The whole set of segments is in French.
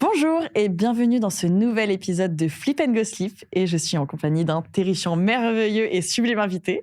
Bonjour et bienvenue dans ce nouvel épisode de Flip and Go Sleep. Et je suis en compagnie d'un terrifiant merveilleux et sublime invité.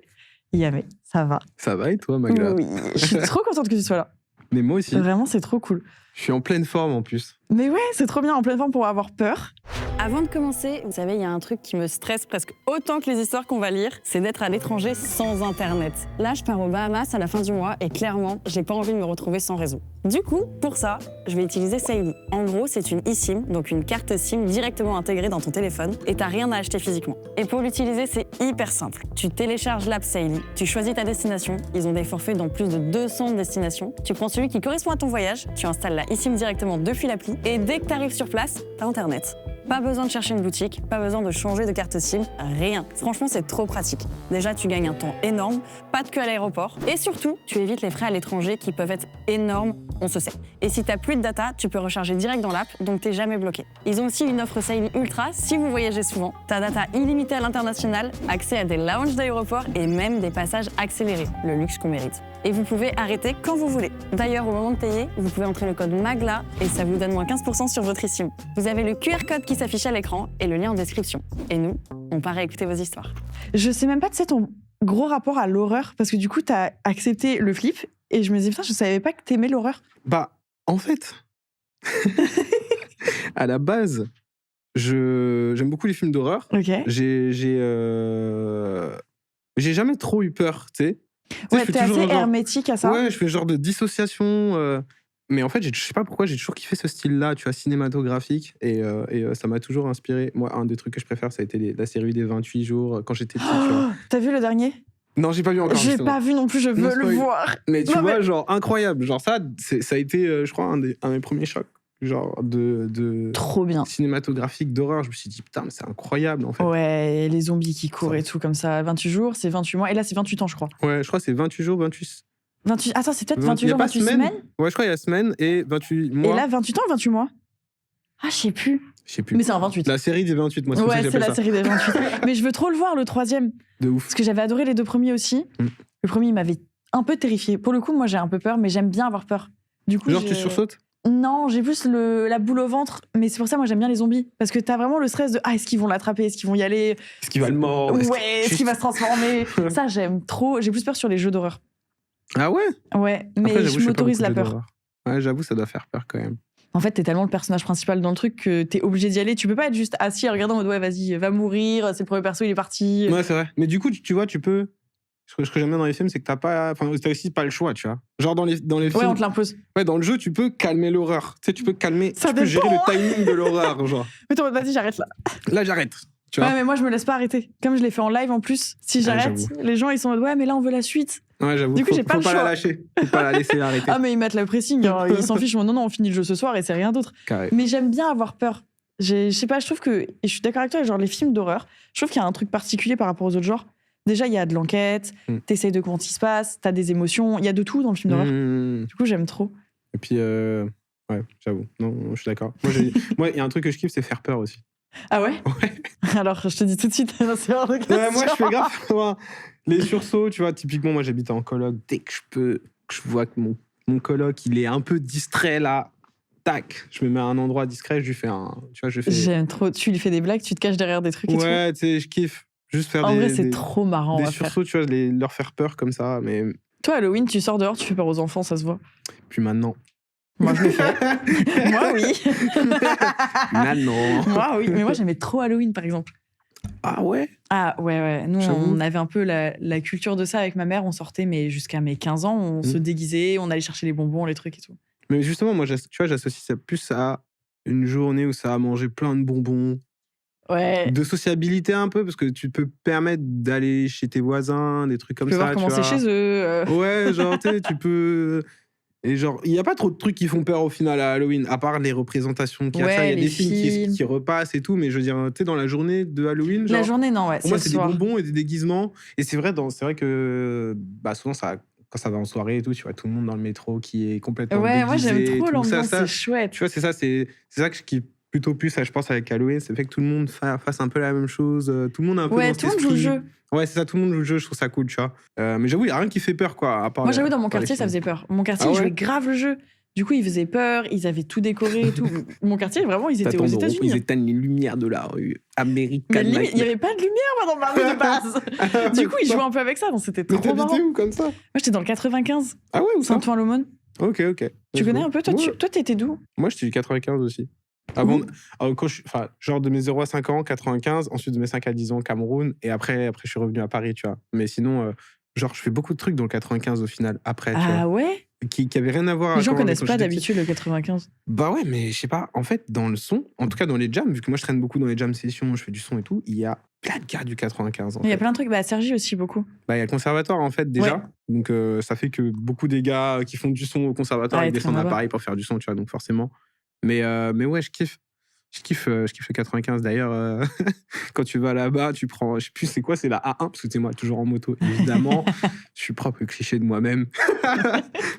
Yamé, ça va? Ça va et toi, Magla? Oui, je suis trop contente que tu sois là. Mais moi aussi. Vraiment, c'est trop cool. Je suis en pleine forme en plus. Mais ouais, c'est trop bien, en pleine forme pour avoir peur. Avant de commencer, vous savez, il y a un truc qui me stresse presque autant que les histoires qu'on va lire, c'est d'être à l'étranger sans Internet. Là, je pars aux Bahamas à la fin du mois et clairement, j'ai pas envie de me retrouver sans réseau. Du coup, pour ça, je vais utiliser Saily. En gros, c'est une eSIM, donc une carte SIM directement intégrée dans ton téléphone et t'as rien à acheter physiquement. Et pour l'utiliser, c'est hyper simple. Tu télécharges l'app Saily, tu choisis ta destination, ils ont des forfaits dans plus de 200 destinations, tu prends celui qui correspond à ton voyage, tu installes la eSIM directement depuis l'appli et dès que t'arrives sur place, t'as Internet. Pas besoin de chercher une boutique, pas besoin de changer de carte SIM, rien. Franchement, c'est trop pratique. Déjà, tu gagnes un temps énorme, pas de queue à l'aéroport, et surtout, tu évites les frais à l'étranger qui peuvent être énormes, on se sait. Et si t'as plus de data, tu peux recharger direct dans l'app, donc t'es jamais bloqué. Ils ont aussi une offre Saily Ultra si vous voyagez souvent. T'as data illimitée à l'international, accès à des lounges d'aéroport et même des passages accélérés, le luxe qu'on mérite. Et vous pouvez arrêter quand vous voulez. D'ailleurs, au moment de payer, vous pouvez entrer le code MAGLA et ça vous donne moins 15% sur votre eSIM. Vous avez le QR code qui s'affiche à l'écran et le lien en description. Et nous, on part écouter vos histoires. Je sais même pas, tu sais, ton gros rapport à l'horreur, parce que du coup, t'as accepté le flip, et je me disais, putain, je savais pas que t'aimais l'horreur. Bah, en fait, à la base, j'aime beaucoup les films d'horreur. Ok. J'ai jamais trop eu peur, tu sais. Ouais, t'es assez hermétique à ça. Ouais, je fais genre de dissociation. Mais en fait, je sais pas pourquoi, j'ai toujours kiffé ce style-là, tu vois, cinématographique. Et ça m'a toujours inspiré. Moi, un des trucs que je préfère, ça a été la série des 28 jours, quand j'étais petit, tu vois. T'as vu le dernier? Non, j'ai pas vu encore. J'ai justement. pas vu non plus, je veux le voir. Mais tu Non, vois, genre, incroyable. Genre, ça a été, je crois, un de mes premiers chocs. Genre, de Trop bien. cinématographique d'horreur. Je me suis dit, putain, mais c'est incroyable, en fait. Ouais, les zombies qui courent et tout, comme ça. 28 jours, c'est 28 mois. Et là, c'est 28 ans, je crois. Ouais, je crois que c'est 28 jours, 28... 28... Attends, c'est peut-être 28 jours, 28 semaines? Ouais, je crois qu'il y a semaine et 28 mois. Et là, 28 ans ou 28 mois? Ah, je sais plus. Mais c'est un 28. La série des 28, moi, c'est pour ça que Ouais, c'est j'appelle la ça. série des 28. Mais je veux trop le voir, le troisième. De ouf. Parce que j'avais adoré les deux premiers aussi. Le premier, il m'avait un peu terrifié. Pour le coup, moi, j'ai un peu peur, mais j'aime bien avoir peur. Du coup, Genre, tu sursautes? Non, j'ai plus la boule au ventre. Mais c'est pour ça, moi, j'aime bien les zombies. Parce que t'as vraiment le stress de est-ce qu'ils vont l'attraper? Est-ce qu'ils vont y aller? Est-ce qu'il va le mordre? Ouais, est-ce qu'il va se transformer? Ça, j'aime trop. J'ai plus peur sur les jeux d'horreur. Ah ouais? Ouais, mais Après, j'avoue, je fais pas m'autorise beaucoup la de jeux peur. d'horreur. Ouais, j'avoue, ça doit faire peur quand même. En fait, t'es tellement le personnage principal dans le truc que t'es obligé d'y aller. Tu peux pas être juste assis à regarder en mode ouais, vas-y, va mourir, c'est le premier perso, il est parti. Ouais, c'est vrai. Mais du coup, tu vois, tu peux. Ce que j'aime bien dans les films, c'est que t'as aussi pas le choix, tu vois. Genre dans les films. Ouais, on te l'impose. Ouais, dans le jeu, tu peux calmer l'horreur. Tu sais, tu peux calmer. Ça tu peux gérer dépend, le timing de l'horreur, genre. Mais toi, vas-y, j'arrête là. Là, j'arrête. Tu vois. Ouais, mais moi, je me laisse pas arrêter. Comme je l'ai fait en live en plus, si j'arrête, les gens, ils sont en mode ouais, mais là, on veut la suite. Ouais, j'avoue. Du coup, j'ai pas le choix. Faut pas la lâcher. Faut pas la laisser arrêter. Ah, mais ils mettent le pressing. Hein. Ils s'en fichent. Non, on finit le jeu ce soir et c'est rien d'autre. Carré. Mais j'aime bien avoir peur. Je sais pas, je trouve que. Et je suis d'accord avec toi, genre les films d'horreur, je trouve qu'il y a un truc particulier par rapport aux autres genres. Déjà, il y a de l'enquête, t'essayes de comment il se passe, t'as des émotions, il y a de tout dans le film d'horreur. Du coup, j'aime trop. Et puis, ouais, j'avoue. Non, je suis d'accord. Moi, il y a un truc que je kiffe, c'est faire peur aussi. Ah ouais? Ouais. Alors, je te dis tout de suite, c'est hors de question. Ouais, moi, je fais grave. Les sursauts, tu vois, typiquement, moi, j'habite en coloc. Dès que je vois que mon coloc, il est un peu distrait là, tac, je me mets à un endroit discret, je lui fais un. Tu vois, je fais. J'aime trop. Tu lui fais des blagues, tu te caches derrière des trucs et tout. Ouais, tu sais, je kiffe. Juste faire en vrai, c'est trop marrant. Des sursauts, tu vois, leur faire peur comme ça. Mais... Toi, Halloween, tu sors dehors, tu fais peur aux enfants, ça se voit. Puis maintenant. Moi, je le fais. Moi, oui. Maintenant. Moi, oui. Mais moi, j'aimais trop Halloween, par exemple. Ah ouais? Ah ouais. Nous, on avait un peu la culture de ça avec ma mère. On sortait, mais jusqu'à mes 15 ans, on se déguisait, on allait chercher les bonbons, les trucs et tout. Mais justement, moi, tu vois, j'associe ça plus à une journée où ça a mangé plein de bonbons. Ouais. De sociabilité un peu, parce que tu peux permettre d'aller chez tes voisins, des trucs comme ça. Tu peux voir comment c'est chez eux. Ouais, genre, tu peux... Et genre, il n'y a pas trop de trucs qui font peur au final à Halloween, à part les représentations qu'il y a. Il y a des films qui repassent et tout, mais je veux dire, tu sais, dans la journée de Halloween, genre... La journée, non, ouais. Pour moi, c'est des bonbons et des déguisements. Et c'est vrai que souvent, quand ça va en soirée et tout, tu vois tout le monde dans le métro qui est complètement déguisé. Moi, j'aime trop l'ambiance, c'est chouette. Tu vois, c'est ça que je kiffe plutôt plus, je pense, avec Halloween, c'est le fait que tout le monde fasse un peu la même chose, tout le monde a un peu dans tout le monde joue le jeu. Ouais, c'est ça, tout le monde joue le jeu, je trouve ça cool, tu vois. Mais j'avoue, il n'y a rien qui fait peur, quoi. À part moi, j'avoue, dans mon quartier, ça faisait peur. Mon quartier, il jouait grave le jeu. Du coup, ils faisaient peur, ils avaient tout décoré et tout. Mon quartier, vraiment, ils étaient aux Ils États-Unis. éteignent les lumières de la rue Mais américaine. limite, il n'y avait pas de lumière moi, dans ma rue de base. Du coup, ils jouaient un peu avec ça, donc c'était Mais trop marrant. t'habitais où comme ça? Moi, j'étais dans le 95, Ah ouais, où ça? Saint-Ouen-l'Aumône. Ok. Tu connais un peu, toi? Ouais. Toi, t'étais d'où? Moi, j'étais du 95 aussi. Avant, quand genre de mes 0 à 5 ans, 95, ensuite de mes 5 à 10 ans, Cameroun, et après je suis revenu à Paris, tu vois. Mais sinon, genre, je fais beaucoup de trucs dans le 95 au final, après, tu vois. Ah ouais? Qui avait rien à voir Les gens avec connaissent quand pas j'étais d'habitude le 95. petit. Bah ouais, mais je sais pas, en fait, dans le son, en tout cas dans les jams, vu que moi je traîne beaucoup dans les jam sessions, je fais du son et tout, il y a plein de gars du 95. Il y a plein de trucs, bah Sergi aussi beaucoup. Bah, il y a le conservatoire en fait déjà, donc ça fait que beaucoup des gars qui font du son au conservatoire, ils descendent à Paris pour faire du son, tu vois, donc forcément. Mais ouais, je kiffe le 95. D'ailleurs, quand tu vas là-bas, tu prends, je sais plus c'est quoi, c'est la A1, parce que c'est moi toujours en moto, évidemment. Je suis propre cliché de moi-même.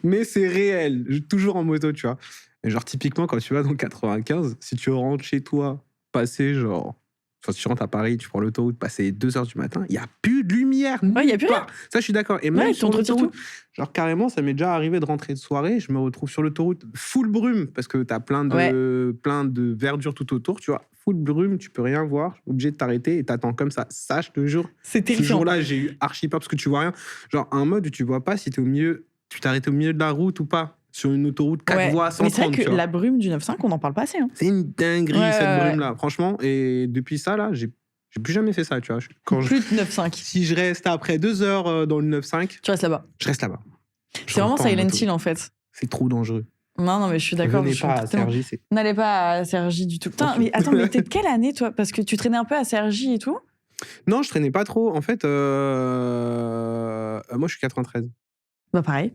Mais c'est réel, toujours en moto, tu vois. Et genre, typiquement, quand tu vas dans le 95, si tu rentres chez toi, passer genre. Enfin, si tu rentres à Paris, tu prends l'autoroute, passer 2h du matin, il n'y a plus de lumière. Ouais, il n'y a plus rien. Ça, je suis d'accord. Et même sur l'autoroute, l'autoroute, genre carrément, ça m'est déjà arrivé de rentrer de soirée, je me retrouve sur l'autoroute full brume, parce que t'as plein de verdure tout autour, tu vois. Full brume, tu peux rien voir, obligé de t'arrêter et t'attends comme ça. Ça, je te jure. C'est terrifiant. Ce jour-là, j'ai eu archi peur parce que tu vois rien. Genre, un mode où tu vois pas si t'es au milieu, tu t'arrêtes au milieu de la route ou pas. Sur une autoroute 4 voies, 130. Mais c'est vrai que la brume du 9-5, on n'en parle pas assez. Hein. C'est une dinguerie, cette brume-là, franchement. Et depuis ça, là, j'ai plus jamais fait ça, tu vois. Plus de 9-5. Si je reste après 2 heures dans le 9-5, tu restes là-bas. Je reste là-bas. C'est vraiment Silent Hill, en fait. C'est trop dangereux. Non, mais je suis d'accord. N'allez pas à Sergi du tout. Putain, mais attends, mais t'es de quelle année, toi? Parce que tu traînais un peu à Sergi et tout? Non, je traînais pas trop. En fait, moi, je suis 93. Bah, pareil.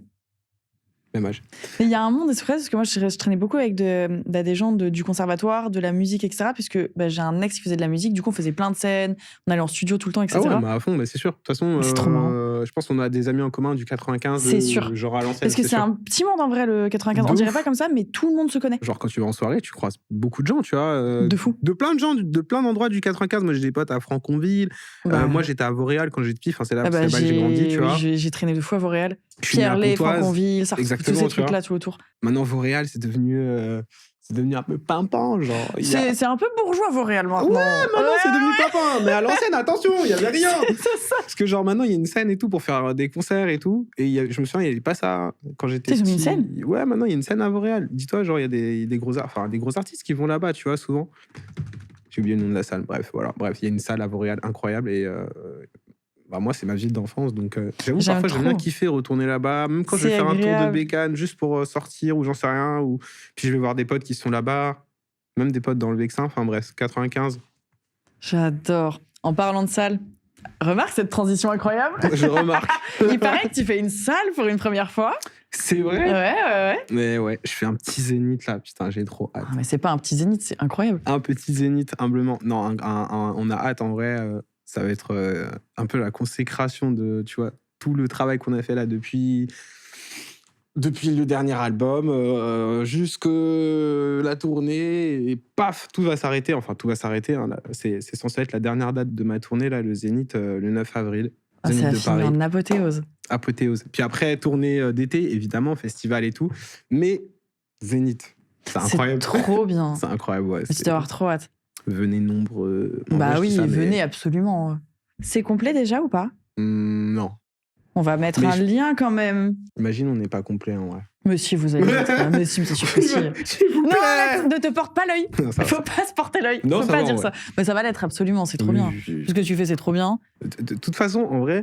Même âge. Mais il y a un monde express, parce que moi, je traînais beaucoup avec des gens du conservatoire, de la musique, etc. Puisque j'ai un ex qui faisait de la musique, du coup, on faisait plein de scènes, on allait en studio tout le temps, etc. Ah ouais, bah à fond, bah c'est sûr. De toute façon, c'est trop marrant. Je pense qu'on a des amis en commun du 95, c'est sûr. Genre à l'ancienne. Parce que c'est un petit monde en vrai, le 95. On dirait pas comme ça, mais tout le monde se connaît. Genre quand tu vas en soirée, tu croises beaucoup de gens, tu vois. De fou. De plein de gens, de plein d'endroits du 95. Moi, j'ai des potes à Franconville. Moi, j'étais à Vauréal quand j'étais petit. Enfin, c'est là que j'ai grandi, tu vois. J'ai traîné 2 fois à Vauréal. Pierre-Lay, Franconville, ça, tous ces trucs-là tout autour. Maintenant, Vauréal, c'est devenu un peu pimpant, genre. C'est un peu bourgeois, Vauréal, maintenant. Ouais, maintenant, c'est devenu pimpant. Mais à l'ancienne, attention, il n'y avait rien. C'est ça. Parce que, genre, maintenant, il y a une scène et tout pour faire des concerts et tout. Et je me souviens, il n'y avait pas ça quand j'étais petit. Ils ont mis une scène? Ouais, maintenant, il y a une scène à Vauréal. Dis-toi, genre, il y a des gros artistes qui vont là-bas, tu vois, souvent. J'ai oublié le nom de la salle. Bref, voilà. Bref, il y a une salle à Vauréal incroyable et. Moi, c'est ma ville d'enfance, donc j'avoue, parfois, j'aime bien kiffer retourner là-bas, même quand je vais faire un tour de bécane, juste pour sortir, ou j'en sais rien, ou puis je vais voir des potes qui sont là-bas, même des potes dans le Vexin, enfin bref, 95. J'adore. En parlant de salle, remarque cette transition incroyable. Je remarque. Il paraît que tu fais une salle pour une première fois. C'est vrai? Ouais. Mais ouais, je fais un petit zénith là, putain, j'ai trop hâte. Ah, mais c'est pas un petit zénith, c'est incroyable. Un petit zénith, humblement. Non, on a hâte en vrai. Ça va être un peu la consécration de, tu vois, tout le travail qu'on a fait là depuis le dernier album, jusque la tournée, et paf, tout va s'arrêter. Enfin, tout va s'arrêter. Hein, c'est censé être la dernière date de ma tournée, là, le Zénith, le 9 avril. Zénith ça a de fini Paris. en apothéose. Apothéose. Puis après, tournée d'été, évidemment, festival et tout. Mais Zénith, c'est incroyable. C'est trop bien. C'est incroyable, ouais. Tu dois avoir trop hâte. Venez nombreux. Bah oui, venez absolument. C'est complet déjà ou pas? Non. On va mettre un lien quand même. Imagine, on n'est pas complet en vrai. Mais si, vous allez être. Mais si, c'est sûr que si. Non, arrête, ne te porte pas l'œil. Il faut pas se porter l'œil. Il faut pas dire ça. Mais ça va l'être absolument, c'est trop bien. Tout ce que tu fais, c'est trop bien. De toute façon, en vrai,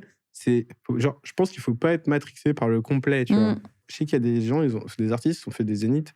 genre, je pense qu'il faut pas être matrixé par le complet, tu vois. Je sais qu'il y a des gens, des artistes qui ont fait des zéniths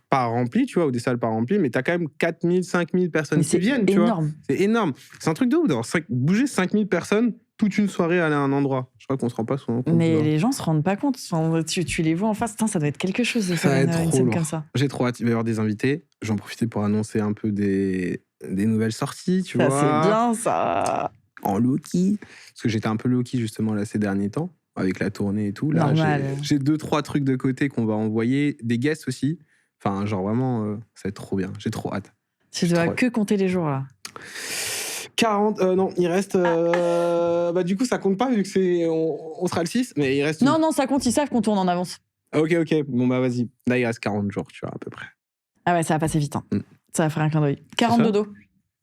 pas remplis, tu vois, ou des salles pas remplies, mais t'as quand même 4000, 5000 personnes qui viennent, tu vois. C'est énorme. C'est un truc de ouf d'avoir bouger 5000 personnes toute une soirée à aller à un endroit. Je crois qu'on se rend pas souvent compte. Mais les gens se rendent pas compte. Enfin, tu les vois en face. Putain, ça doit être quelque chose de faire une scène comme ça. J'ai trop hâte. Il va y avoir des invités. J'en profite pour annoncer un peu des nouvelles sorties, tu vois. Ça, c'est bien, ça. En low-key. Parce que j'étais un peu low-key, justement, là, ces derniers temps, avec la tournée et tout. Là, j'ai 2-3 trucs de côté qu'on va envoyer. Des guests aussi. Enfin, genre vraiment, ça va être trop bien. J'ai trop hâte. Tu dois que compter les jours, là. 40, non, il reste... du coup, ça compte pas, vu que on sera le 6, mais il reste... Non, ça compte, ils savent qu'on tourne en avance. Ok. Bon, bah, vas-y. Là, il reste 40 jours, tu vois, à peu près. Ah ouais, ça va passer vite. Hein. Ça va faire un clin d'œil. 40 dodo.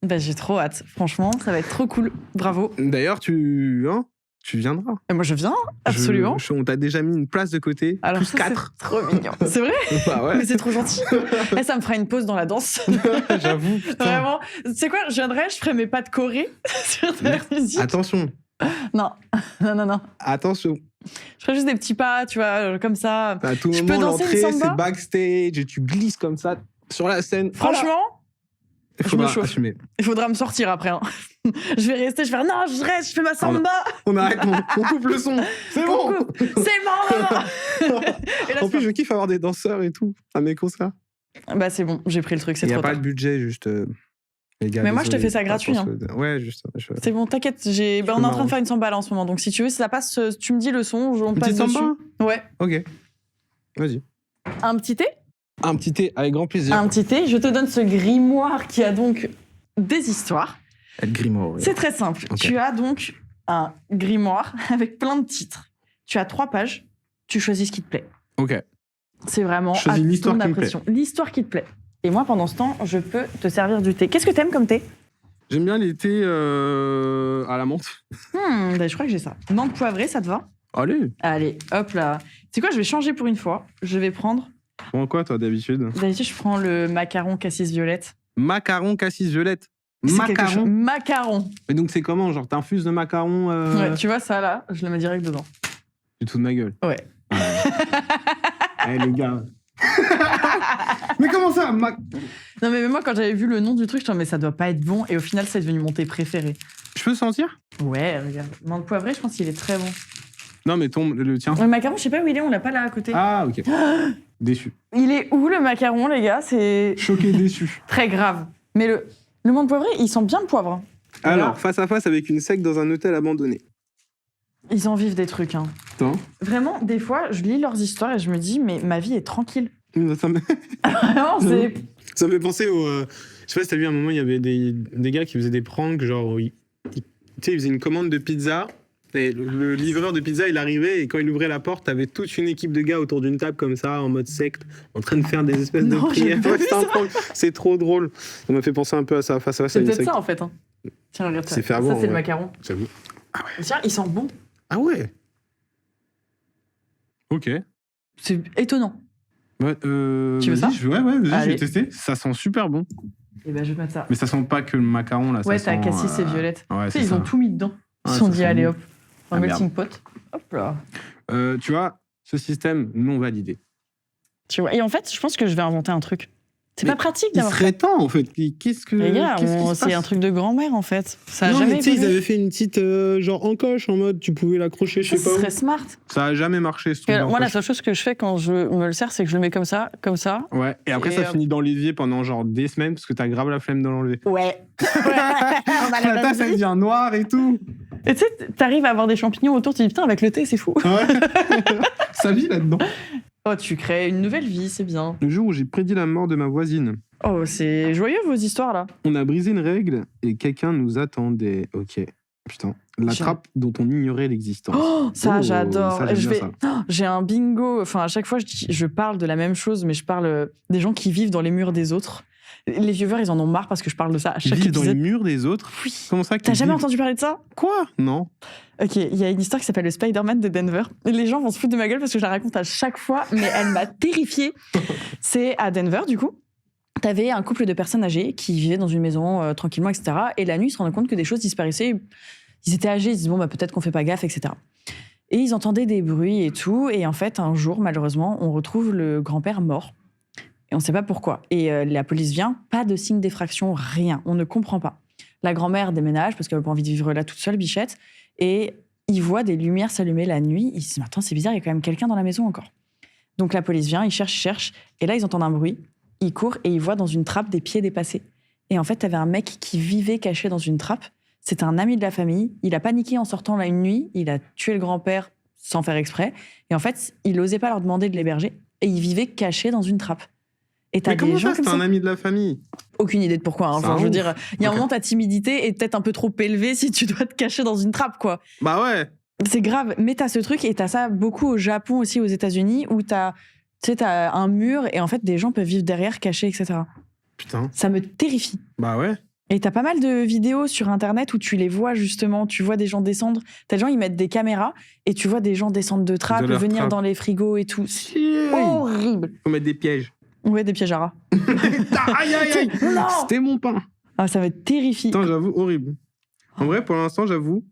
Bah, j'ai trop hâte. Franchement, ça va être trop cool. Bravo. D'ailleurs, tu viendras. Et moi, je viens, absolument. On t'a déjà mis une place de côté. Alors, plus ça, 4. c'est trop mignon. C'est vrai? Bah ouais. Mais c'est trop gentil. Et ça me fera une pause dans la danse. J'avoue, putain. Vraiment. Tu sais quoi? Je viendrai, je ferai mes pas de Corée sur ta musique. Attention. Non. Attention. Je ferai juste des petits pas, tu vois, comme ça. À tout Je moment, peux danser une l'entrée, samba c'est backstage et tu glisses comme ça sur la scène. Franchement, il je faudra me chauffe. assumer. il faudra me sortir après. Hein. Je vais rester, je vais faire non, je reste, je fais ma samba. On arrête, on coupe le son. C'est bon. C'est bon, maman. Et là, En plus, je kiffe avoir des danseurs et tout à mes concerts. bah c'est bon, j'ai pris le truc, c'est Il n'y a trop pas tard. le budget, juste. Les gars, Mais moi, je te désolé, fais ça pas gratuit, pour hein. Ouais, juste. C'est bon, t'inquiète, on est en train de faire une samba là en ce moment. Donc si tu veux, si ça passe, tu me dis le son, on passe Petite dessus. samba. Ouais. Ok. Vas-y. Un petit thé? Un petit thé, avec grand plaisir. Un petit thé. Je te donne ce grimoire qui a donc des histoires. Le grimoire. Oui. C'est très simple. Ok. Tu as donc un grimoire avec plein de titres. Tu as 3 pages. Tu choisis ce qui te plaît. Ok. C'est vraiment Je choisis à l'histoire ton qui me plaît. impression. L'histoire qui te plaît. Et moi, pendant ce temps, je peux te servir du thé. Qu'est-ce que t'aimes comme thé? J'aime bien les thés à la menthe. Bah, je crois que j'ai ça. Menthe poivrée, ça te va? Allez. Allez, hop là. C'est quoi? Je vais changer pour une fois. Je vais prendre. Prends quoi, toi, d'habitude? D'habitude, je prends le macaron cassis violette. Macaron cassis violette. C'est quelque chose- Macaron. Macaron. Et donc, c'est comment? Genre, t'infuses le macaron Ouais, tu vois ça là, je le mets direct dedans. Du tout de ma gueule. Ouais. Eh, les gars. Mais comment ça? Non mais moi quand j'avais vu le nom du truc, je me disais mais ça doit pas être bon et au final c'est devenu mon thé préféré. Je peux sentir? Ouais, regarde. Menthe poivrée, je pense qu'il est très bon. Non, mais le tien. Le macaron, je sais pas où il est, on l'a pas là à côté. Ah, ok. Déçu. Il est où le macaron les gars? C'est Choqué, déçu. très grave. Mais le menthe poivré, il sent bien le poivre. Hein. Alors, face à face avec une secte dans un hôtel abandonné. Ils en vivent des trucs. Hein. Attends. Vraiment, des fois, je lis leurs histoires et je me dis mais ma vie est tranquille. Ça me... Vraiment, c'est... Ça me fait penser au... je sais pas si t'as vu, à un moment, il y avait des gars qui faisaient des pranks, genre... tu sais, ils faisaient une commande de pizza, et le livreur de pizza, il arrivait, et quand il ouvrait la porte, t'avais toute une équipe de gars autour d'une table, comme ça, en mode secte, en train de faire des espèces Non, de prières. j'ai pas Ouais, vu c'est un ça. prank. C'est trop drôle. Ça m'a fait penser un peu à ça, face à face à C'est une peut-être secte. ça en fait. Hein. Tiens, regarde ça. C'est fait Ça, avoir, c'est le ouais. macaron. J'avoue. Tiens, il sent bon. Ah ouais. Ok. C'est étonnant. Ouais, Tu veux vas-y, ça? Ouais, vas-y, je Allez. vais tester. Ça sent super bon. Et ben je vais mettre ça. Mais ça sent pas que le macaron, là. Ouais, ça t'as sent, cassis et violette. Ouais, Tu sais, c'est ils ça. ont tout mis dedans. Ils Ouais, se sont ça dit, sent allez bon. hop, un Ah, melting pot. Hop là. Tu vois, ce système non validé. Tu vois. Et en fait, je pense que je vais inventer un truc. C'est Mais pas pratique Il d'avoir ça. serait temps, en fait. Qu'est-ce que. Les gars, qu'est-ce qui se c'est passe un truc de grand-mère en fait. Ça a Non, jamais mais tu sais, ils évolué. avaient fait une petite genre encoche en mode tu pouvais l'accrocher, je Ça, sais ce pas. serait smart. Ça a jamais marché ce truc. Parce que moi, la d'encoche. seule chose que je fais quand je me le sers, c'est que je le mets comme ça. Ouais, et après Et ça finit dans l'évier pendant genre des semaines parce que t'as grave la flemme de l'enlever. Ouais. On a La tasse elle devient noire et tout. Et tu sais, t'arrives à avoir des champignons autour, tu dis putain, avec le thé, c'est fou. Ouais. Ça vit là-dedans. Oh, tu crées une nouvelle vie, c'est bien. Le jour où j'ai prédit la mort de ma voisine, Oh, c'est joyeux vos histoires là. on a brisé une règle et quelqu'un nous attendait. Ok. Putain. La J'ai- trappe dont on ignorait l'existence. Oh, ça, Oh, j'adore. ça, j'aime Je bien vais... ça. Oh, j'ai un bingo. Enfin, à chaque fois, je parle de la même chose, mais je parle des gens qui vivent dans les murs des autres. Les viewers, ils en ont marre parce que je parle de ça à Ils chaque vivent dans les épisode. murs des autres. Oui. Comment ça T'as qu'ils jamais vivent entendu parler de ça? Quoi? Non. Ok, il y a une histoire qui s'appelle le Spider-Man de Denver. Et les gens vont se foutre de ma gueule parce que je la raconte à chaque fois, mais elle m'a terrifiée. C'est à Denver, du coup. T'avais un couple de personnes âgées qui vivaient dans une maison tranquillement, etc. Et la nuit, ils se rendaient compte que des choses disparaissaient. Ils étaient âgés, ils se disaient, bon, bah, peut-être qu'on fait pas gaffe, etc. Et ils entendaient des bruits et tout. Et en fait, un jour, malheureusement, on retrouve le grand-père mort. Et on ne sait pas pourquoi. Et la police vient, pas de signe d'effraction, rien. On ne comprend pas. La grand-mère déménage parce qu'elle n'a pas envie de vivre là toute seule, bichette. Et ils voient des lumières s'allumer la nuit. Ils se disent, attends, c'est bizarre, il y a quand même quelqu'un dans la maison encore. Donc la police vient, ils cherchent. Et là, ils entendent un bruit. Ils courent et ils voient dans une trappe des pieds dépassés. Et en fait, t'avais un mec qui vivait caché dans une trappe. C'était un ami de la famille. Il a paniqué en sortant là une nuit. Il a tué le grand-père sans faire exprès. Et en fait, il n'osait pas leur demander de l'héberger. Et il vivait caché dans une trappe. Et t'as Mais comment des gens ça, comme c'est ça. un ami de la famille? Aucune idée de pourquoi. Hein. C'est Enfin, un je veux ouf. dire, il y a un Ok. moment, ta timidité est peut-être un peu trop élevée si tu dois te cacher dans une trappe, quoi. Bah ouais. C'est grave, mais t'as ce truc et t'as ça beaucoup au Japon aussi, aux États-Unis, où t'as un mur et en fait des gens peuvent vivre derrière, cachés, etc. Putain. Ça me terrifie. Bah ouais. Et t'as pas mal de vidéos sur internet où tu les vois justement, tu vois des gens descendre. T'as des gens, ils mettent des caméras et tu vois des gens descendre de trappe, De leur venir trappe. dans les frigos et tout. C'est horrible. Faut mettre des pièges. Ouais, des pièges à rats. Aïe, aïe, aïe. Non. C'était mon pain. Ah, ça va être terrifiant. Putain, j'avoue, horrible. En vrai, pour l'instant, j'avoue,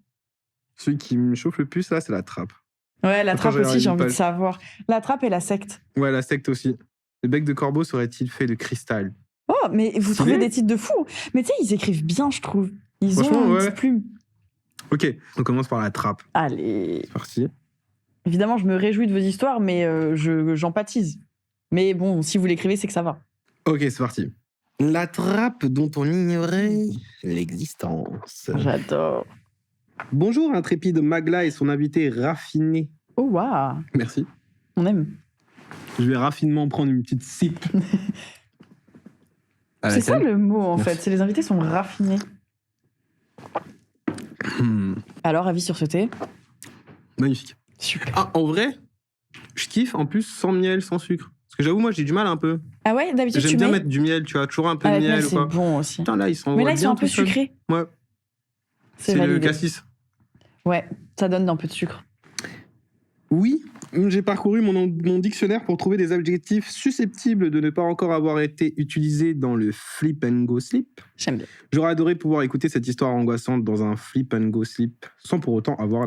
celui qui me chauffe le plus, là, c'est la trappe. Ouais, la Attends, trappe j'ai aussi, j'ai une envie de page. savoir. La trappe et la secte. Ouais, la secte aussi. Le bec de corbeau serait-il fait de cristal? Oh, mais vous Stylé. trouvez des titres de fou. Mais tu sais, ils écrivent bien, je trouve. Ils ont Franchement, une ouais. petite plume. Ok, on commence par la trappe. Allez. C'est parti. Évidemment, je me réjouis de vos histoires, mais j'empathise. Mais bon, si vous l'écrivez, c'est que ça va. Ok, c'est parti. La trappe dont on ignorait l'existence. J'adore. Bonjour, intrépide Magla et son invité raffiné. Oh, waouh. Merci. On aime. Je vais raffinement prendre une petite sip. À la C'est ça tienne. le mot, en Merci. fait. C'est les invités sont raffinés. Alors, avis sur ce thé? Magnifique. Super. Ah, en vrai, je kiffe en plus sans miel, sans sucre. Parce que j'avoue, moi, j'ai du mal un peu. Ah ouais, d'habitude, tu J'aime bien mets... mettre du miel, tu vois, toujours un peu Ah, de avec miel miel, ou c'est quoi. bon aussi. Putain, là, ils sont Mais là, ils sont un peu tout seuls. sucrés. Ouais, C'est c'est le validé. cassis. Ouais, ça donne un peu de sucre. Oui, j'ai parcouru mon dictionnaire pour trouver des adjectifs susceptibles de ne pas encore avoir été utilisés dans le flip and go slip. J'aime bien. J'aurais adoré pouvoir écouter cette histoire angoissante dans un flip and go slip sans pour autant avoir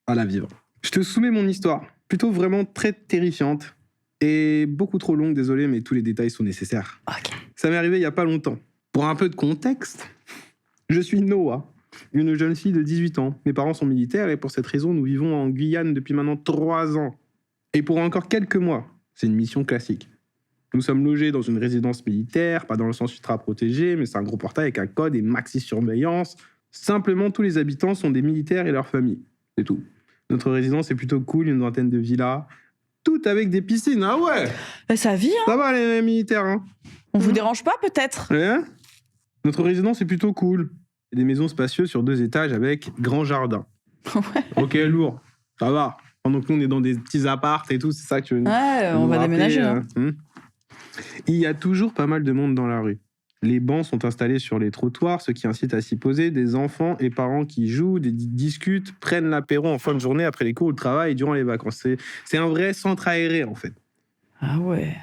à la vivre. Je te soumets mon histoire, plutôt vraiment très terrifiante et beaucoup trop longue, désolé, mais tous les détails sont nécessaires. Ok. Ça m'est arrivé il y a pas longtemps. Pour un peu de contexte, je suis Noah, une jeune fille de 18 ans. Mes parents sont militaires et pour cette raison, nous vivons en Guyane depuis maintenant 3 ans. Et pour encore quelques mois, c'est une mission classique. Nous sommes logés dans une résidence militaire, pas dans le sens ultra protégé, mais c'est un gros portail avec un code et maxi-surveillance. Simplement, tous les habitants sont des militaires et leurs familles. C'est tout. Notre résidence est plutôt cool, une vingtaine de villas, toutes avec des piscines. Ah ouais, Ça vit, hein. ça va les militaires, hein. On vous dérange pas, peut-être? Hein? Notre résidence est plutôt cool. Des maisons spacieuses sur 2 étages avec grand jardin. Ouais. Ok, lourd. Ça va. Pendant que nous, on est dans des petits apparts et tout, c'est ça que tu veux Ouais, on nous va rappeler, déménager. Hein. Il y a toujours pas mal de monde dans la rue. Les bancs sont installés sur les trottoirs, ce qui incite à s'y poser. Des enfants et parents qui jouent, discutent, prennent l'apéro en fin de journée après les cours ou le travail, durant les vacances. C'est un vrai centre aéré, en fait. Ah ouais.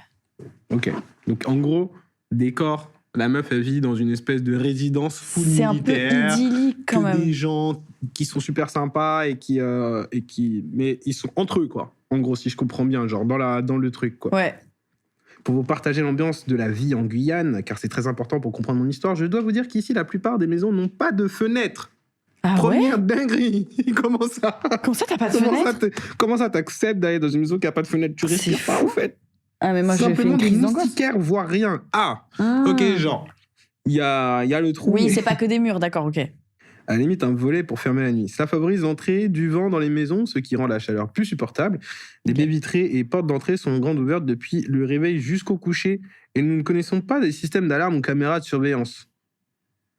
Ok. Donc, en gros, décor, la meuf, elle vit dans une espèce de résidence full C'est un peu militaire. idyllique, quand Que même. des gens qui sont super sympas et qui mais ils sont entre eux, quoi. En gros, si je comprends bien, genre dans le truc, quoi. Ouais. Pour vous partager l'ambiance de la vie en Guyane, car c'est très important pour comprendre mon histoire, je dois vous dire qu'ici, la plupart des maisons n'ont pas de fenêtres. Ah ouais? Première dinguerie. Comment ça? Comme ça, t'as pas de fenêtre? Comment ça t'acceptes d'aller dans une maison qui n'a pas de fenêtre? Tu C'est respires pas, fou. en fait. Ah, mais moi, j'ai fait Simplement une des crise d'angoisse. moustiquaires, voire rien. Ah, Ah. ok, genre, il y a le trou. Oui, mais- c'est pas que des murs, d'accord, ok. À la limite un volet pour fermer la nuit. Ça favorise l'entrée du vent dans les maisons, ce qui rend la chaleur plus supportable. Les Ok. baies vitrées et portes d'entrée sont grandes ouvertes depuis le réveil jusqu'au coucher et nous ne connaissons pas des systèmes d'alarme ou caméras de surveillance.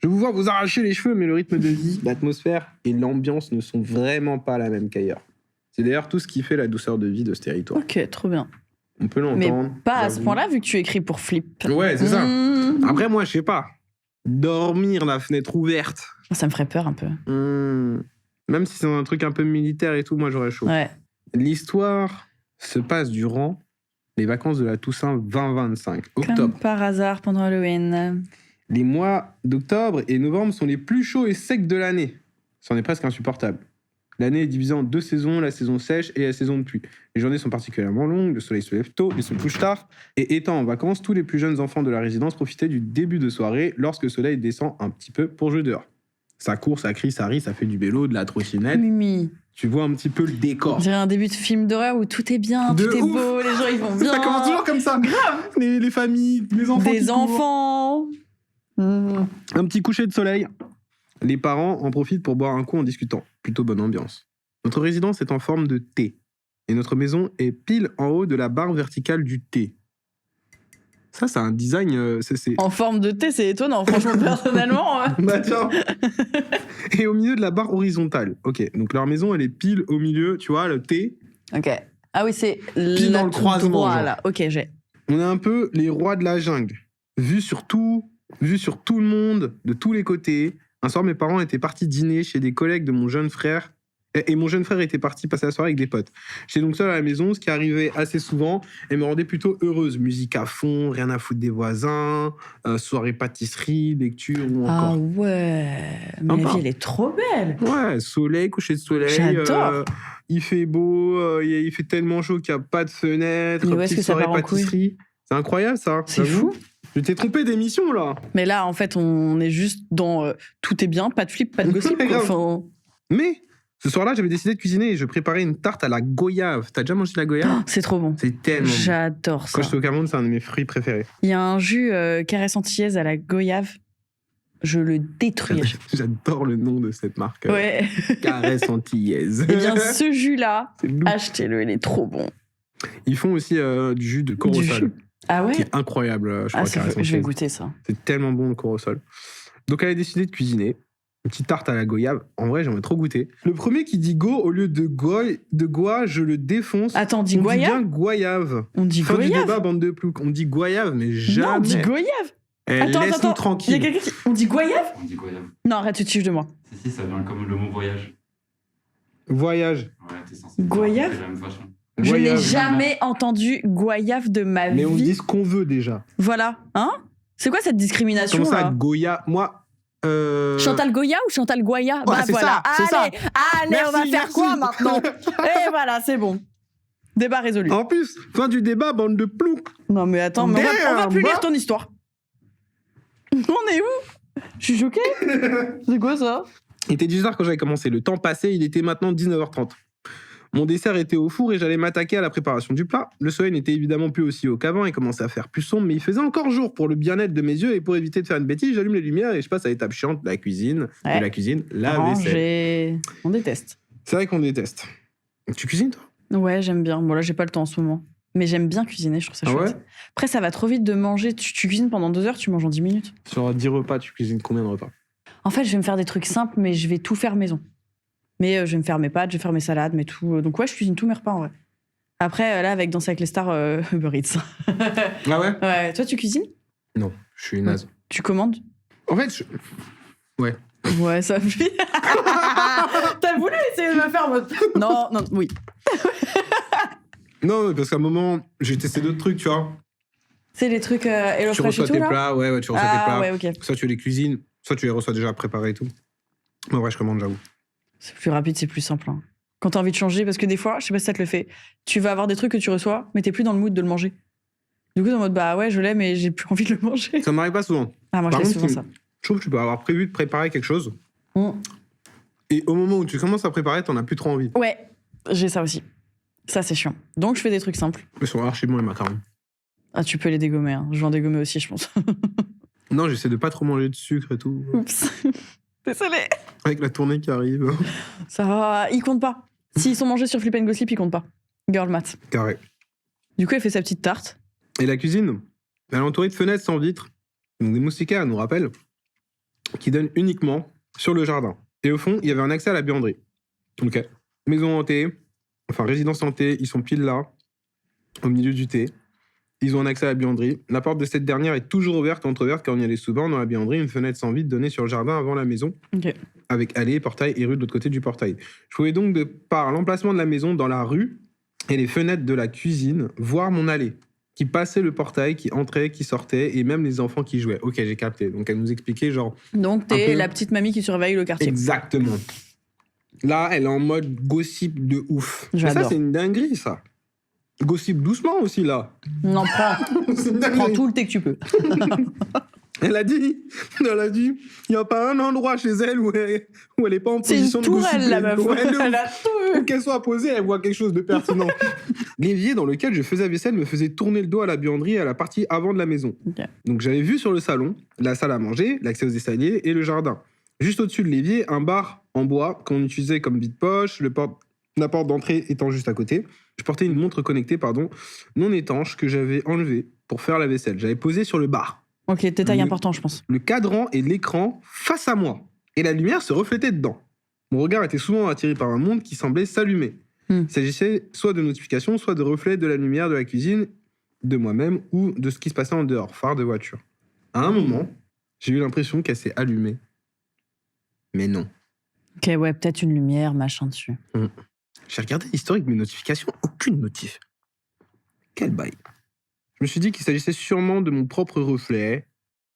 Je vous vois vous arracher les cheveux, mais le rythme de vie, l'atmosphère et l'ambiance ne sont vraiment pas la même qu'ailleurs. C'est d'ailleurs tout ce qui fait la douceur de vie de ce territoire. Ok, trop bien. On peut Mais l'entendre. pas à ce j'avoue. point-là, vu que tu écris pour Flip. Ouais, c'est ça. Mmh. Après, moi, je sais pas. Dormir la fenêtre ouverte. Ça me ferait peur un peu. Même si c'est un truc un peu militaire et tout, moi j'aurais chaud. Ouais. L'histoire se passe durant les vacances de la Toussaint 2025, octobre. Comme par hasard pendant Halloween. Les mois d'octobre et novembre sont les plus chauds et secs de l'année. C'en est presque insupportable. L'année est divisée en 2 saisons, la saison sèche et la saison de pluie. Les journées sont particulièrement longues, le soleil se lève tôt et se couche tard. Et étant en vacances, tous les plus jeunes enfants de la résidence profitaient du début de soirée lorsque le soleil descend un petit peu pour jouer dehors. Ça court, ça crie, ça rit, ça fait du vélo, de la trottinette. Mimi. Tu vois un petit peu le On décor. dirait un début de film d'horreur où tout est bien, De tout est ouf. beau, les gens ils vont bien. Ça commence toujours comme ça. Grave. Les familles, les enfants. qui Des courent. enfants. Mmh. Un petit coucher de soleil. Les parents en profitent pour boire un coup en discutant. Plutôt bonne ambiance. Notre résidence est en forme de T. Et notre maison est pile en haut de la barre verticale du T. Ça, c'est un design. C'est... En forme de T, c'est étonnant, franchement, personnellement. Bah tiens. Et au milieu de la barre horizontale. Ok, donc leur maison, elle est pile au milieu, tu vois, le T. Ok. Ah oui, c'est Pile dans le croisement, droit, genre. là. Ok, j'ai. On est un peu les rois de la jungle. Vu sur tout le monde, de tous les côtés. Un soir, mes parents étaient partis dîner chez des collègues de mon jeune frère. Et mon jeune frère était parti passer la soirée avec des potes. J'étais donc seul à la maison, ce qui arrivait assez souvent et me rendait plutôt heureuse. Musique à fond, rien à foutre des voisins, soirée pâtisserie, lecture ou encore. Ah ouais. Mais la vie, elle est trop belle. Ouais, soleil, coucher de soleil. J'adore. Il fait beau, il fait tellement chaud qu'il n'y a pas de fenêtre. Mais où est-ce Petite que ça soirée part en couille ? pâtisserie. C'est incroyable ça. C'est j'avoue. fou. Je t'ai trompé d'émission là. Mais là, en fait, on est juste dans tout est bien, pas de flip, pas de gossip. quoi. Enfin, Mais ce soir-là, j'avais décidé de cuisiner et je préparais une tarte à la goyave. T'as déjà mangé de la goyave ? c'est trop bon. C'est tellement bon. J'adore ça. Quand j'étais au Cameroun, c'est un de mes fruits préférés. Il y a un jus caresse antillaise à la goyave. Je le détruis. J'adore le nom de cette marque. Ouais. Caresse antillaise. Eh bien, ce jus-là, C'est doux. achetez-le, il est trop bon. Ils font aussi du jus de Du corosol, jus. Ah ouais qui est incroyable, je crois, Caresse je vais antillaise. goûter ça. C'est tellement bon le corosol. Donc elle a décidé de cuisiner une petite tarte à la goyave. En vrai, j'aimerais trop goûter. Le premier qui dit go au lieu de goa, je le défonce. Attends, on dit on dit goyave bien goyave. On dit Fin du goyave débat, bande de ploucs. On dit goyave, mais jamais. Non, on dit goyave. Attends, Laisse-nous Il y a tranquille. quelqu'un qui... On dit goyave On dit goyave. Non, arrête, tu te fiches de moi. Si, ça vient comme le mot voyage. Voyage. Ouais, t'es censé. Goyave C'est la même façon. Je n'ai Goyave. jamais entendu goyave de ma Mais on vie. dit ce qu'on veut déjà. Voilà. Hein C'est quoi cette discrimination Comment ça, là Goya Moi. Chantal Goya ou Chantal Goya Ouais, Bah c'est voilà. ça, c'est ça. Allez, Merci, on va faire merci. quoi maintenant Et voilà, c'est bon. Débat résolu. En plus, fin du débat, bande de ploucs. Non mais attends, mais on va plus Damn, lire ton histoire. On est où Je suis choquée. C'est quoi ça Il était 18h quand j'avais commencé. Le temps passait, il était maintenant 19h30. Mon dessert était au four et j'allais m'attaquer à la préparation du plat. Le soleil n'était évidemment plus aussi haut qu'avant et commençait à faire plus sombre, mais il faisait encore jour. Pour le bien-être de mes yeux et pour éviter de faire une bêtise, j'allume les lumières et je passe à l'étape chiante de la cuisine. Ouais. De la cuisine, la vaisselle. Ranger. On déteste. C'est vrai qu'on déteste. Tu cuisines, toi ? Ouais, j'aime bien. Bon là, j'ai pas le temps en ce moment. Mais j'aime bien cuisiner, je trouve ça Ah chouette. ouais ? Après, ça va trop vite de manger. Tu cuisines pendant 2 heures, tu manges en 10 minutes. Sur 10 repas, tu cuisines combien de repas ? En fait, je vais me faire des trucs simples, mais je vais tout faire maison. Mais je vais me faire mes pâtes, je vais faire mes salades, mes tout. Donc ouais, je cuisine tous mes repas en vrai. Après, là, avec Danser avec les stars, Uber Eats. Ah ouais ? Ouais, toi, tu cuisines ? Non, je suis naze. Tu commandes ? En fait, Ouais, ça me fait. T'as voulu essayer de me faire en mode. Non, non, oui. non, parce qu'à un moment, j'ai testé d'autres trucs, tu vois. C'est les trucs Tu HelloFresh et reçois tout, tes là plats, ouais, tu reçois tes Ah, plats. ouais, ok. Soit tu les cuisines, soit tu les reçois déjà préparés et tout. Mais en vrai, je commande, j'avoue. C'est plus rapide, c'est plus simple. Hein. Quand t'as envie de changer, parce que des fois, je sais pas si ça te le fait, tu vas avoir des trucs que tu reçois, mais t'es plus dans le mood de le manger. Du coup, t'es en mode, bah ouais, je l'ai, mais j'ai plus envie de le manger. Ça m'arrive pas souvent. Ah, moi, je Par l'ai contre, souvent ça. Je trouve que tu peux avoir prévu de préparer quelque chose. Mm. Et au moment où tu commences à préparer, t'en as plus trop envie. Ouais, j'ai ça aussi. Ça, c'est chiant. Donc, je fais des trucs simples. Mais sont archi bons les macarons. Ah, tu peux les dégommer. Hein. Je vais en dégommer aussi, je pense. Non, j'essaie de pas trop manger de sucre et tout. Oups. Désolé. Avec la tournée qui arrive. Ça va. Ils comptent pas. S'ils sont mangés sur Flip and Gossip, ils comptent pas. Girl math. Carré. Du coup, elle fait sa petite tarte. Et la cuisine, elle est entourée de fenêtres sans vitres. Donc des moustiquaires, elle nous rappelle, qui donnent uniquement sur le jardin. Et au fond, il y avait un accès à la buanderie. Ok. Maison hantée, enfin résidence hantée, ils sont pile là, au milieu du thé. Ils ont un accès à la buanderie. La porte de cette dernière est toujours ouverte ou entrouverte car on y allait souvent. Dans la buanderie, une fenêtre sans vitre donnait sur le jardin avant la maison, Ok. avec allée, portail et rue de l'autre côté du portail. Je pouvais donc, de par l'emplacement de la maison dans la rue et les fenêtres de la cuisine, voir mon allée, qui passait le portail, qui entrait, qui sortait, et même les enfants qui jouaient. Ok, j'ai capté. Donc elle nous expliquait genre... Donc, Un t'es peu. la petite mamie qui surveille le quartier. Exactement. Là, elle est en mode gossip de ouf. Mais ça, J'adore. c'est une dinguerie, ça. Gossip doucement aussi, là. Non, prends. C'est une Prends dinguerie. tout le thé que tu peux. Elle a dit, il n'y a pas un endroit chez elle où elle est pas en C'est position une de gossiper. tourelle, la meuf. Ouais, de Elle ouf. a tout. Où qu'elle soit posée, elle voit quelque chose de pertinent. L'évier dans lequel je faisais la vaisselle me faisait tourner le dos à la buanderie et à la partie avant de la maison. Ok. Donc j'avais vu sur le salon, la salle à manger, l'accès aux escaliers et le jardin. Juste au-dessus de l'évier, un bar en bois qu'on utilisait comme vide-poche, la porte d'entrée étant juste à côté. Je portais une montre connectée, non étanche, que j'avais enlevée pour faire la vaisselle. J'avais posé sur le bar. Ok, détail important, je pense. Le cadran et l'écran face à moi. Et la lumière se reflétait dedans. Mon regard était souvent attiré par un monde qui semblait s'allumer. Il s'agissait soit de notifications, soit de reflets de la lumière de la cuisine, de moi-même ou de ce qui se passait en dehors, phare de voiture. À un moment, j'ai eu l'impression qu'elle s'est allumée. Mais non. Ok, ouais, peut-être une lumière, machin dessus. J'ai regardé l'historique de mes notifications, aucune notif. Quel bail. Je me suis dit qu'il s'agissait sûrement de mon propre reflet.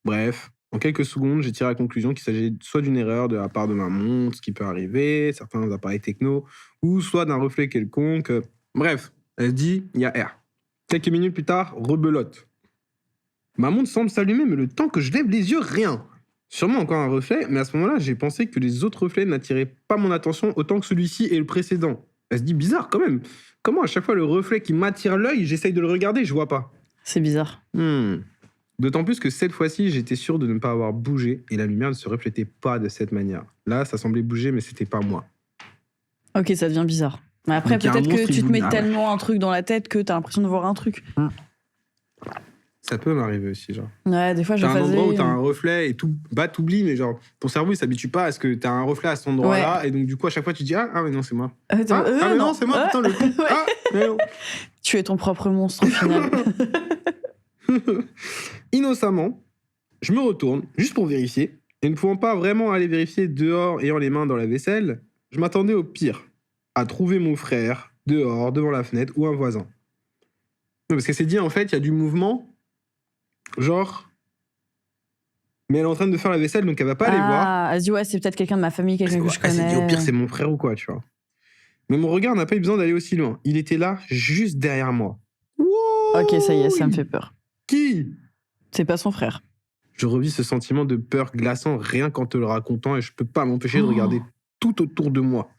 Bref, en quelques secondes, j'ai tiré la conclusion qu'il s'agissait soit d'une erreur de la part de ma montre, ce qui peut arriver, certains appareils techno, ou soit d'un reflet quelconque. Bref, elle dit, il y a R. Quelques minutes plus tard, rebelote. Ma montre semble s'allumer, mais le temps que je lève les yeux, rien. Sûrement encore un reflet, mais à ce moment-là, j'ai pensé que les autres reflets n'attiraient pas mon attention autant que celui-ci et le précédent. Elle se dit bizarre quand même. Comment à chaque fois le reflet qui m'attire l'œil, j'essaye de le regarder, je vois pas. C'est bizarre. D'autant plus que cette fois-ci, j'étais sûr de ne pas avoir bougé et la lumière ne se reflétait pas de cette manière. Là, ça semblait bouger, mais c'était pas moi. Ok, ça devient bizarre. Mais après, Donc, il y a un peut-être que monstre tu te qui mets bouge. tellement un truc dans la tête que t'as l'impression de voir un truc. Ça peut m'arriver aussi, genre. Ouais, des fois, je T'as un faisais... endroit où t'as un reflet et tout, t'oublies, mais genre, ton cerveau, il s'habitue pas à ce que t'as un reflet à cet endroit-là, et donc du coup, à chaque fois, tu dis, ah mais non, c'est moi. Mais non, c'est moi, putain, le con. Ouais. Ah, mais non. Tu es ton propre monstre, au final. Innocemment, je me retourne, juste pour vérifier, et ne pouvant pas vraiment aller vérifier dehors ayant les mains dans la vaisselle, je m'attendais au pire, à trouver mon frère, dehors, devant la fenêtre, ou un voisin. Non, parce qu'elle s'est dit, en fait, il y a du mouvement, genre... Mais elle est en train de faire la vaisselle, donc elle va pas aller voir. Elle se dit, ouais, c'est peut-être quelqu'un de ma famille, quelqu'un que je Elle s'est connais. dit, au pire, c'est mon frère ou quoi, tu vois. Mais mon regard n'a pas eu besoin d'aller aussi loin. Il était là, juste derrière moi. Ok, ça y est, ça me fait peur. Qui ? C'est pas son frère. Je revis ce sentiment de peur glaçant rien qu'en te le racontant et je peux pas m'empêcher de regarder tout autour de moi.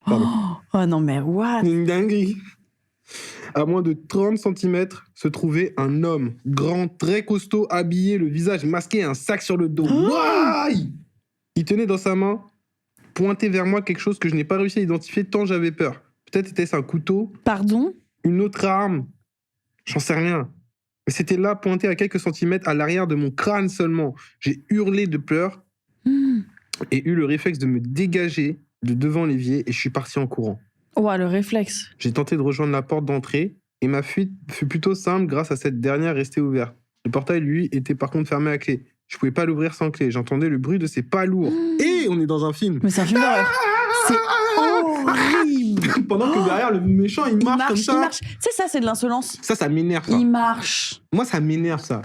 Pardon. Oh non, mais what? Une dinguerie. À moins de 30 cm se trouvait un homme, grand, très costaud, habillé, le visage masqué et un sac sur le dos. Wouah! Il tenait dans sa main, pointé vers moi, quelque chose que je n'ai pas réussi à identifier tant j'avais peur. Peut-être était-ce un couteau, Pardon? une autre arme, j'en sais rien. Mais c'était là, pointé à quelques centimètres à l'arrière de mon crâne seulement. J'ai hurlé de peur et eu le réflexe de me dégager de devant l'évier et je suis parti en courant. Ouais, le réflexe. J'ai tenté de rejoindre la porte d'entrée et ma fuite fut plutôt simple grâce à cette dernière restée ouverte. Le portail, lui, était par contre fermé à clé. Je pouvais pas l'ouvrir sans clé. J'entendais le bruit de ses pas lourds. Et on est dans un film. Mais c'est un film d'horreur. C'est horrible. Pendant que derrière, le méchant, il marche comme ça. Il marche. Tu sais, ça, c'est de l'insolence. Ça m'énerve, ça. Il marche. Moi, ça m'énerve, ça.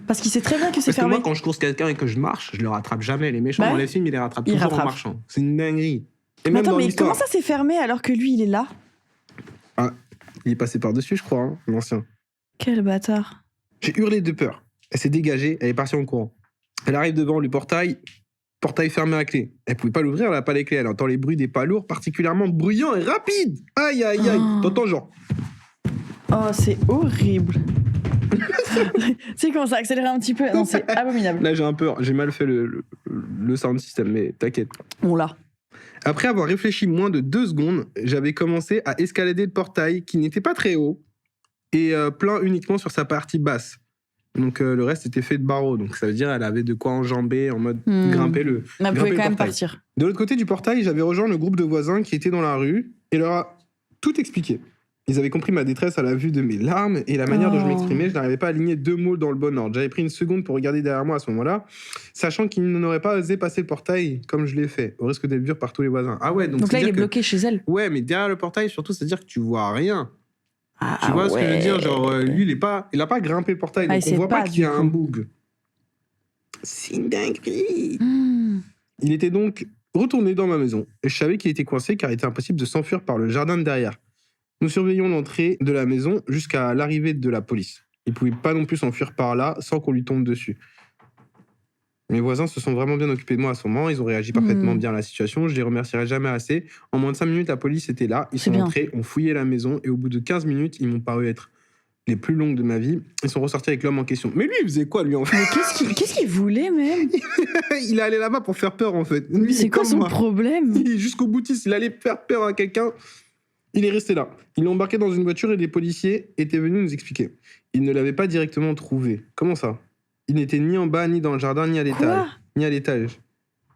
Parce qu'il sait très bien que c'est Parce que fermé. moi, quand je course quelqu'un et que je marche, je le rattrape jamais. Les méchants Bah dans ouais. les films, ils les rattrapent Ils toujours rattrapent. en marchant. C'est une dinguerie. Et Mais même attends, dans mais l'histoire. comment ça c'est fermé alors que lui, il est là? Il est passé par-dessus, je crois, hein, l'ancien. Quel bâtard. J'ai hurlé de peur. Elle s'est dégagée, elle est partie en courant. Elle arrive devant le portail fermé à clé. Elle pouvait pas l'ouvrir, elle a pas les clés. Elle entend les bruits des pas lourds, particulièrement bruyants et rapides. Aïe, aïe, aïe. Oh. T'entends genre... Oh, c'est horrible. Tu sais comment ça a accéléré un petit peu? Non, c'est abominable. Là, j'ai un peu... J'ai mal fait le sound system, mais t'inquiète. On l'a. Après avoir réfléchi moins de 2 secondes, j'avais commencé à escalader le portail qui n'était pas très haut et plein uniquement sur sa partie basse. Donc le reste était fait de barreaux. Donc ça veut dire qu'elle avait de quoi enjamber en mode grimper le Mais elle grimper pouvait le quand même portail. partir. De l'autre côté du portail, j'avais rejoint le groupe de voisins qui étaient dans la rue et leur a tout expliqué. Ils avaient compris ma détresse à la vue de mes larmes et la manière dont je m'exprimais. Je n'arrivais pas à aligner 2 mots dans le bon ordre. J'avais pris une seconde pour regarder derrière moi à ce moment-là, sachant qu'ils n'auraient pas osé passer le portail comme je l'ai fait, au risque d'être vu par tous les voisins. Ah ouais, donc Donc là, il c'est-à-dire est que- bloqué chez elle. Ouais, mais derrière le portail, surtout, c'est-à-dire que tu vois rien. Ah, Tu vois ce que je veux ouais. dire? Genre, lui, il a pas grimpé le portail, Ah, donc il on sait voit pas pas, qu'il y a du un coup. bug. C'est une dinguerie. Hmm. Il était donc retourné dans ma maison, et je savais qu'il était coincé car il était impossible de s'enfuir par le jardin de derrière. Nous surveillions l'entrée de la maison jusqu'à l'arrivée de la police. Il pouvait pas non plus s'enfuir par là sans qu'on lui tombe dessus. Mes voisins se sont vraiment bien occupés de moi à ce moment. Ils ont réagi parfaitement bien à la situation. Je les remercierai jamais assez. En moins de 5 minutes, la police était là. Ils C'est sont bien. entrés, ont fouillé la maison et au bout de 15 minutes, ils m'ont paru être les plus longues de ma vie. Ils sont ressortis avec l'homme en question. Mais lui, il faisait quoi, lui, en fait? Mais qu'est-ce qu'il voulait, même? Il est allé là-bas pour faire peur, en fait. Lui, C'est quoi comme son moi. problème? Il est jusqu'au boutiste. Il allait faire peur à quelqu'un. Il est resté là. Il l'a embarqué dans une voiture et des policiers étaient venus nous expliquer. Ils ne l'avaient pas directement trouvé. Comment ça? Il n'était ni en bas, ni dans le jardin, ni à l'étage.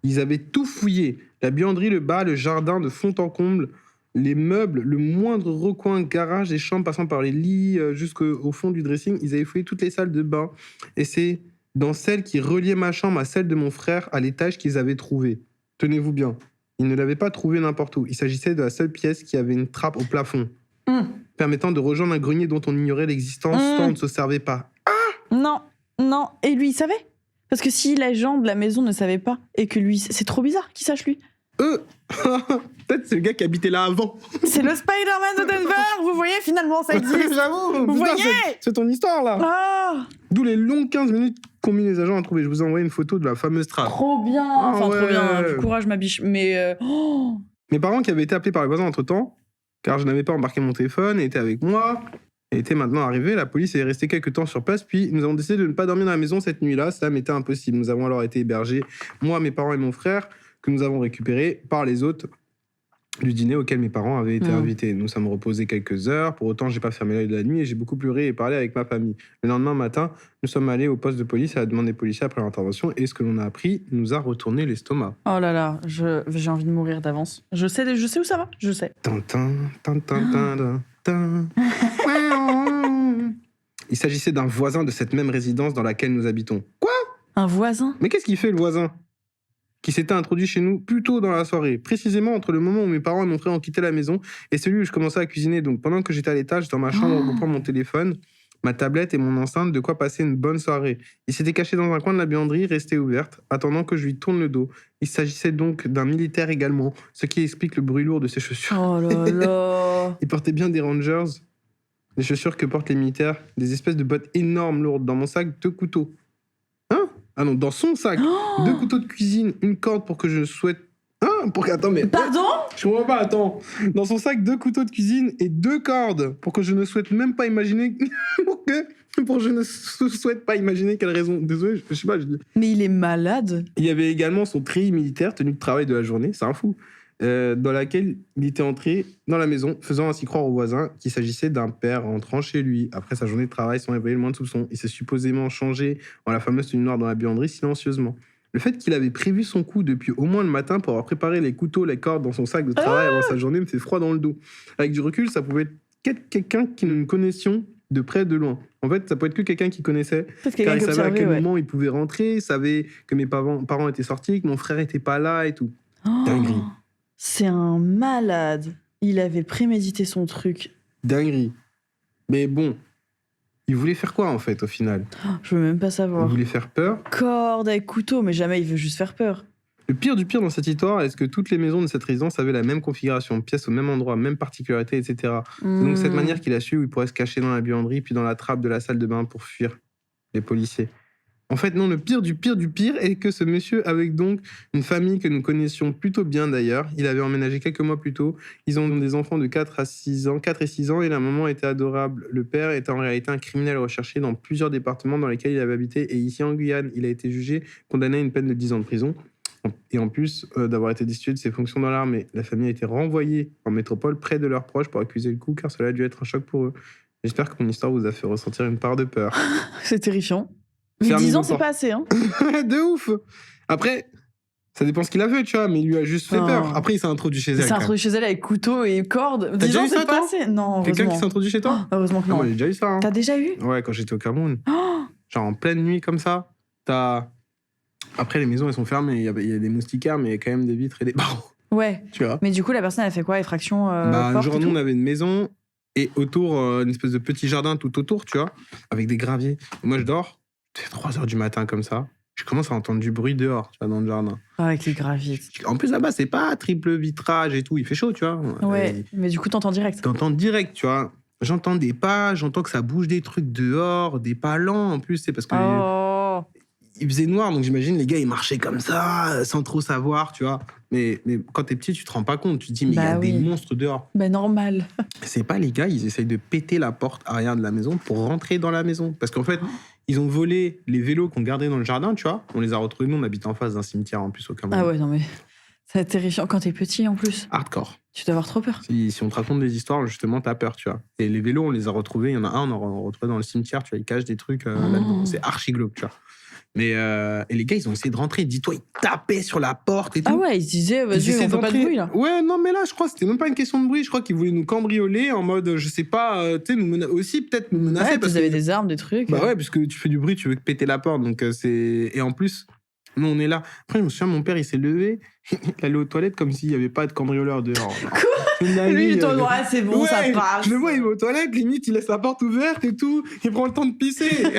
Ils avaient tout fouillé. La buanderie, le bas, le jardin de fond en comble, les meubles, le moindre recoin, garage et chambre passant par les lits jusqu'au fond du dressing. Ils avaient fouillé toutes les salles de bain. Et c'est dans celle qui reliait ma chambre à celle de mon frère à l'étage qu'ils avaient trouvé. Tenez-vous bien. Ils ne l'avaient pas trouvé n'importe où. Il s'agissait de la seule pièce qui avait une trappe au plafond, permettant de rejoindre un grenier dont on ignorait l'existence tant on ne se servait pas. Non. Et lui, il savait? Parce que si l'agent de la maison ne savait pas, et que lui, c'est trop bizarre qu'il sache lui. Peut-être c'est le gars qui habitait là avant. C'est le Spider-Man de Denver. Vous voyez, finalement, ça existe. J'avoue. Vous Putain, voyez c'est ton histoire là. Ah, D'où les longues 15 minutes qu'ont mis les agents à trouver. Je vous ai envoyé une photo de la fameuse trappe. trop bien. Enfin, ouais. trop bien. Du courage, ma biche. Mais Mes parents qui avaient été appelés par les voisins entre-temps, car je n'avais pas embarqué mon téléphone, étaient avec moi, et étaient maintenant arrivés. La police est restée quelques temps sur place, puis nous avons décidé de ne pas dormir dans la maison cette nuit-là. Cela m'était impossible. Nous avons alors été hébergés, moi, mes parents et mon frère, que nous avons récupérés par les hôtes du dîner auquel mes parents avaient été invités. Nous sommes reposés quelques heures. Pour autant, j'ai pas fermé l'œil de la nuit et j'ai beaucoup pleuré et parlé avec ma famille. Le lendemain matin, nous sommes allés au poste de police à la demande des policiers après l'intervention et ce que l'on a appris nous a retourné l'estomac. oh là là, j'ai envie de mourir d'avance. Je sais où ça va. Je sais. Il s'agissait d'un voisin de cette même résidence dans laquelle nous habitons. Quoi? Un voisin? Mais qu'est-ce qu'il fait, le voisin? Qui s'était introduit chez nous plus tôt dans la soirée, précisément entre le moment où mes parents et mon frère ont quitté la maison et celui où je commençais à cuisiner. Donc pendant que j'étais à l'étage, dans ma chambre, en reprendre mon téléphone, ma tablette et mon enceinte, de quoi passer une bonne soirée. Il s'était caché dans un coin de la buanderie, restée ouverte, attendant que je lui tourne le dos. Il s'agissait donc d'un militaire également, ce qui explique le bruit lourd de ses chaussures. Oh là là. Il portait bien des Rangers, les chaussures que portent les militaires, des espèces de bottes énormes lourdes. Dans mon sac, 2 couteaux. Hein? Ah non, dans son sac, 2 couteaux de cuisine, une corde pour que je souhaite... Hein? Attends, mais... Pardon? Je comprends pas, attends. Dans son sac, 2 couteaux de cuisine et 2 cordes pour que je ne souhaite même pas imaginer... pour que je ne souhaite pas imaginer quelle raison. Désolé, je sais pas, je dis... Mais il est malade. Il y avait également son treillis militaire, tenue de travail de la journée, c'est un fou, dans laquelle il était entré dans la maison, faisant ainsi croire aux voisins qu'il s'agissait d'un père rentrant chez lui. Après sa journée de travail, sans éveiller le moins de soupçons, il s'est supposément changé en la fameuse tenue noire dans la buanderie silencieusement. Le fait qu'il avait prévu son coup depuis au moins le matin pour avoir préparé les couteaux, les cordes dans son sac de travail avant sa journée me fait froid dans le dos. Avec du recul, ça pouvait être quelqu'un que nous connaissions de près, de loin. En fait, ça peut être que quelqu'un qui connaissait, car il savait à quel moment il pouvait rentrer, il savait que mes parents étaient sortis, que mon frère était pas là et tout. Dinguerie. C'est un malade. Il avait prémédité son truc. Dinguerie. Mais bon, il voulait faire quoi en fait au final? Je veux même pas Il savoir. voulait faire peur. Corde avec couteau, mais jamais il veut juste faire peur. Le pire du pire dans cette histoire est que toutes les maisons de cette résidence avaient la même configuration, pièces au même endroit, même particularité, etc. C'est donc cette manière qu'il a su où il pourrait se cacher dans la buanderie puis dans la trappe de la salle de bain pour fuir les policiers. En fait, non, le pire du pire est que ce monsieur avait donc une famille que nous connaissions plutôt bien d'ailleurs. Il avait emménagé quelques mois plus tôt. Ils ont des enfants de 4 et 6 ans et la maman était adorable. Le père était en réalité un criminel recherché dans plusieurs départements dans lesquels il avait habité. Et ici en Guyane, il a été jugé, condamné à une peine de 10 ans de prison. Et en plus d'avoir été destitué de ses fonctions dans l'armée, la famille a été renvoyée en métropole près de leurs proches pour accuser le coup car cela a dû être un choc pour eux. J'espère que mon histoire vous a fait ressentir une part de peur. C'est terrifiant. Mais Fermez 10 ans, vos c'est portes. pas assez, hein. De ouf. Après, ça dépend ce qu'il a fait, tu vois, mais il lui a juste fait Oh. peur. Après, il s'est introduit chez Il elle. s'est quand même. introduit chez elle avec couteau et corde. T'as 10 déjà ans, eu ça, c'est pas toi? assez. Non, Quelqu'un qui heureusement. s'est introduit chez toi? Heureusement que Non, non. moi, j'ai déjà eu ça. Hein. T'as déjà eu? Ouais, quand j'étais au Cameroun. Oh, Genre en pleine nuit comme ça, t'as... Après, les maisons, elles sont fermées. Il y a des moustiquaires, mais il y a quand même des vitres et des barreaux. ouais. Tu vois? Mais du coup, la personne, elle fait quoi? Effraction Un porte jour, et nous, tout on avait une maison et autour, une espèce de petit jardin tout autour, tu vois, avec des graviers. Et moi, je dors, c'est 3h du matin comme ça. Je commence à entendre du bruit dehors, tu vois, dans le jardin. Ah, avec les graviers. En plus, là-bas, c'est pas triple vitrage et tout. Il fait chaud, tu vois. Ouais, mais du coup, t'entends direct. T'entends direct, tu vois. J'entends des pas, j'entends que ça bouge des trucs dehors, des pas lents en plus, c'est parce que Oh. il faisait noir, donc j'imagine les gars, ils marchaient comme ça, sans trop savoir, tu vois. Mais quand t'es petit, tu te rends pas compte. Tu te dis, mais il y a Bah oui. des monstres dehors. Ben normal. C'est pas les gars, ils essayent de péter la porte arrière de la maison pour rentrer dans la maison. Parce qu'en fait, ils ont volé les vélos qu'on gardait dans le jardin, tu vois. On les a retrouvés, nous, on habite en face d'un cimetière en plus au Cameroun. Ah ouais, non mais... C'est terrifiant quand t'es petit, en plus. Hardcore. Tu dois avoir trop peur. Si on te raconte des histoires, justement, t'as peur, tu vois. Et les vélos, on les a retrouvés. Il y en a un, on a retrouvé dans le cimetière, tu vois, ils cachent des trucs là-dedans. C'est archi glauque, tu vois. Mais et les gars, ils ont essayé de rentrer. Dis-toi, ils tapaient sur la porte et tout. Ah ouais, ils se disaient, vas-y, on fait pas de bruit là. Ouais, non, mais là, je crois que c'était même pas une question de bruit. Je crois qu'ils voulaient nous cambrioler en mode, je sais pas, tu sais, aussi peut-être nous menacer. Ouais, parce vous avez des armes, des trucs. Bah ouais, parce que tu fais du bruit, tu veux péter la porte. Donc c'est. Et en plus, nous, on est là. Après, je me souviens, mon père, il s'est levé. Il allait aux toilettes comme s'il n'y avait pas de cambrioleur dehors. Quoi ? Lui, il tourne, ouais, c'est bon, ouais, ça passe. Je le vois, il va aux toilettes, limite, il laisse la porte ouverte et tout. Il prend le temps de pisser. Et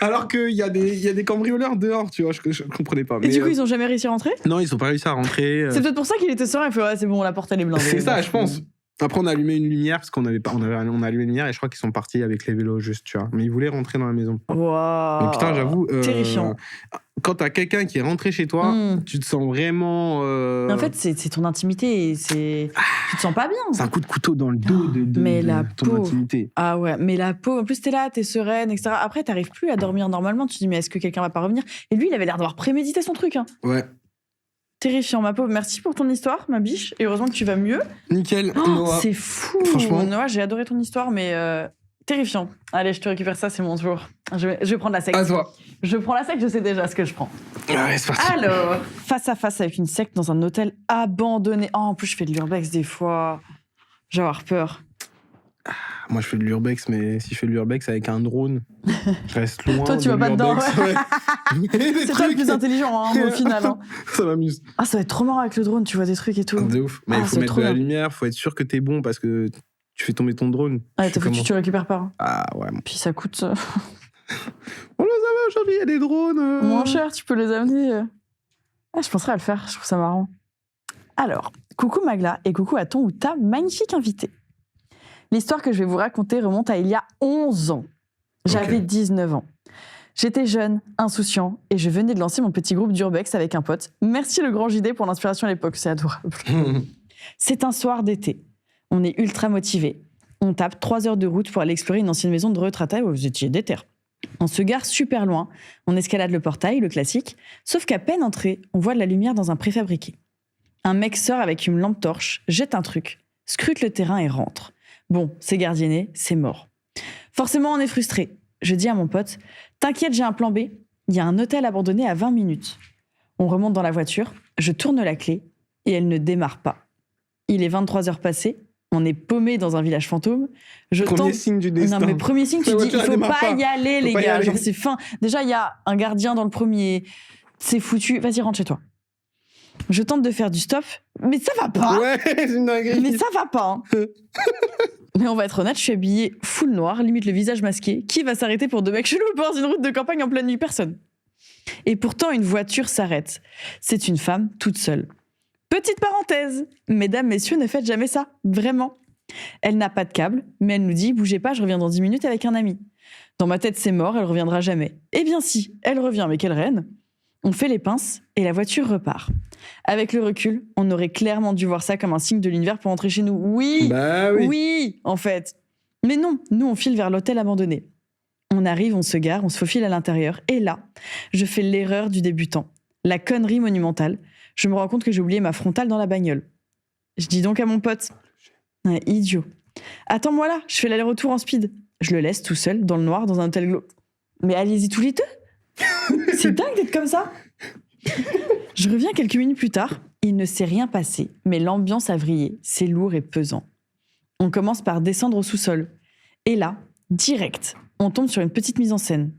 alors qu'il y a des cambrioleurs dehors, tu vois, je comprenais pas. Et du coup, ils ont jamais réussi à rentrer ? Non, ils ont pas réussi à rentrer. C'est peut-être pour ça qu'il était serein. Il fait, ouais, c'est bon, la porte, elle est blindée. C'est ça, je pense. Après, on a allumé une lumière, parce qu'on a allumé une lumière, et je crois qu'ils sont partis avec les vélos, juste, tu vois. Mais ils voulaient rentrer dans la maison. Waouh. Mais putain, j'avoue. Terrifiant. Quand t'as quelqu'un qui est rentré chez toi, tu te sens vraiment. Mais en fait, c'est ton intimité. Tu te sens pas bien. C'est un coup de couteau dans le dos de ton peau. intimité. Ah ouais, mais la peau. En plus, t'es là, t'es sereine, etc. Après, t'arrives plus à dormir normalement. Tu te dis, mais est-ce que quelqu'un va pas revenir ? Et lui, il avait l'air d'avoir prémédité son truc. Hein. Ouais. Terrifiant, ma pauvre. Merci pour ton histoire, ma biche. Et heureusement que tu vas mieux. Nickel, Noah. C'est fou. Franchement. Noah, j'ai adoré ton histoire, mais terrifiant. Allez, je te récupère ça, c'est mon tour. Je vais prendre la secte. À toi. Je prends la secte, je sais déjà ce que je prends. Ouais, c'est parti. Alors, face à face avec une secte dans un hôtel abandonné. Oh, en plus, je fais de l'urbex des fois. J'ai avoir peur. Moi, je fais de l'urbex, mais si je fais de l'urbex avec un drone, je reste loin. Toi, tu vas pas dedans. Ouais. C'est toi le plus intelligent, hein, au final. Hein. Ça m'amuse. Ah, ça va être trop marrant avec le drone, tu vois des trucs et tout. De ouf. Mais il faut mettre de la lumière, faut être sûr que t'es bon parce que tu fais tomber ton drone. Ouais, t'as foutu, tu récupères pas. Hein. Ah ouais. Puis ça coûte. Oh là, ça va, aujourd'hui, il y a des drones. Moins cher, tu peux les amener. Ah, je penserais à le faire, je trouve ça marrant. Alors, coucou Magla et coucou à ton ou ta magnifique invité. L'histoire que je vais vous raconter remonte à il y a 11 ans. J'avais 19 ans. J'étais jeune, insouciant, et je venais de lancer mon petit groupe d'urbex avec un pote. Merci le grand JD pour l'inspiration à l'époque, c'est adorable. C'est un soir d'été. On est ultra motivés. On tape 3 heures de route pour aller explorer une ancienne maison de retraite où vous étiez déter. On se gare super loin, on escalade le portail, le classique, sauf qu'à peine entré, on voit de la lumière dans un préfabriqué. Un mec sort avec une lampe torche, jette un truc, scrute le terrain et rentre. Bon, c'est gardienné, c'est mort. Forcément, on est frustré. Je dis à mon pote, t'inquiète, j'ai un plan B. Il y a un hôtel abandonné à 20 minutes. On remonte dans la voiture, je tourne la clé et elle ne démarre pas. Il est 23h passées, on est paumé dans un village fantôme. Premier signe du destin. Non, mais premier signe, tu dis, il faut pas y aller, les gars. Genre, c'est fin. Déjà, il y a un gardien dans le premier. C'est foutu. Vas-y, rentre chez toi. Je tente de faire du stop, mais ça va pas. Ouais, c'est une dinguerie. Mais ça va pas. Hein. Mais on va être honnête, je suis habillée full noir, limite le visage masqué. Qui va s'arrêter pour 2 mecs chelous au bord d'une route de campagne en pleine nuit ? Personne. Et pourtant, une voiture s'arrête. C'est une femme toute seule. Petite parenthèse, mesdames, messieurs, ne faites jamais ça. Vraiment. Elle n'a pas de câble, mais elle nous dit « Bougez pas, je reviens dans 10 minutes avec un ami ». Dans ma tête, c'est mort, elle reviendra jamais. Eh bien si, elle revient, mais quelle reine. On fait les pinces et la voiture repart. Avec le recul, on aurait clairement dû voir ça comme un signe de l'univers pour rentrer chez nous. Oui, bah oui, en fait. Mais non, nous on file vers l'hôtel abandonné. On arrive, on se gare, on se faufile à l'intérieur. Et là, je fais l'erreur du débutant. La connerie monumentale. Je me rends compte que j'ai oublié ma frontale dans la bagnole. Je dis donc à mon pote, idiot. Attends-moi là, je fais l'aller-retour en speed. Je le laisse tout seul, dans le noir, dans un hôtel glauque. Mais allez-y tous les deux. C'est dingue d'être comme ça. Je reviens quelques minutes plus tard. Il ne s'est rien passé, mais l'ambiance a vrillé. C'est lourd et pesant. On commence par descendre au sous-sol. Et là, direct, on tombe sur une petite mise en scène.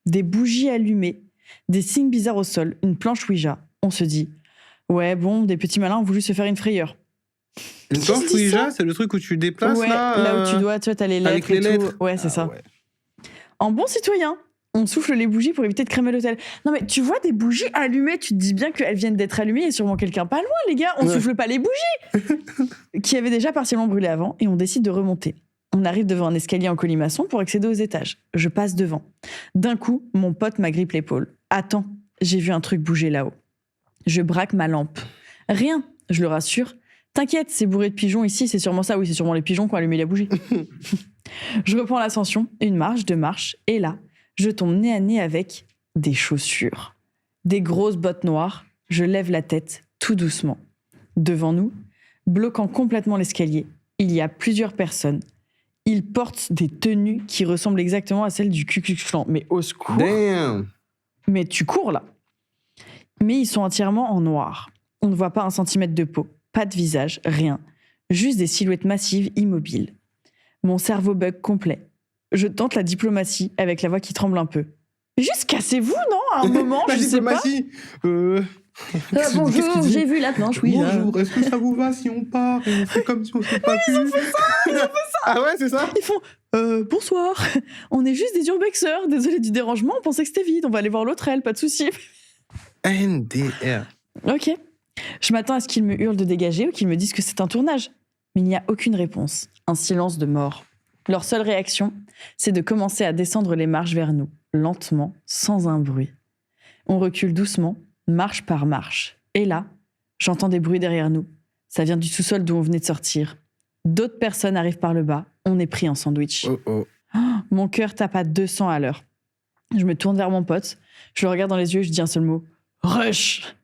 Des bougies allumées, des signes bizarres au sol, une planche Ouija. On se dit, ouais, bon, des petits malins ont voulu se faire une frayeur. Une planche Ouija, c'est le truc où tu déplaces ouais, là où tu dois, tu vois, t'as les lettres avec les lettres. Tout. Ouais, c'est ça. Ouais. En bon citoyen, on souffle les bougies pour éviter de cramer l'hôtel. Non mais tu vois des bougies allumées, tu te dis bien qu'elles viennent d'être allumées, il y a sûrement quelqu'un pas loin, les gars. On souffle pas les bougies qui avaient déjà partiellement brûlé avant et on décide de remonter. On arrive devant un escalier en colimaçon pour accéder aux étages. Je passe devant. D'un coup, mon pote m'agrippe l'épaule. Attends, j'ai vu un truc bouger là-haut. Je braque ma lampe. Rien, je le rassure. T'inquiète, c'est bourré de pigeons ici, c'est sûrement ça. Oui, c'est sûrement les pigeons qui ont allumé la bougie. Je reprends l'ascension, 1 marche, 2 marches, et là, je tombe nez à nez avec des chaussures. Des grosses bottes noires. Je lève la tête tout doucement. Devant nous, bloquant complètement l'escalier. Il y a plusieurs personnes. Ils portent des tenues qui ressemblent exactement à celles du Ku Klux Klan. Mais au secours. Damn. Mais tu cours là. Mais ils sont entièrement en noir. On ne voit pas un centimètre de peau, pas de visage, rien. Juste des silhouettes massives, immobiles. Mon cerveau bug complet. Je tente la diplomatie avec la voix qui tremble un peu. Mais juste cassez-vous, non, à un moment, La je sais pas. diplomatie. Qu'est-ce Bonjour, qu'il dit j'ai vu la planche, oui. Bonjour, est-ce que ça vous va si on part et on fait comme si on s'est pas vu Ils ont fait ça. Ah ouais, c'est ça. Ils font bonsoir, on est juste des urbexeurs, désolé du dérangement, on pensait que c'était vide, on va aller voir l'autre aile, pas de souci. NDR. Ok. Je m'attends à ce qu'ils me hurlent de dégager ou qu'ils me disent que c'est un tournage. Mais il n'y a aucune réponse. Un silence de mort. Leur seule réaction, c'est de commencer à descendre les marches vers nous, lentement, sans un bruit. On recule doucement, marche par marche. Et là, j'entends des bruits derrière nous. Ça vient du sous-sol d'où on venait de sortir. D'autres personnes arrivent par le bas. On est pris en sandwich. Oh. Mon cœur tape à 200 à l'heure. Je me tourne vers mon pote. Je le regarde dans les yeux et je dis un seul mot. Rush!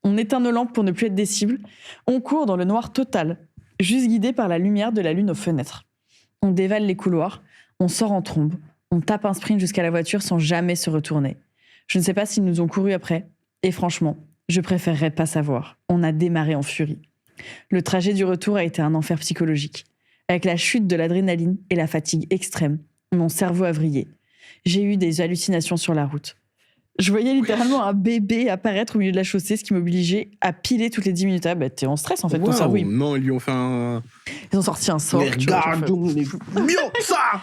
On éteint nos lampes pour ne plus être des cibles. On court dans le noir total, juste guidé par la lumière de la lune aux fenêtres. On dévale les couloirs. On sort en trombe. On tape un sprint jusqu'à la voiture sans jamais se retourner. Je ne sais pas s'ils nous ont couru après. Et franchement, je préférerais pas savoir. On a démarré en furie. Le trajet du retour a été un enfer psychologique. Avec la chute de l'adrénaline et la fatigue extrême, mon cerveau a vrillé. J'ai eu des hallucinations sur la route. Je voyais littéralement un bébé apparaître au milieu de la chaussée, ce qui m'obligeait à piler toutes les 10 minutes. Ah bah t'es en stress en fait, ton cerveau. Non, ils lui ont fait un... Ils ont sorti un sort. Les regardons, les... ça.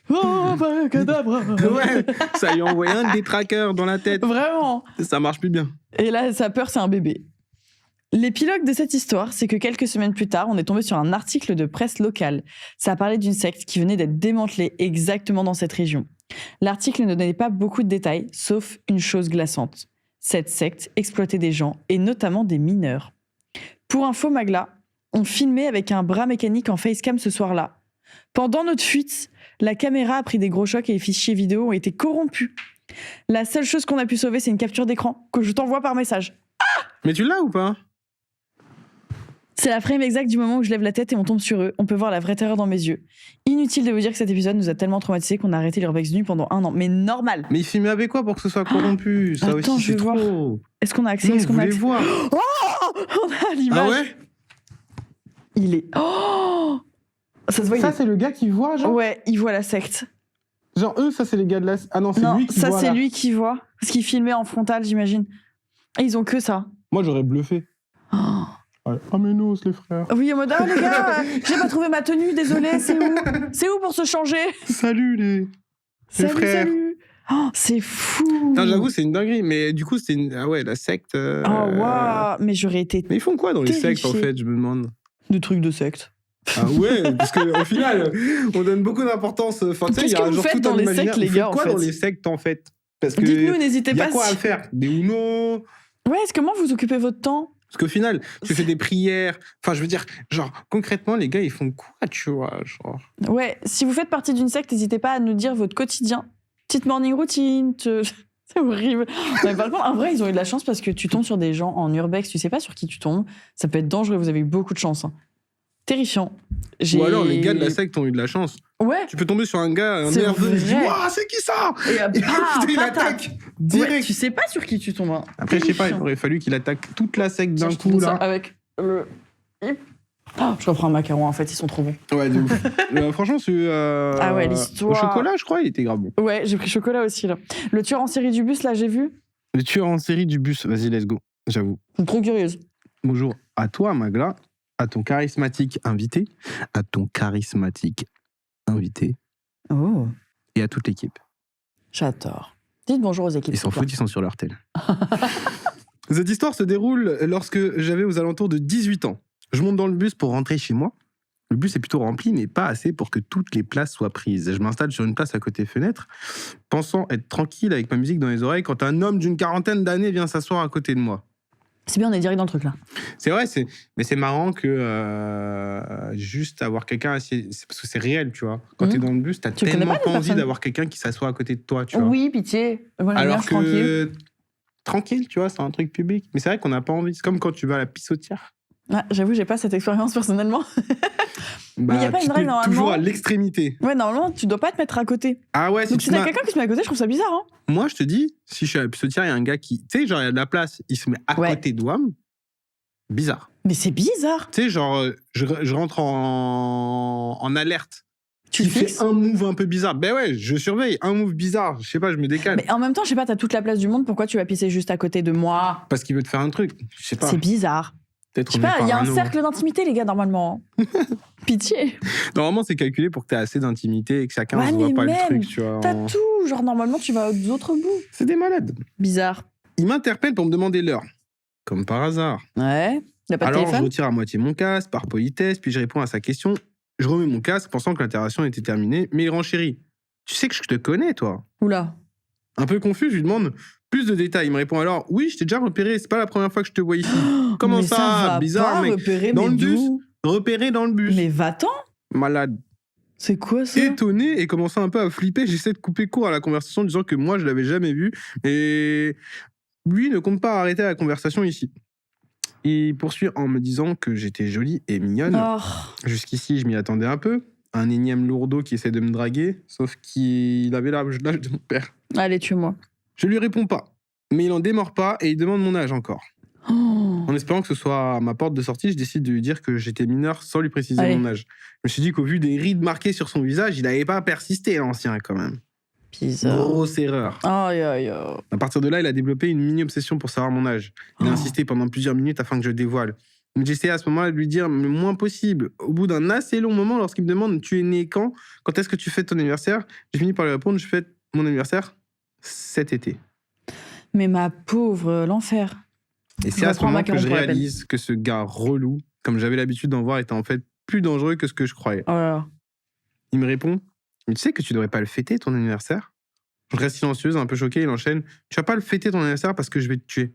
Oh, bah, cadabra. Ouais, ça lui a envoyé un détraqueur dans la tête. Vraiment. Ça marche plus bien. Et là, sa peur, c'est un bébé. L'épilogue de cette histoire, c'est que quelques semaines plus tard, on est tombé sur un article de presse locale. Ça parlait d'une secte qui venait d'être démantelée exactement dans cette région. L'article ne donnait pas beaucoup de détails, sauf une chose glaçante. Cette secte exploitait des gens, et notamment des mineurs. Pour info, Magla, on filmait avec un bras mécanique en facecam ce soir-là. Pendant notre fuite, la caméra a pris des gros chocs et les fichiers vidéo ont été corrompus. La seule chose qu'on a pu sauver, c'est une capture d'écran que je t'envoie par message. Mais tu l'as ou pas? C'est la frame exacte du moment où je lève la tête et on tombe sur eux. On peut voir la vraie terreur dans mes yeux. Inutile de vous dire que cet épisode nous a tellement traumatisés qu'on a arrêté l'Urbex nu pendant 1 an. Mais normal. Mais il filmait avec quoi pour que ce soit corrompu? Ça Attends, aussi, je c'est vais voir. trop. Est-ce qu'on a accès? Non, Est-ce qu'on vous a voulez accès? voir. Oh, on a l'image. Ah ouais? Il est... Oh, ça se voit. Ça, c'est le gars qui voit, genre? Ouais, il voit la secte. Genre, eux, ça, c'est les gars de la... Ah non, c'est Non, lui qui ça voit, c'est là. lui qui voit. Parce qu'il filmait en frontal, j'imagine. Et ils ont que ça. Moi, j'aurais bluffé. Oh. Ouais. Ah, mais non, c'est les frères. Oui, en mode, ah les gars, j'ai pas trouvé ma tenue, désolé, c'est où? C'est où pour se changer? Salut, les Salut, frères. salut. Oh, c'est fou. Non, j'avoue, c'est une dinguerie. Mais du coup, c'est une... Ah ouais, la secte... Oh, waouh. Mais j'aurais été Mais ils font quoi dans les sectes, en terrifiée. fait, je me demande? de trucs de secte. Ah ouais, parce qu'au final, on donne beaucoup d'importance. Enfin, tu sais, Qu'est-ce il y a que vous genre faites tout dans un les imaginaire. sectes, les Vous gars, faites en quoi fait dans les sectes, en fait? Parce que Dites-nous, n'hésitez il y a pas. quoi à faire? Des Uno? Ouais, comment vous occupez votre temps? Parce qu'au final, tu fais des prières. Enfin, je veux dire, genre, concrètement, les gars, ils font quoi, tu vois, genre... Ouais, si vous faites partie d'une secte, n'hésitez pas à nous dire votre quotidien. Petite morning routine. C'est horrible. Mais par contre, en vrai, ils ont eu de la chance parce que tu tombes sur des gens en urbex, tu sais pas sur qui tu tombes. Ça peut être dangereux, vous avez eu beaucoup de chance. Hein. Terrifiant. Ou alors, les gars de la secte ont eu de la chance. Ouais. Tu peux tomber sur un gars, un C'est nerveux, il se dit vrai. waouh, c'est qui ça? Et Il attaque direct. Ouais, tu sais pas sur qui tu tombes. Hein. Après, je sais pas, il Terrifiant. aurait fallu qu'il attaque toute la secte Tiens, d'un je te coup, donne ça là. avec le... Oh, je reprends un macaron, en fait, ils sont trop bons. Ouais, de ouf. Franchement, c'est... Ah ouais, Au l'histoire... chocolat, je crois, il était grave bon. Ouais, j'ai pris chocolat aussi, là. Le tueur en série du bus, là, j'ai vu. Le tueur en série du bus, vas-y, let's go, j'avoue. Je suis trop curieuse. Bonjour à toi, Magla, à ton charismatique invité, Oh, et à toute l'équipe. j'adore. Dites bonjour aux équipes. Ils s'en s'il vous foutent, ils sont sur leur tel. Cette histoire se déroule lorsque j'avais aux alentours de 18 ans. Je monte dans le bus pour rentrer chez moi. Le bus est plutôt rempli, mais pas assez pour que toutes les places soient prises. Je m'installe sur une place à côté fenêtre, pensant être tranquille avec ma musique dans les oreilles, quand un homme d'une quarantaine d'années vient s'asseoir à côté de moi. C'est bien, on est direct dans le truc, là. C'est vrai, mais c'est marrant que juste avoir quelqu'un assis, parce que c'est réel, tu vois. Quand t'es dans le bus, t'as Tu connais tellement pas les pas envie personnes. d'avoir quelqu'un qui s'assoit à côté de toi, tu vois. Oui, pitié. Moi, j'aime bien, Alors je suis tranquille. que tranquille, tu vois, c'est un truc public. Mais c'est vrai qu'on n'a pas envie. C'est comme quand tu vas à la pissotière. Ah, j'avoue, j'ai pas cette expérience personnellement. Bah, il y a pas tu une te règle, mets normalement. toujours à l'extrémité. Ouais, normalement, tu dois pas te mettre à côté. Ah ouais, si Donc tu si t'as m'as- quelqu'un qui se met à côté, je trouve ça bizarre. Hein. Moi, je te dis, si je suis à la pistoletière, il y a un gars qui. Tu sais, genre, il y a de la place, il se met à Ouais. côté de WAM. Bizarre. Mais c'est bizarre. Tu sais, genre, je rentre en alerte. Tu Il le fait fixes. un move un peu bizarre. Ben ouais, je surveille. Un move bizarre. Je sais pas, je me décale. Mais en même temps, je sais pas, t'as toute la place du monde, pourquoi tu vas pisser juste à côté de moi? Parce qu'il veut te faire un truc. Je sais pas. C'est bizarre. Peut-être Je sais on est pas, il y a un parano. cercle d'intimité, les gars, normalement. Pitié. Normalement, c'est calculé pour que tu aies assez d'intimité et que chacun Ouais, se voit mais pas même, le truc, tu vois. T'as tout. Genre, normalement, tu vas aux autres bouts. C'est des malades. Bizarre. Il m'interpelle pour me demander l'heure. Comme par hasard. Ouais. Y a pas de Alors, je téléphone? retire à moitié mon casque, par politesse, puis je réponds à sa question. Je remets mon casque, pensant que l'interaction était terminée, mais il renchérit. Tu sais que je te connais, toi. Oula. Un peu confus, je lui demande plus de détails. Il me répond alors, oui, je t'ai déjà repéré, c'est pas la première fois que je te vois ici. Comment Mais ça, va bizarre, pas mec. repérer, Dans mais le bus. d'où? Repéré dans le bus. Mais va-t'en. Malade. C'est quoi ça? Étonné et commençant un peu à flipper, j'essaie de couper court à la conversation, disant que moi, je l'avais jamais vu. Et lui ne compte pas arrêter la conversation ici. Il poursuit en me disant que j'étais jolie et mignonne. Oh. Jusqu'ici, je m'y attendais un peu. Un énième lourdeau qui essaie de me draguer, sauf qu'il avait l'âge de mon père. Allez, tue-moi. Je lui réponds pas, mais il en démord pas et il demande mon âge encore. Oh. En espérant que ce soit ma porte de sortie, je décide de lui dire que j'étais mineur sans lui préciser Allez. mon âge. Je me suis dit qu'au vu des rides marquées sur son visage, il n'avait pas persisté, l'ancien, quand même. Bizarre. Grosse erreur. Aïe, aïe, aïe. À partir de là, il a développé une mini-obsession pour savoir mon âge. Il a Oh. insisté pendant plusieurs minutes afin que je dévoile. Donc j'essayais à ce moment-là de lui dire le moins possible. Au bout d'un assez long moment, lorsqu'il me demande « Tu es né quand ? Quand est-ce que tu fêtes ton anniversaire ?» J'ai fini par lui répondre « Je fête mon anniversaire cet été. Mais ma pauvre, l'enfer. » Et Je c'est à ce reprends moment ma que je carotte pour la peine. réalise que ce gars relou, comme j'avais l'habitude d'en voir, était en fait plus dangereux que ce que je croyais. Oh là là. Il me répond « Mais tu sais que tu devrais pas le fêter, ton anniversaire ?» Je reste silencieuse, un peu choquée, il enchaîne « Tu vas pas le fêter, ton anniversaire, parce que je vais te tuer. »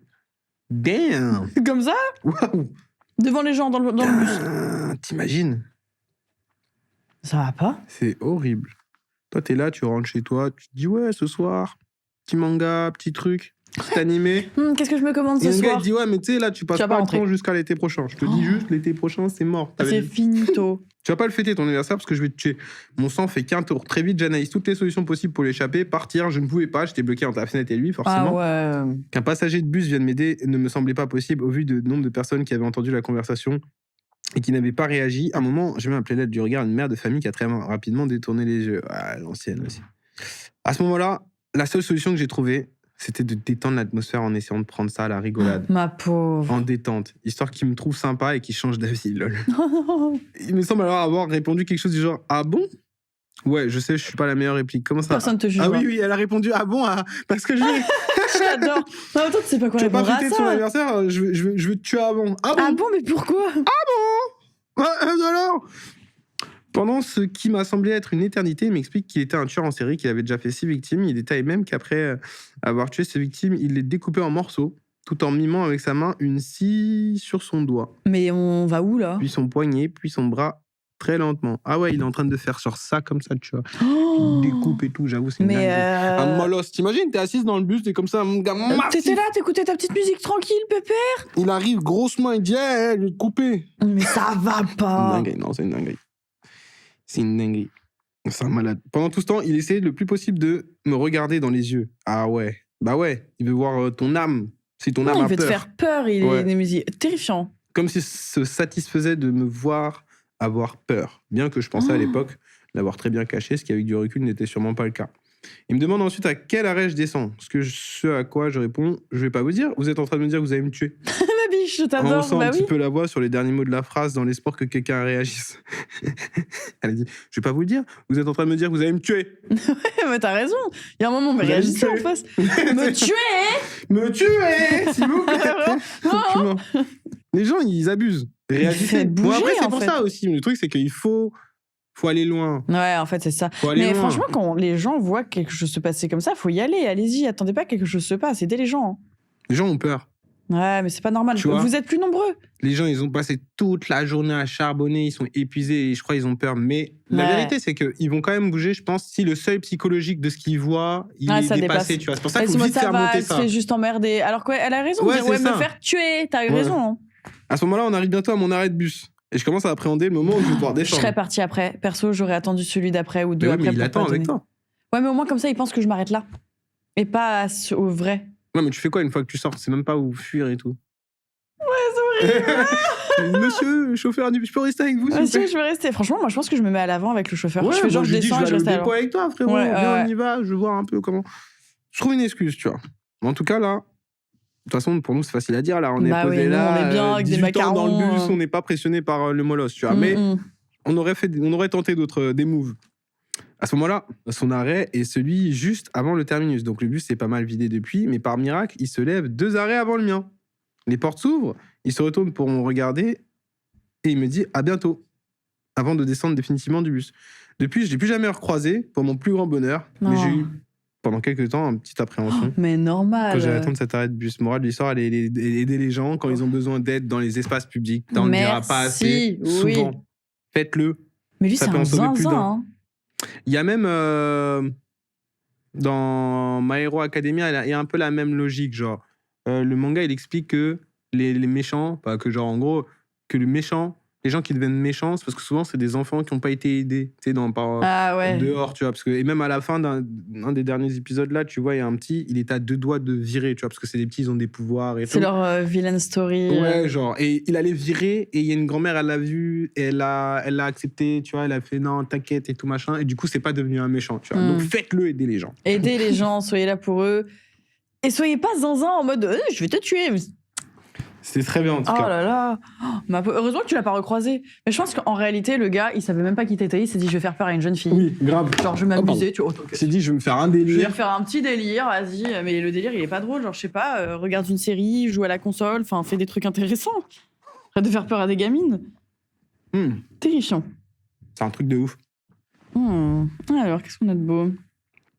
Damn. Comme ça? Waouh. Devant les gens dans le bus. T'imagines? Ça va pas? C'est horrible. Toi, t'es là, tu rentres chez toi, tu te dis « Ouais, ce soir, petit manga, petit truc, petit animé. » Qu'est-ce que je me commande Et ce le gars, soir? il dit « Ouais, mais tu sais, là, tu passes Tu vas pas pas le rentrer. temps jusqu'à l'été prochain. Je te dis Oh. juste, l'été prochain, c'est mort. C'est finito. Tu vas pas le fêter ton anniversaire parce que je vais te tuer. Mon sang fait qu'un tour. Très vite, j'analyse toutes les solutions possibles pour l'échapper. Partir, je ne pouvais pas. J'étais bloqué entre la fenêtre et lui, forcément. Ah ouais. Qu'un passager de bus vienne m'aider ne me semblait pas possible au vu du nombre de personnes qui avaient entendu la conversation et qui n'avaient pas réagi. À un moment, j'ai même appelé l'aide du regard une mère de famille qui a très rapidement détourné les yeux. Ah, l'ancienne aussi. À ce moment-là, la seule solution que j'ai trouvée, c'était de détendre l'atmosphère en essayant de prendre ça à la rigolade. Ma pauvre. En détente, histoire qu'il me trouve sympa et qu'il change d'avis, lol. Il me semble alors avoir répondu quelque chose du genre « Ah bon ?» Ouais, je sais, je suis pas la meilleure réplique. Comment ça? Personne te juge. Ah oui, elle a répondu « Ah bon parce que je vais... J'adore. Non, attends, tu sais pas quoi Tu vas pas répondre à fêter son ça. anniversaire, je vais te tuer avant. Ah bon? Ah bon, mais pourquoi? Alors Pendant ce qui m'a semblé être une éternité, il m'explique qu'il était un tueur en série, qu'il avait déjà fait 6 victimes. Il détaille même qu'après avoir tué ses victimes, il les découpait en morceaux, tout en mimant avec sa main une scie sur son doigt, Mais on va où là? puis son poignet, puis son bras, très lentement. Ah ouais, il est en train de faire genre ça comme ça, tu vois. Oh. Il découpe et tout, j'avoue, c'est une Mais dinguerie. Un molosse. T'imagines, t'es assise dans le bus, t'es comme ça, mon gars massif. t'étais là, t'écoutais ta petite musique tranquille, pépère. Il arrive, grosse main, il dit hey, je vais te couper. Mais ça va Une pas. dinguerie, non, c'est une dinguerie. C'est une dinguerie. C'est un malade. Pendant tout ce temps, il essayait le plus possible de me regarder dans les yeux. Ah ouais, bah ouais, il veut voir ton âme. Si ton âme Non, a il veut te peur. faire peur, il Ouais. est des musiques terrifiant. Comme s'il se satisfaisait de me voir avoir peur. Bien que je pensais à Oh. l'époque l'avoir très bien caché, ce qui avec du recul n'était sûrement pas le cas. Il me demande ensuite à quel arrêt je descends. Ce à quoi je réponds, je vais pas vous dire. Vous êtes en train de me dire que vous allez me tuer. Ma biche, je En t'adore. haussant Bah un oui. petit peu la voix sur les derniers mots de la phrase dans l'espoir que quelqu'un réagisse. Elle a dit, je vais pas vous le dire. Vous êtes en train de me dire que vous allez me tuer. Mais t'as raison. Il y a un moment, mais Vous allez me réagissez en tuer. face. Me tuer. Me tuer, s'il vous plaît. Non. Les gens, ils abusent. Réagissez. fait bouger, après, c'est en pour fait. ça aussi. Le truc, c'est qu'il faut aller loin. Ouais, en fait, c'est ça. Faut aller Mais loin. franchement, quand les gens voient quelque chose se passer comme ça, faut y aller. Allez-y, attendez pas que quelque chose se passe. Aidez les gens. Les gens ont peur. Ouais, mais c'est pas normal. Tu vois. Vous êtes plus nombreux. Les gens, ils ont passé toute la journée à charbonner, ils sont épuisés et je crois qu'ils ont peur. Mais la Ouais. vérité, c'est qu'ils vont quand même bouger, je pense, si le seuil psychologique de ce qu'ils voient, il Ouais, est ça dépassé. dépasse. Tu vois. C'est pour ça qu'il Elle faut se vite ça faire va, monter elle se ça. fait juste emmerder. Alors qu'elle a raison. Ouais, Dire, c'est ouais, ça. me faire tuer. T'as eu Ouais. raison. Hein. À ce moment-là, on arrive bientôt à mon arrêt de bus. Et je commence à appréhender le moment où je vais pouvoir Je descendre. serais partie après. Perso, j'aurais attendu celui d'après ou deux Mais ouais, après. mais il pour attend pas avec donner. toi. Ouais, mais au moins, comme ça, il pense que je m'arrête là. Et pas au vrai. Ouais, mais tu fais quoi une fois que tu sors? C'est même pas où fuir et tout. Ouais, c'est horrible. Monsieur, chauffeur du bus, je peux rester avec vous, s'il Ouais, vous si, plaît? je vais rester. Franchement, moi, je pense que je me mets à l'avant avec le chauffeur. Ouais, je fais genre, moi, je dis, descends et je vais reste aller à au dépôt l'avant. avec toi, frérot. Ouais, Viens, ouais. on y va. Je veux voir un peu comment. Je trouve une excuse, tu vois. Mais en tout cas, là, de toute façon, pour nous, c'est facile à dire. Là, on est Bah posé oui, nous, là. on est bien avec des 18 ans dans le macarons, bus, on n'est pas pressionné par le molosse, tu vois. Mais on aurait tenté des moves. À ce moment-là, son arrêt est celui juste avant le terminus. Donc le bus est pas mal vidé depuis, mais par miracle, il se lève 2 arrêts avant le mien. Les portes s'ouvrent, il se retourne pour me regarder et il me dit à bientôt, avant de descendre définitivement du bus. Depuis, je l'ai plus jamais recroisé, pour mon plus grand bonheur. Non. Mais j'ai eu, pendant quelques temps, une petite appréhension. Mais Quand normal. j'allais attendre cet arrêt de bus. Morale de l'histoire, elle est aider les gens quand ils ont besoin d'aide dans les espaces publics. On ne le dira pas assez Merci, oui. souvent. Faites-le. Mais lui, Ça c'est peut un en sauver plus zinzin. d'un. Hein. Il y a même dans My Hero Academia, il y a un peu la même logique. Genre, le manga, il explique que les méchants, pas que genre en gros, que les gens qui deviennent méchants, c'est parce que souvent c'est des enfants qui n'ont pas été aidés, tu sais, Ah ouais. dehors, tu vois. Parce que, et même à la fin d'un des derniers épisodes là, tu vois, il y a un petit, il est à 2 doigts de virer, tu vois, parce que c'est des petits, ils ont des pouvoirs et tout. C'est leur villain story. Ouais, genre, et il allait virer, et il y a une grand-mère, elle l'a vu, et elle l'a accepté, tu vois, elle a fait non, t'inquiète et tout machin, et du coup, c'est pas devenu un méchant, tu vois. Donc faites-le, aider les gens. Aidez les gens, soyez là pour eux. Et soyez pas zinzin en mode je vais te tuer. C'était très bien en tout Oh cas. là là. Heureusement que tu l'as pas recroisé. Mais je pense qu'en réalité, le gars, il savait même pas qui t'étais. Il s'est dit je vais faire peur à une jeune fille. Oui, grave. Genre, je vais m'amuser. Tu vois, Il s'est dit, je vais me faire un je vais délire. me faire un petit délire, vas-y. Mais le délire, il est pas drôle. Genre, je sais pas, regarde une série, joue à la console, enfin, fais des trucs intéressants. Arrête de faire peur à des gamines. Terrifiant. C'est un truc de ouf. Alors, qu'est-ce qu'on a de beau?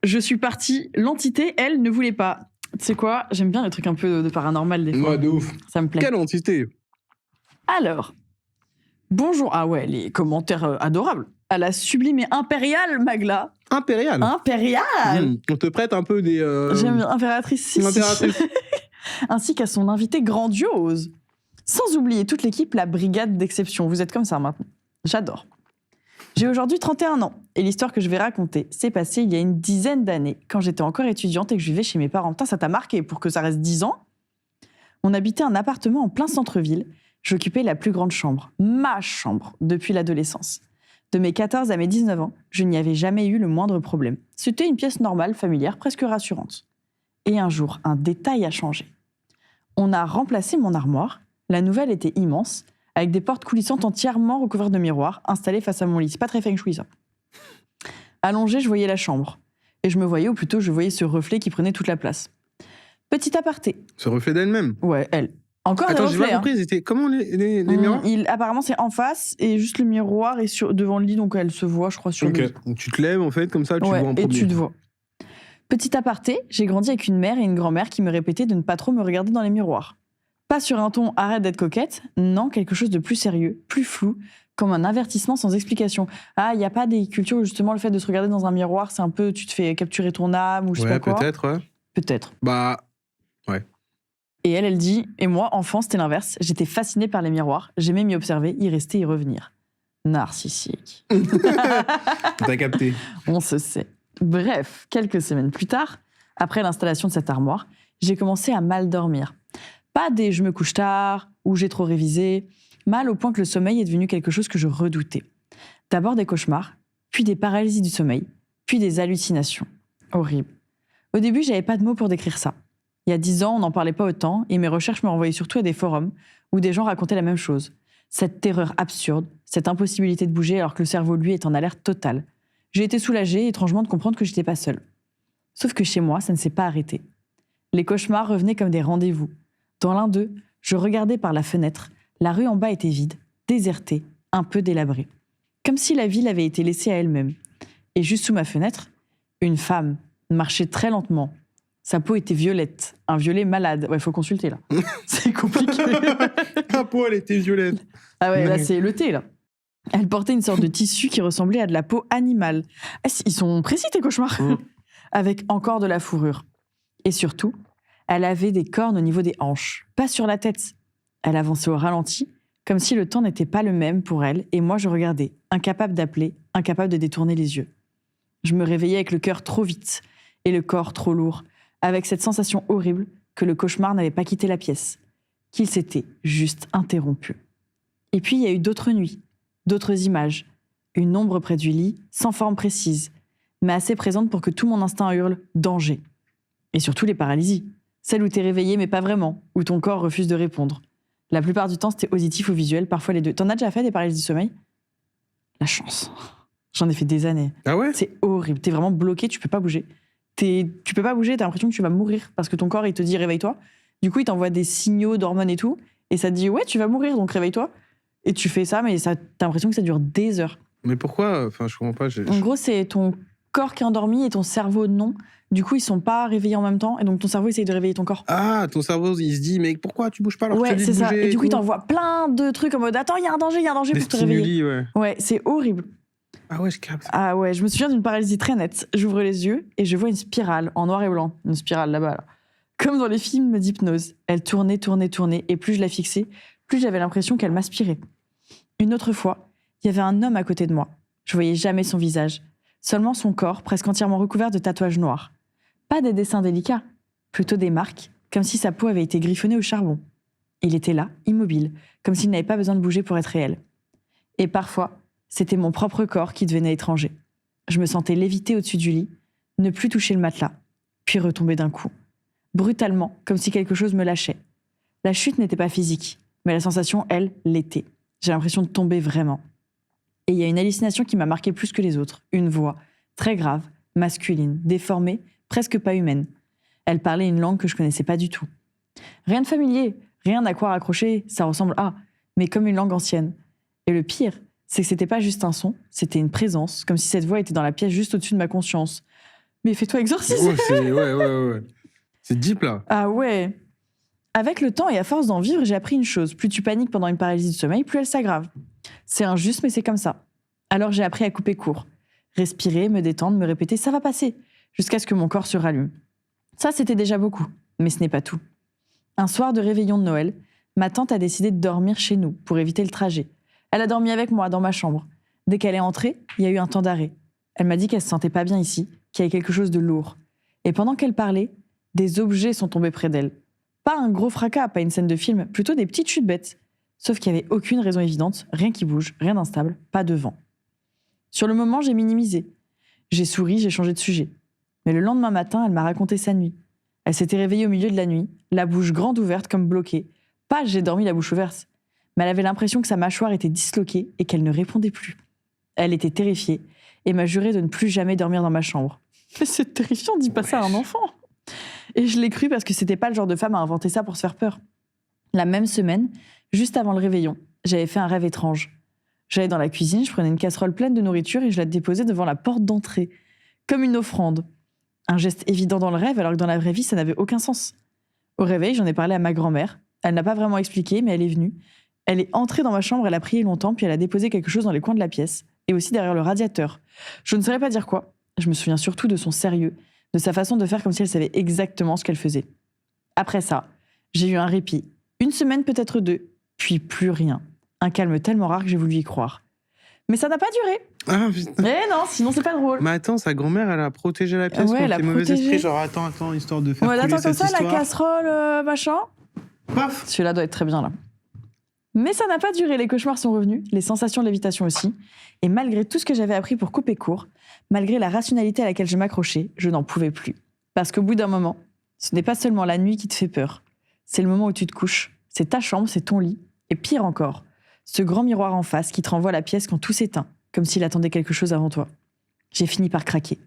Je suis partie. L'entité, elle, ne voulait pas. Tu sais quoi? J'aime bien les trucs un peu de paranormal des fois. Ouais, de ouf. Ça me plaît. Quelle entité? Alors, bonjour. Ah ouais, les commentaires adorables. À la sublime et impériale Magla. Impériale. Impériale. On te prête un peu des... J'aime bien. Impératrice Sissi. Impératrice. Ainsi qu'à son invité grandiose. Sans oublier toute l'équipe, la brigade d'exception. Vous êtes comme ça maintenant. J'adore. J'ai aujourd'hui 31 ans et l'histoire que je vais raconter s'est passée il y a une dizaine d'années quand j'étais encore étudiante et que je vivais chez mes parents. Putain, ça t'a marqué pour que ça reste 10 ans. On habitait un appartement en plein centre-ville. J'occupais la plus grande chambre, ma chambre, depuis l'adolescence. De mes 14 à mes 19 ans, je n'y avais jamais eu le moindre problème. C'était une pièce normale, familière, presque rassurante. Et un jour, un détail a changé. On a remplacé mon armoire. La nouvelle était immense, avec des portes coulissantes entièrement recouvertes de miroirs, installées face à mon lit. C'est pas très feng shui, ça. Allongée, je voyais la chambre. Et je me voyais, ou plutôt je voyais ce reflet qui prenait toute la place. Petit aparté. Ce reflet d'elle-même. Ouais, elle. Encore Attends, des j'ai reflets, pas hein. compris, ils étaient... Comment les miroirs? Apparemment, c'est en face, et juste le miroir est devant le lit, donc elle se voit, je crois, sur le lit. Ok, donc tu te lèves en fait, comme ça, tu Ouais, vois en premier. et tu te vois. Petit aparté, j'ai grandi avec une mère et une grand-mère qui me répétaient de ne pas trop me regarder dans les miroirs. Pas sur un ton arrête d'être coquette, non, quelque chose de plus sérieux, plus flou, comme un avertissement sans explication. Ah, il n'y a pas des cultures où justement le fait de se regarder dans un miroir, c'est un peu, tu te fais capturer ton âme ou je sais pas quoi. Peut-être, ouais. Peut-être. Bah, ouais. Et elle dit, et moi, enfant, c'était l'inverse. J'étais fascinée par les miroirs, j'aimais m'y observer, y rester, y revenir. Narcissique. T'as capté. On se sait. Bref, quelques semaines plus tard, après l'installation de cette armoire, j'ai commencé à mal dormir. Pas des « je me couche tard » ou « j'ai trop révisé », mal au point que le sommeil est devenu quelque chose que je redoutais. D'abord des cauchemars, puis des paralysies du sommeil, puis des hallucinations. Horrible. Au début, j'avais pas de mots pour décrire ça. Il y a 10 ans, on n'en parlait pas autant, et mes recherches me renvoyaient surtout à des forums où des gens racontaient la même chose. Cette terreur absurde, cette impossibilité de bouger alors que le cerveau, lui, est en alerte totale. J'ai été soulagée, étrangement, de comprendre que j'étais pas seule. Sauf que chez moi, ça ne s'est pas arrêté. Les cauchemars revenaient comme des rendez-vous. Dans l'un d'eux, je regardais par la fenêtre. La rue en bas était vide, désertée, un peu délabrée. Comme si la ville avait été laissée à elle-même. Et juste sous ma fenêtre, une femme marchait très lentement. Sa peau était violette, un violet malade. Ouais, faut consulter, là. C'est compliqué. La peau, elle était violette. Ah ouais, là, c'est le thé, là. Elle portait une sorte de tissu qui ressemblait à de la peau animale. Ah, ils sont précis, tes cauchemars. Avec encore de la fourrure. Et surtout, elle avait des cornes au niveau des hanches, pas sur la tête. Elle avançait au ralenti, comme si le temps n'était pas le même pour elle, et moi je regardais, incapable d'appeler, incapable de détourner les yeux. Je me réveillais avec le cœur trop vite, et le corps trop lourd, avec cette sensation horrible que le cauchemar n'avait pas quitté la pièce, qu'il s'était juste interrompu. Et puis il y a eu d'autres nuits, d'autres images, une ombre près du lit, sans forme précise, mais assez présente pour que tout mon instinct hurle « danger ». Et surtout les paralysies, celles où t'es réveillé mais pas vraiment, où ton corps refuse de répondre. La plupart du temps, c'était auditif ou visuel, parfois les deux. T'en as déjà fait des paralysies du sommeil ? La chance. J'en ai fait des années. Ah ouais ? C'est horrible. T'es vraiment bloqué, tu peux pas bouger. Tu peux pas bouger, t'as l'impression que tu vas mourir parce que ton corps, il te dit réveille-toi. Du coup, il t'envoie des signaux d'hormones et tout. Et ça te dit ouais, tu vas mourir, donc réveille-toi. Et tu fais ça, mais t'as l'impression que ça dure des heures. Mais pourquoi ? Enfin, je comprends pas. En gros, c'est ton corps qui est endormi et ton cerveau non. Du coup, ils sont pas réveillés en même temps. Et donc, ton cerveau essaye de réveiller ton corps. Ah, ton cerveau, il se dit, mais pourquoi tu bouges pas alors que tu Ouais, dis c'est de ça. bouger Et du coup, il tout t'envoie plein de trucs en mode attends, il y a un danger Des pour te réveiller. stimuli, ouais. Ouais, c'est horrible. Ah ouais, je capte. Ah ouais, je me souviens d'une paralysie très nette. J'ouvre les yeux et je vois une spirale en noir et blanc. Une spirale là-bas, là. Comme dans les films d'hypnose. Elle tournait, tournait, tournait. Et plus je la fixais, plus j'avais l'impression qu'elle m'aspirait. Une autre fois, il y avait un homme à côté de moi. Je voyais jamais son visage. Seulement son corps, presque entièrement recouvert de tatouages noirs. Pas des dessins délicats, plutôt des marques, comme si sa peau avait été griffonnée au charbon. Il était là, immobile, comme s'il n'avait pas besoin de bouger pour être réel. Et parfois, c'était mon propre corps qui devenait étranger. Je me sentais léviter au-dessus du lit, ne plus toucher le matelas, puis retomber d'un coup. Brutalement, comme si quelque chose me lâchait. La chute n'était pas physique, mais la sensation, elle, l'était. J'ai l'impression de tomber vraiment. Et il y a une hallucination qui m'a marqué plus que les autres. Une voix, très grave, masculine, déformée, presque pas humaine. Elle parlait une langue que je connaissais pas du tout. Rien de familier, rien à quoi raccrocher, ça ressemble à, mais comme une langue ancienne. Et le pire, c'est que c'était pas juste un son, c'était une présence, comme si cette voix était dans la pièce juste au-dessus de ma conscience. Mais fais-toi exorciser. Ouais. C'est deep, là. Ah ouais. Avec le temps et à force d'en vivre, j'ai appris une chose. Plus tu paniques pendant une paralysie du sommeil, plus elle s'aggrave. C'est injuste, mais c'est comme ça. Alors j'ai appris à couper court. Respirer, me détendre, me répéter « ça va passer », jusqu'à ce que mon corps se rallume. Ça, c'était déjà beaucoup, mais ce n'est pas tout. Un soir de réveillon de Noël, ma tante a décidé de dormir chez nous pour éviter le trajet. Elle a dormi avec moi dans ma chambre. Dès qu'elle est entrée, il y a eu un temps d'arrêt. Elle m'a dit qu'elle se sentait pas bien ici, qu'il y avait quelque chose de lourd. Et pendant qu'elle parlait, des objets sont tombés près d'elle. Pas un gros fracas, pas une scène de film, plutôt des petites chutes bêtes. Sauf qu'il n'y avait aucune raison évidente, rien qui bouge, rien d'instable, pas de vent. Sur le moment, j'ai minimisé. J'ai souri, j'ai changé de sujet. Mais le lendemain matin, elle m'a raconté sa nuit. Elle s'était réveillée au milieu de la nuit, la bouche grande ouverte comme bloquée. Pas j'ai dormi la bouche ouverte, mais elle avait l'impression que sa mâchoire était disloquée et qu'elle ne répondait plus. Elle était terrifiée et m'a juré de ne plus jamais dormir dans ma chambre. Mais c'est terrifiant, dis pas ça à un enfant. Et je l'ai cru parce que c'était pas le genre de femme à inventer ça pour se faire peur. La même semaine, juste avant le réveillon, j'avais fait un rêve étrange. J'allais dans la cuisine, je prenais une casserole pleine de nourriture et je la déposais devant la porte d'entrée, comme une offrande. Un geste évident dans le rêve, alors que dans la vraie vie, ça n'avait aucun sens. Au réveil, j'en ai parlé à ma grand-mère. Elle n'a pas vraiment expliqué, mais elle est venue. Elle est entrée dans ma chambre, elle a prié longtemps, puis elle a déposé quelque chose dans les coins de la pièce, et aussi derrière le radiateur. Je ne saurais pas dire quoi. Je me souviens surtout de son sérieux, de sa façon de faire comme si elle savait exactement ce qu'elle faisait. Après ça, j'ai eu un répit. Une semaine, peut-être deux, puis plus rien. Un calme tellement rare que j'ai voulu y croire. Mais ça n'a pas duré. Ah putain. Eh non, sinon c'est pas drôle. Mais attends, sa grand-mère, elle a protégé la pièce Ouais, elle contre a les mauvais protégé. esprits. Genre, attends, histoire de faire Ouais, couler attends, comme cette ça, la histoire. casserole, machin. Paf. Celui-là doit être très bien, là. Mais ça n'a pas duré, les cauchemars sont revenus, les sensations de lévitation aussi. Et malgré tout ce que j'avais appris pour couper court, malgré la rationalité à laquelle je m'accrochais, je n'en pouvais plus. Parce qu'au bout d'un moment, ce n'est pas seulement la nuit qui te fait peur. C'est le moment où tu te couches, c'est ta chambre, c'est ton lit. Et pire encore, ce grand miroir en face qui te renvoie la pièce quand tout s'éteint, comme s'il attendait quelque chose avant toi. J'ai fini par craquer.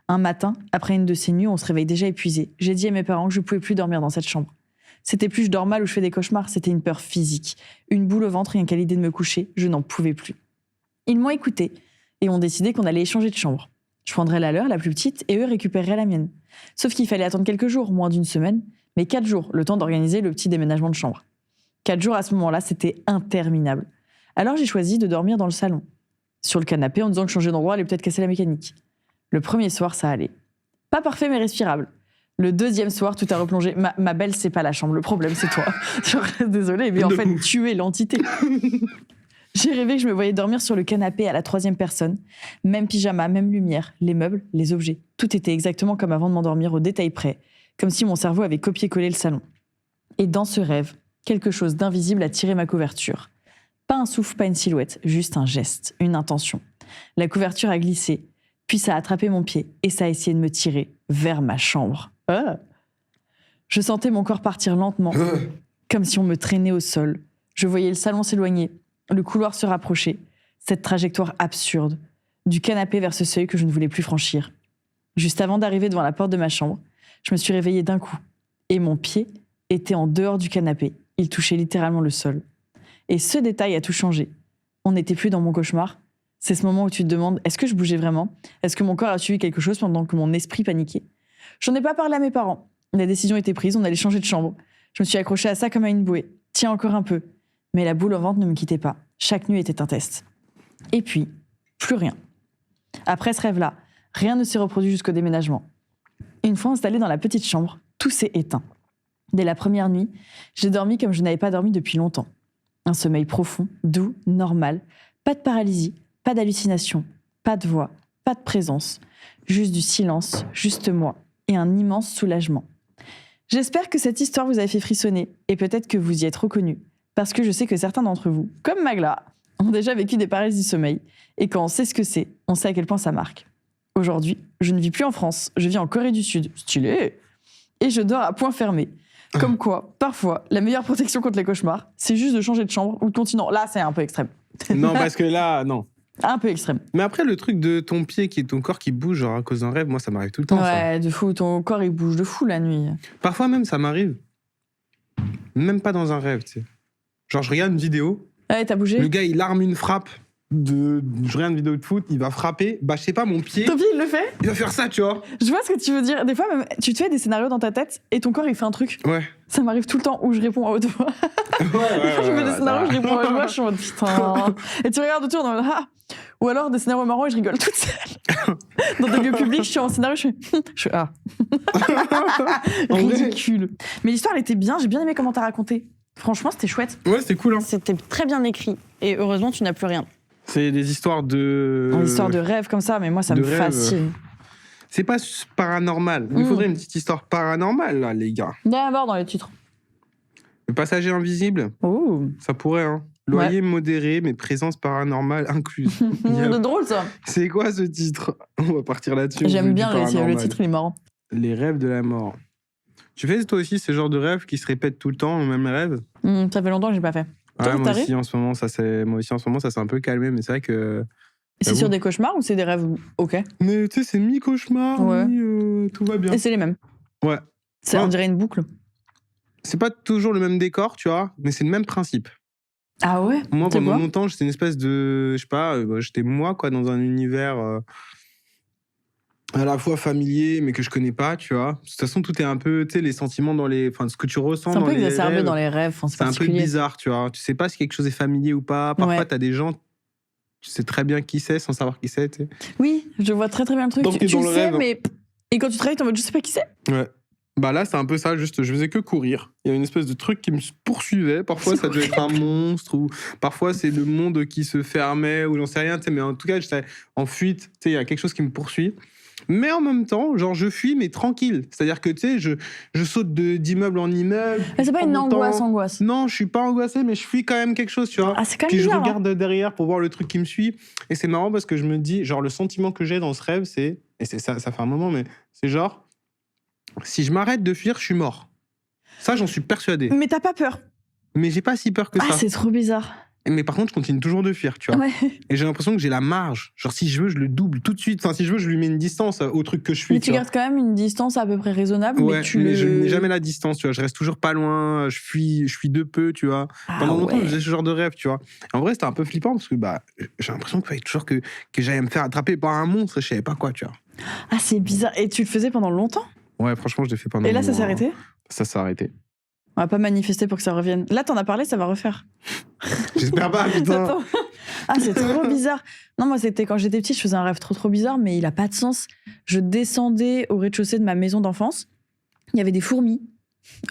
Un matin, après une de ces nuits où on se réveille déjà épuisé, j'ai dit à mes parents que je ne pouvais plus dormir dans cette chambre. C'était plus je dors mal ou je fais des cauchemars, c'était une peur physique. Une boule au ventre rien qu'à l'idée de me coucher, je n'en pouvais plus. Ils m'ont écouté et ont décidé qu'on allait échanger de chambre. Je prendrais la leur, la plus petite, et eux récupéreraient la mienne. Sauf qu'il fallait attendre quelques jours, moins d'une semaine, mais 4 jours, le temps d'organiser le petit déménagement de chambre. 4 jours à ce moment-là, c'était interminable. Alors j'ai choisi de dormir dans le salon, sur le canapé, en disant que changer d'endroit allait peut-être casser la mécanique. Le premier soir, ça allait. Pas parfait, mais respirable. Le deuxième soir, tout a replongé. Ma belle, c'est pas la chambre. Le problème, c'est toi. Genre, désolée, mais en fait, tu es l'entité. J'ai rêvé que je me voyais dormir sur le canapé à la 3e personne. Même pyjama, même lumière, les meubles, les objets. Tout était exactement comme avant de m'endormir, au détail près. Comme si mon cerveau avait copié-collé le salon. Et dans ce rêve, quelque chose d'invisible a tiré ma couverture. Pas un souffle, pas une silhouette, juste un geste, une intention. La couverture a glissé, puis ça a attrapé mon pied et ça a essayé de me tirer vers ma chambre. Ah. Je sentais mon corps partir lentement, comme si on me traînait au sol. Je voyais le salon s'éloigner, le couloir se rapprocher, cette trajectoire absurde, du canapé vers ce seuil que je ne voulais plus franchir. Juste avant d'arriver devant la porte de ma chambre, je me suis réveillée d'un coup, et mon pied était en dehors du canapé. Il touchait littéralement le sol. Et ce détail a tout changé. On n'était plus dans mon cauchemar. C'est ce moment où tu te demandes, est-ce que je bougeais vraiment ? Est-ce que mon corps a suivi quelque chose pendant que mon esprit paniquait ? J'en ai pas parlé à mes parents. La décision était prise, on allait changer de chambre. Je me suis accrochée à ça comme à une bouée. Tiens, encore un peu. Mais la boule au ventre ne me quittait pas. Chaque nuit était un test. Et puis, plus rien. Après ce rêve-là, rien ne s'est reproduit jusqu'au déménagement. Une fois installée dans la petite chambre, tout s'est éteint. Dès la première nuit, j'ai dormi comme je n'avais pas dormi depuis longtemps. Un sommeil profond, doux, normal. Pas de paralysie, pas d'hallucination, pas de voix, pas de présence. Juste du silence, juste moi. Et un immense soulagement. J'espère que cette histoire vous a fait frissonner et peut-être que vous y êtes reconnus. Parce que je sais que certains d'entre vous, comme Magla, ont déjà vécu des paralysies du sommeil. Et quand on sait ce que c'est, on sait à quel point ça marque. Aujourd'hui, je ne vis plus en France, je vis en Corée du Sud. Stylé ! Et je dors à point fermé. Comme quoi, parfois, la meilleure protection contre les cauchemars, c'est juste de changer de chambre ou de continent. Là, c'est un peu extrême. Non, parce que là, non. Un peu extrême. Mais après, le truc de ton pied, qui est ton corps qui bouge, genre à cause d'un rêve, moi, ça m'arrive tout le temps. Ouais, de fou. Ton corps, il bouge de fou la nuit. Parfois même, ça m'arrive. Même pas dans un rêve, tu sais. Genre, je regarde une vidéo. Ouais, t'as bougé ? Le gars, il arme une frappe. Je regarde une vidéo de foot, il va frapper. Bah, je sais pas, mon pied. Ton pied, il le fait ? Il va faire ça, tu vois. Je vois ce que tu veux dire. Des fois, même, tu te fais des scénarios dans ta tête et ton corps, il fait un truc. Ouais. Ça m'arrive tout le temps où je réponds à haute voix. Ouais, Je fais des scénarios, je réponds à haute voix, je suis en mode putain. Et tu regardes autour, dans le ah. Ou alors des scénarios marrants et je rigole toute seule. Dans des lieux publics, je suis en scénario, je fais ah. Ridicule. Mais l'histoire, elle était bien, j'ai bien aimé comment t'as raconté. Franchement, c'était chouette. Ouais, c'était cool, hein. C'était très bien écrit. Et heureusement, tu n'as plus rien. C'est des histoires de... Une histoire de rêve comme ça, mais moi, ça me fascine. C'est pas paranormal. Il faudrait une petite histoire paranormale, là, les gars. Il doit y avoir dans les titres. Le passager invisible, Oh. ça pourrait, hein. Loyer modéré, mais présence paranormale incluse. C'est drôle, ça. C'est quoi ce titre ? On va partir là-dessus. J'aime bien le titre, il est marrant. Les rêves de la mort. Tu fais toi aussi ce genre de rêve qui se répètent tout le temps, le même rêve ? Ça fait longtemps que j'ai pas fait. Toi, Ouais, moi aussi en ce moment, ça s'est un peu calmé, mais c'est vrai que... C'est sur des cauchemars ou c'est des rêves ok ? Mais tu sais, c'est mi-cauchemar, tout va bien. Et c'est les mêmes. Ouais. On dirait une boucle. C'est pas toujours le même décor, tu vois, mais c'est le même principe. Ah ouais ? Moi, pendant longtemps, j'étais une espèce de... Je sais pas, j'étais moi, quoi, dans un univers... à la fois familier, mais que je connais pas, tu vois. De toute façon, tout est un peu, tu sais, les sentiments dans les... Enfin, ce que tu ressens dans les rêves. C'est un peu exacerbé dans les rêves, c'est un peu bizarre, tu vois. Tu sais pas si quelque chose est familier ou pas. Parfois, t'as des gens, tu sais très bien qui c'est, sans savoir qui c'est, tu sais. Oui, je vois très très bien le truc. Donc, tu dans le le sais, rêve. mais... Et quand tu travailles, t'es en mode, je sais pas qui c'est. Ouais. Bah là, c'est un peu ça, juste, je faisais que courir. Il y a une espèce de truc qui me poursuivait. Parfois, ça devait être un monstre, ou parfois, c'est le monde qui se fermait, ou j'en sais rien, tu sais. Mais en tout cas, j'étais en fuite, tu sais, il y a quelque chose qui me poursuit. Mais en même temps, genre, je fuis, mais tranquille. C'est-à-dire que, tu sais, je saute d'immeuble en immeuble. Mais c'est pas une angoisse. Non, je suis pas angoissé, mais je fuis quand même quelque chose, tu vois. Ah, c'est quand même Puis bizarre, je regarde derrière pour voir le truc qui me suit. Et c'est marrant parce que je me dis, genre, le sentiment que j'ai dans ce rêve, c'est... Et c'est ça fait un moment, mais c'est genre... Si je m'arrête de fuir, je suis mort. Ça, j'en suis persuadé. Mais t'as pas peur. Mais j'ai pas si peur que ça. Ah, c'est trop bizarre. Mais par contre, je continue toujours de fuir, tu vois. Ouais. Et j'ai l'impression que j'ai la marge. Genre, si je veux, je le double tout de suite. Enfin, si je veux, je lui mets une distance au truc que je fuis. Mais tu gardes quand même une distance à peu près raisonnable. Ouais, mais je n'ai jamais la distance, tu vois. Je reste toujours pas loin. Je fuis de peu, tu vois. Pendant longtemps, je faisais ce genre de rêve, tu vois. En vrai, c'était un peu flippant parce que j'ai l'impression qu'il fallait toujours que j'allais me faire attraper par un monstre et je savais pas quoi, tu vois. Ah, c'est bizarre. Et tu le faisais pendant longtemps ? Ouais, franchement, je l'ai fait pendant Et là, ça s'est arrêté ? Ça s'est arrêté. On va pas manifester pour que ça revienne. Là, t'en as parlé, ça va refaire. J'espère pas, putain. Ah, c'est trop bizarre. Non, moi, c'était quand j'étais petite, je faisais un rêve trop bizarre, mais il a pas de sens. Je descendais au rez-de-chaussée de ma maison d'enfance il y avait des fourmis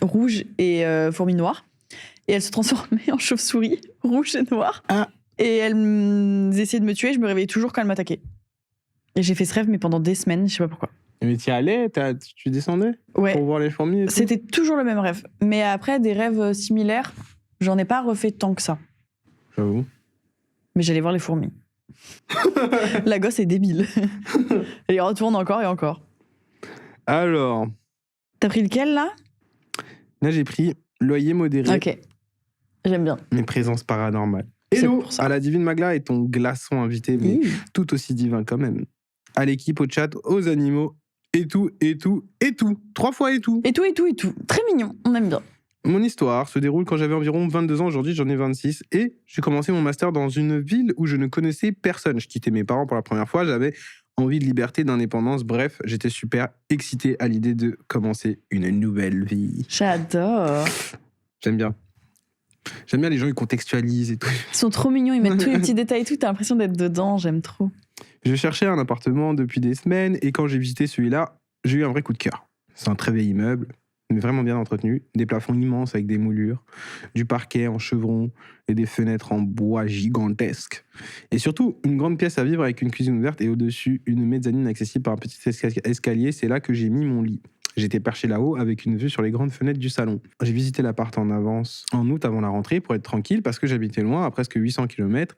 rouges et fourmis noires. Et elles se transformaient en chauves-souris rouges et noires. Ah. Et elles essayaient de me tuer. Je me réveillais toujours quand elles m'attaquaient. Et j'ai fait ce rêve, mais pendant des semaines, je sais pas pourquoi. Mais tu y allais, tu descendais Ouais. pour voir les fourmis et tout. C'était toujours le même rêve. Mais après, des rêves similaires, j'en ai pas refait tant que ça. J'avoue. Mais j'allais voir les fourmis. La gosse est débile. Elle y retourne encore et encore. Alors, T'as pris lequel, là? là, j'ai pris loyer modéré, Ok. J'aime bien. mais présence paranormale. C'est Hello pour ça. à la divine Magla et ton glaçon invité, mais tout aussi divin quand même. À l'équipe, au chat, aux animaux, et tout, et tout, et tout. 3 fois et tout. Et tout, et tout, et tout. Très mignon. On aime bien. Mon histoire se déroule quand j'avais environ 22 ans. Aujourd'hui, j'en ai 26. Et j'ai commencé mon master dans une ville où je ne connaissais personne. Je quittais mes parents pour la première fois. J'avais envie de liberté, d'indépendance. Bref, j'étais super excité à l'idée de commencer une nouvelle vie. J'adore. J'aime bien. J'aime bien les gens, ils contextualisent et tout. Ils sont trop mignons. Ils mettent tous les petits détails et tout. T'as l'impression d'être dedans. J'aime trop. Je cherchais un appartement depuis des semaines et quand j'ai visité celui-là, j'ai eu un vrai coup de cœur. C'est un très vieil immeuble, mais vraiment bien entretenu. Des plafonds immenses avec des moulures, du parquet en chevron et des fenêtres en bois gigantesques. Et surtout, une grande pièce à vivre avec une cuisine ouverte et au-dessus, une mezzanine accessible par un petit escalier. C'est là que j'ai mis mon lit. J'étais perché là-haut avec une vue sur les grandes fenêtres du salon. J'ai visité l'appart en août avant la rentrée pour être tranquille parce que j'habitais loin, à presque 800 km.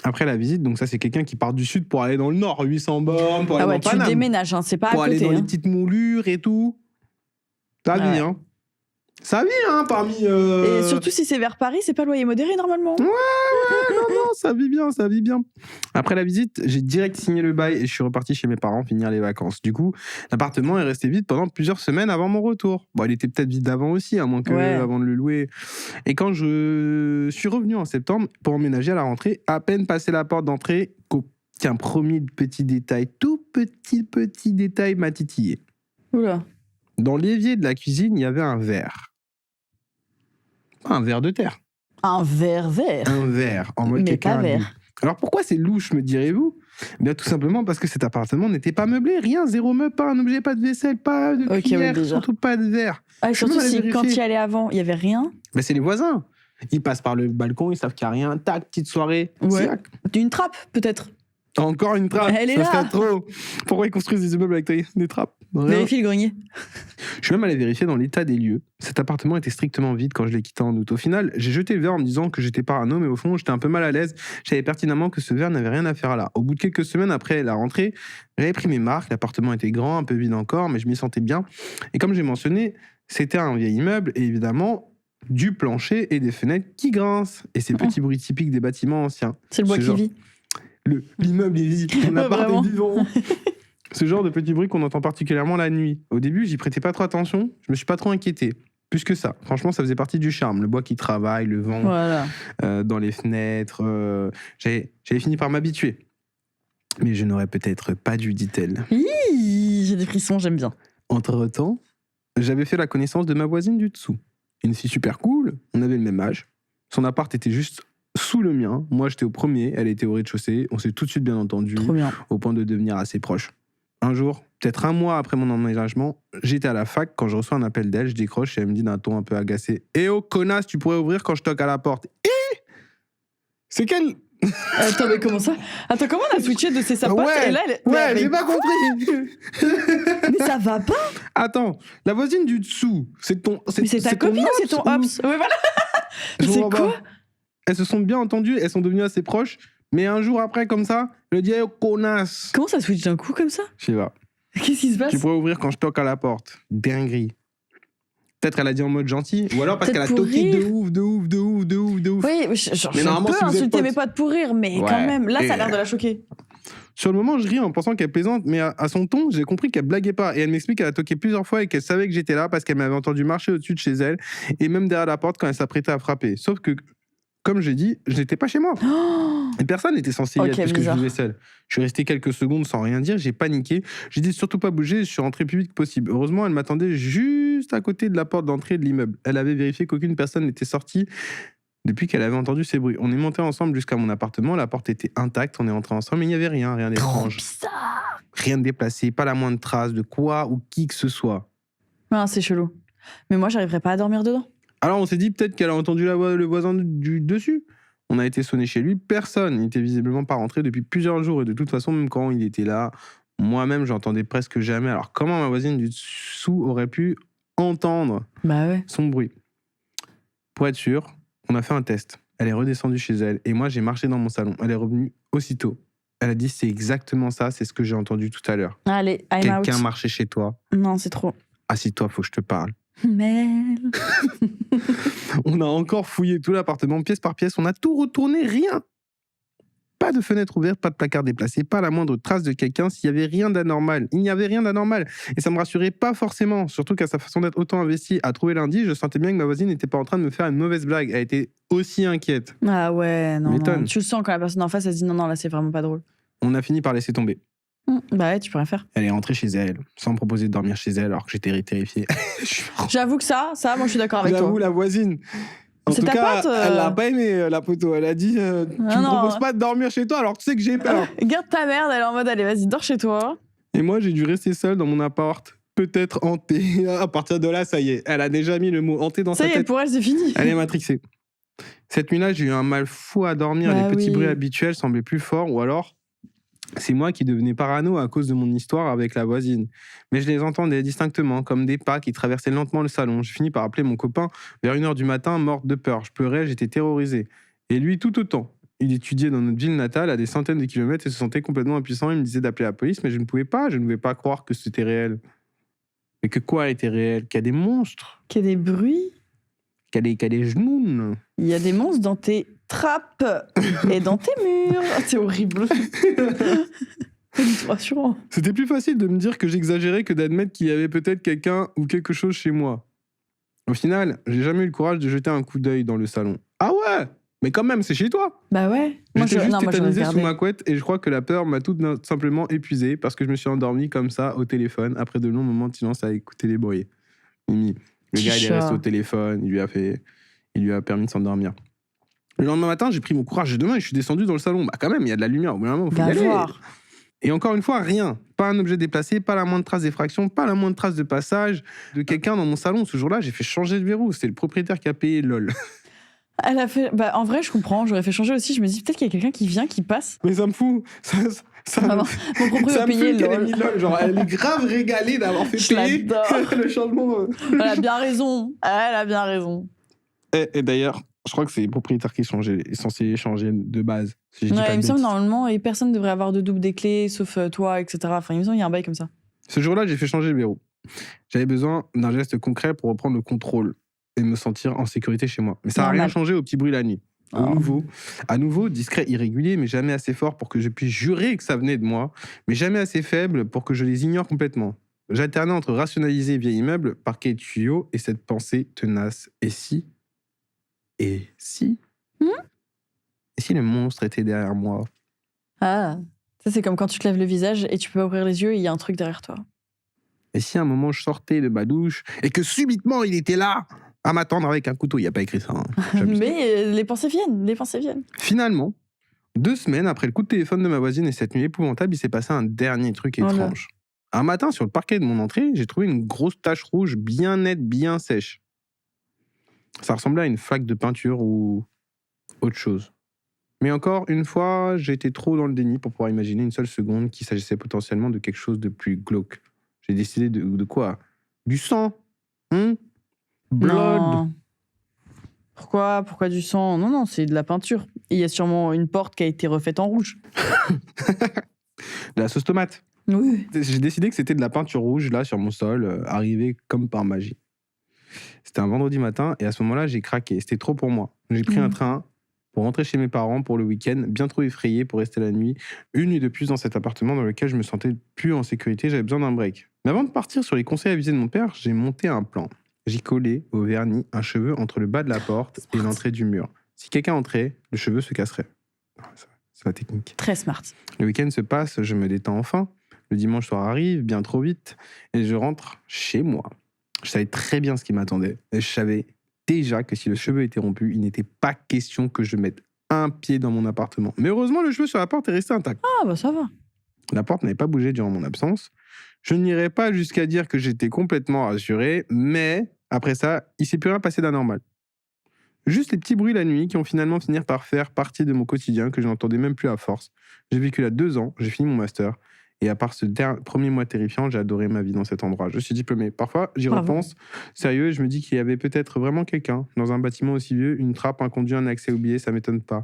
Après la visite, donc ça c'est quelqu'un qui part du sud pour aller dans le nord, 800 bornes, pour aller Ah ouais, dans tu Paname, déménages, hein, c'est pas pour à aller côté. dans les Hein. petites moulures et tout. Ça vit, Ouais. hein. Ça vit, hein, parmi... Et surtout si c'est vers Paris, c'est pas loyer modéré normalement. non, ça vit bien, ça vit bien. Après la visite, j'ai direct signé le bail et je suis reparti chez mes parents finir les vacances. Du coup, l'appartement est resté vide pendant plusieurs semaines avant mon retour. Bon, il était peut-être vide d'avant aussi, à moins que Ouais. avant de le louer. Et quand je suis revenu en septembre pour emménager à la rentrée, à peine passé la porte d'entrée, qu'un premier petit détail, tout petit détail m'a titillé. Oula. Dans l'évier de la cuisine, il y avait un verre. Pas un verre de terre. Un verre vert. Un verre, en mode Mais quelqu'un pas a bu. vert. Alors pourquoi c'est louche, me direz-vous ? Bien tout simplement parce que cet appartement n'était pas meublé, rien, zéro meuble, pas un objet, pas de vaisselle, pas de Ok, cuillère, ouais, déjà. surtout pas de verre. Ah, et Je peux surtout même aller si quand vérifier. tu y allais avant, il y avait rien. Mais c'est les voisins. Ils passent par le balcon, ils savent qu'il n'y a rien, tac, petite soirée. Ouais. Tac. Une trappe peut-être. Encore une trappe. Elle est ça là. serait trop. Pourquoi ils construisent des immeubles avec des trappes ? Rien. Vérifie le grenier. Je suis même allé vérifier dans l'état des lieux. Cet appartement était strictement vide quand je l'ai quitté en août. Au final, j'ai jeté le verre en me disant que j'étais parano, mais au fond, j'étais un peu mal à l'aise. Je savais pertinemment que ce verre n'avait rien à faire là. Au bout de quelques semaines après la rentrée, j'avais pris mes marques. L'appartement était grand, un peu vide encore, mais je m'y sentais bien. Et comme j'ai mentionné, c'était un vieil immeuble et évidemment du plancher et des fenêtres qui grincent. Et ces petits bruits typiques des bâtiments anciens. C'est le bois Ce qui genre. vit. L'immeuble est vide, mon appart Vraiment. est vivant. Ce genre de petits bruits qu'on entend particulièrement la nuit. Au début, j'y prêtais pas trop attention, je me suis pas trop inquiété. Plus que ça. Franchement, ça faisait partie du charme. Le bois qui travaille, le vent Voilà. dans les fenêtres. J'avais fini par m'habituer. Mais je n'aurais peut-être pas dû, dit-elle. Hi, j'ai des frissons, j'aime bien. Entre-temps, j'avais fait la connaissance de ma voisine du dessous. Une fille super cool, on avait le même âge. Son appart était juste sous le mien. Moi, j'étais au premier, elle était au rez-de-chaussée. On s'est tout de suite bien entendu, Trop bien. au point de devenir assez proches. Un jour, peut-être un mois après mon emménagement, j'étais à la fac quand je reçois un appel d'elle, je décroche et elle me dit d'un ton un peu agacé « Eh oh, connasse, tu pourrais ouvrir quand je toque à la porte ?» C'est quelle... Attends, mais comment ça? Attends, comment on a switché de ses sapotes Ouais, et là, mais Ouais, avec j'ai pas quoi? compris. Mais ça va pas? Attends, la voisine du dessous, c'est ton... Mais c'est ta copine ou c'est ton hops? Ouais, voilà. Je C'est comprends quoi? pas. Elles se sont bien entendues, elles sont devenues assez proches, mais un jour après, comme ça, elle dit oh, connasse. Comment ça switch d'un coup comme ça? Je sais pas. Qu'est-ce qui se passe? Tu pourrais ouvrir quand je toque à la porte. Dinguerie. Peut-être elle a dit en mode gentil, ou alors parce qu'elle a Peut-être pour toqué rire. de ouf. Oui, Mais je normalement, peux si vous êtes insulter potes- mes potes pour rire, mais Ouais. quand même, là, Et- ça a l'air de la choquer. Sur le moment, je ris en pensant qu'elle plaisante, mais à son ton, j'ai compris qu'elle blaguait pas. Et elle m'explique qu'elle a toqué plusieurs fois et qu'elle savait que j'étais là parce qu'elle m'avait entendu marcher au-dessus de chez elle et même derrière la porte quand elle s'apprêtait à frapper. Sauf que, comme j'ai dit, je n'étais pas chez moi. Oh, Et personne n'était censé y Ok, être puisque bizarre. je vivais seul. Je suis resté quelques secondes sans rien dire, j'ai paniqué. J'ai dit surtout pas bouger, je suis rentré plus vite que possible. Heureusement, elle m'attendait juste à côté de la porte d'entrée de l'immeuble. Elle avait vérifié qu'aucune personne n'était sortie depuis qu'elle avait entendu ces bruits. On est monté ensemble jusqu'à mon appartement, la porte était intacte, on est rentré ensemble, mais il n'y avait rien trop d'étrange. bizarre. Rien de déplacé, pas la moindre trace de quoi ou qui que ce soit. Ah, c'est chelou. Mais moi, j'arriverais pas à dormir dedans. Alors on s'est dit peut-être qu'elle a entendu le voisin du dessus. On a été sonné chez lui, personne. Il n'était visiblement pas rentré depuis plusieurs jours. Et de toute façon, même quand il était là, moi-même, j'entendais presque jamais. Alors comment ma voisine du dessous aurait pu entendre Bah ouais. son bruit? Pour être sûr, on a fait un test. Elle est redescendue chez elle et moi, j'ai marché dans mon salon. Elle est revenue aussitôt. Elle a dit, c'est exactement ça, c'est ce que j'ai entendu tout à l'heure. Allez, I'm out. Quelqu'un marchait chez toi. Non, c'est trop. Assis-toi, faut que je te parle. Mel. On a encore fouillé tout l'appartement, pièce par pièce. On a tout retourné, rien. Pas de fenêtre ouverte, pas de placard déplacé, pas la moindre trace de quelqu'un s'il y avait rien d'anormal. Il n'y avait rien d'anormal. Et ça me rassurait pas forcément. Surtout qu'à sa façon d'être autant investie à trouver l'indice, je sentais bien que ma voisine n'était pas en train de me faire une mauvaise blague. Elle était aussi inquiète. Ah ouais, non, M'étonne. non. Tu le sens quand la personne en face, elle se dit non, là, c'est vraiment pas drôle. On a fini par laisser tomber. Bah ouais, tu peux rien faire. Elle est rentrée chez elle, sans me proposer de dormir chez elle, alors que j'étais terrifié. J'avoue que ça, moi, je suis d'accord avec toi. J'avoue, la voisine. En C'est tout ta cas, pote, elle l'a pas aimé, la poteau. Elle a dit, tu me non. proposes pas de dormir chez toi, alors tu sais que j'ai peur. Garde ta merde, elle est en mode allez, vas-y, dors chez toi. Et moi, j'ai dû rester seul dans mon appart, peut-être hanté. À partir de là, ça y est, elle a déjà mis le mot hanté dans Ça sa y est, tête. pour elle, c'est fini. Elle est matrixée. Cette nuit-là, j'ai eu un mal fou à dormir. Bah Les petits oui. bruits habituels semblaient plus forts, ou alors, c'est moi qui devenais parano à cause de mon histoire avec la voisine. Mais je les entendais distinctement, comme des pas qui traversaient lentement le salon. J'ai fini par appeler mon copain vers 1h du matin, morte de peur. Je pleurais, j'étais terrorisé. Et lui, tout autant. Il étudiait dans notre ville natale, à des centaines de kilomètres, et se sentait complètement impuissant. Il me disait d'appeler la police, mais je ne pouvais pas. Je ne pouvais pas croire que c'était réel. Mais que quoi était réel? Qu'il y a des monstres? Qu'il y a des bruits. Qu'il y a des genoux? Il y a des monstres dans tes trappes et dans tes murs. Ah, c'est horrible. Pas du tout rassurant. C'était plus facile de me dire que j'exagérais que d'admettre qu'il y avait peut-être quelqu'un ou quelque chose chez moi. Au final, j'ai jamais eu le courage de jeter un coup d'œil dans le salon. Ah ouais? Mais quand même, c'est chez toi! Bah ouais. Moi, J'étais juste non, moi, j'aurais tétanisé sous regardé. ma couette et je crois que la peur m'a tout simplement épuisé parce que je me suis endormi comme ça au téléphone après de longs moments de silence à écouter les bruits. Mimi, le Petit gars, il est chat. resté au téléphone, il lui a permis de s'endormir. Le lendemain matin, j'ai pris mon courage de demain et je suis descendu dans le salon. Bah quand même, il y a de la lumière, au bout d'un moment, faut y Va aller. voir. Et encore une fois, rien. Pas un objet déplacé, pas la moindre trace d'effraction, pas la moindre trace de passage de quelqu'un dans mon salon. Ce jour-là, j'ai fait changer de verrou. C'est le propriétaire qui a payé, lol. Elle a fait. Bah, en vrai, je comprends. J'aurais fait changer aussi. Je me dis peut-être qu'il y a quelqu'un qui vient, qui passe. Mais ça me fout. Ça Vraiment, mon proprio ça a me payé, fout qu'elle ait lol. mis lol. Genre, elle est grave régalée d'avoir fait Je payer l'adore. le changement. Elle a bien raison. Elle a bien raison. Et d'ailleurs, je crois que c'est les propriétaires qui sont censés changer de base. Si je dis pas Ouais, de il me semble bêtises. normalement, et personne ne devrait avoir de double des clés, sauf toi, etc. Enfin, il me semble qu'il y a un bail comme ça. Ce jour-là, j'ai fait changer le verrou. J'avais besoin d'un geste concret pour reprendre le contrôle et me sentir en sécurité chez moi. Mais ça n'a rien Normal. changé au petit bruit la nuit. Oh. À nouveau, discret, irrégulier, mais jamais assez fort pour que je puisse jurer que ça venait de moi, mais jamais assez faible pour que je les ignore complètement. J'alternais entre rationaliser vieil immeuble, parquet et tuyau, et cette pensée tenace. Et si Et si le monstre était derrière moi? Ah, ça c'est comme quand tu te lèves le visage et tu peux ouvrir les yeux et il y a un truc derrière toi. Et si à un moment je sortais de ma douche et que subitement il était là à m'attendre avec un couteau? Il n'y a pas écrit ça. Hein. J'abuse. Mais les pensées viennent. Finalement, 2 semaines après le coup de téléphone de ma voisine et cette nuit épouvantable, il s'est passé un dernier truc Oh là. étrange. Un matin, sur le parquet de mon entrée, j'ai trouvé une grosse tache rouge bien nette, bien sèche. Ça ressemblait à une flaque de peinture ou autre chose. Mais encore une fois, j'ai été trop dans le déni pour pouvoir imaginer une seule seconde qu'il s'agissait potentiellement de quelque chose de plus glauque. J'ai décidé de quoi? Du sang? Blood? Non. Pourquoi du sang? Non, c'est de la peinture. Et il y a sûrement une porte qui a été refaite en rouge. De la sauce tomate. Oui. J'ai décidé que c'était de la peinture rouge, là, sur mon sol, arrivée comme par magie. C'était un vendredi matin, et à ce moment-là, j'ai craqué. C'était trop pour moi. J'ai pris un train pour rentrer chez mes parents pour le week-end, bien trop effrayé pour rester la nuit. Une nuit de plus dans cet appartement dans lequel je me sentais plus en sécurité, j'avais besoin d'un break. Mais avant de partir sur les conseils avisés de mon père, j'ai monté un plan. J'y collais au vernis un cheveu entre le bas de la porte et l'entrée du mur. Si quelqu'un entrait, le cheveu se casserait. C'est la technique. Très smart. Le week-end se passe, je me détends enfin. Le dimanche soir arrive, bien trop vite, et je rentre chez moi. Je savais très bien ce qui m'attendait. Et je savais déjà que si le cheveu était rompu, il n'était pas question que je mette un pied dans mon appartement. Mais heureusement, le cheveu sur la porte est resté intact. Ah bah ça va. La porte n'avait pas bougé durant mon absence. Je n'irai pas jusqu'à dire que j'étais complètement rassuré, mais après ça, il s'est plus rien passé d'anormal. Juste les petits bruits la nuit qui ont finalement fini par faire partie de mon quotidien que je n'entendais même plus à force. J'ai vécu là 2 ans, j'ai fini mon master. Et à part ce premier mois terrifiant, j'ai adoré ma vie dans cet endroit. Je suis diplômé. Parfois, j'y repense, sérieux, et je me dis qu'il y avait peut-être vraiment quelqu'un dans un bâtiment aussi vieux, une trappe, un conduit, un accès oublié, ça m'étonne pas.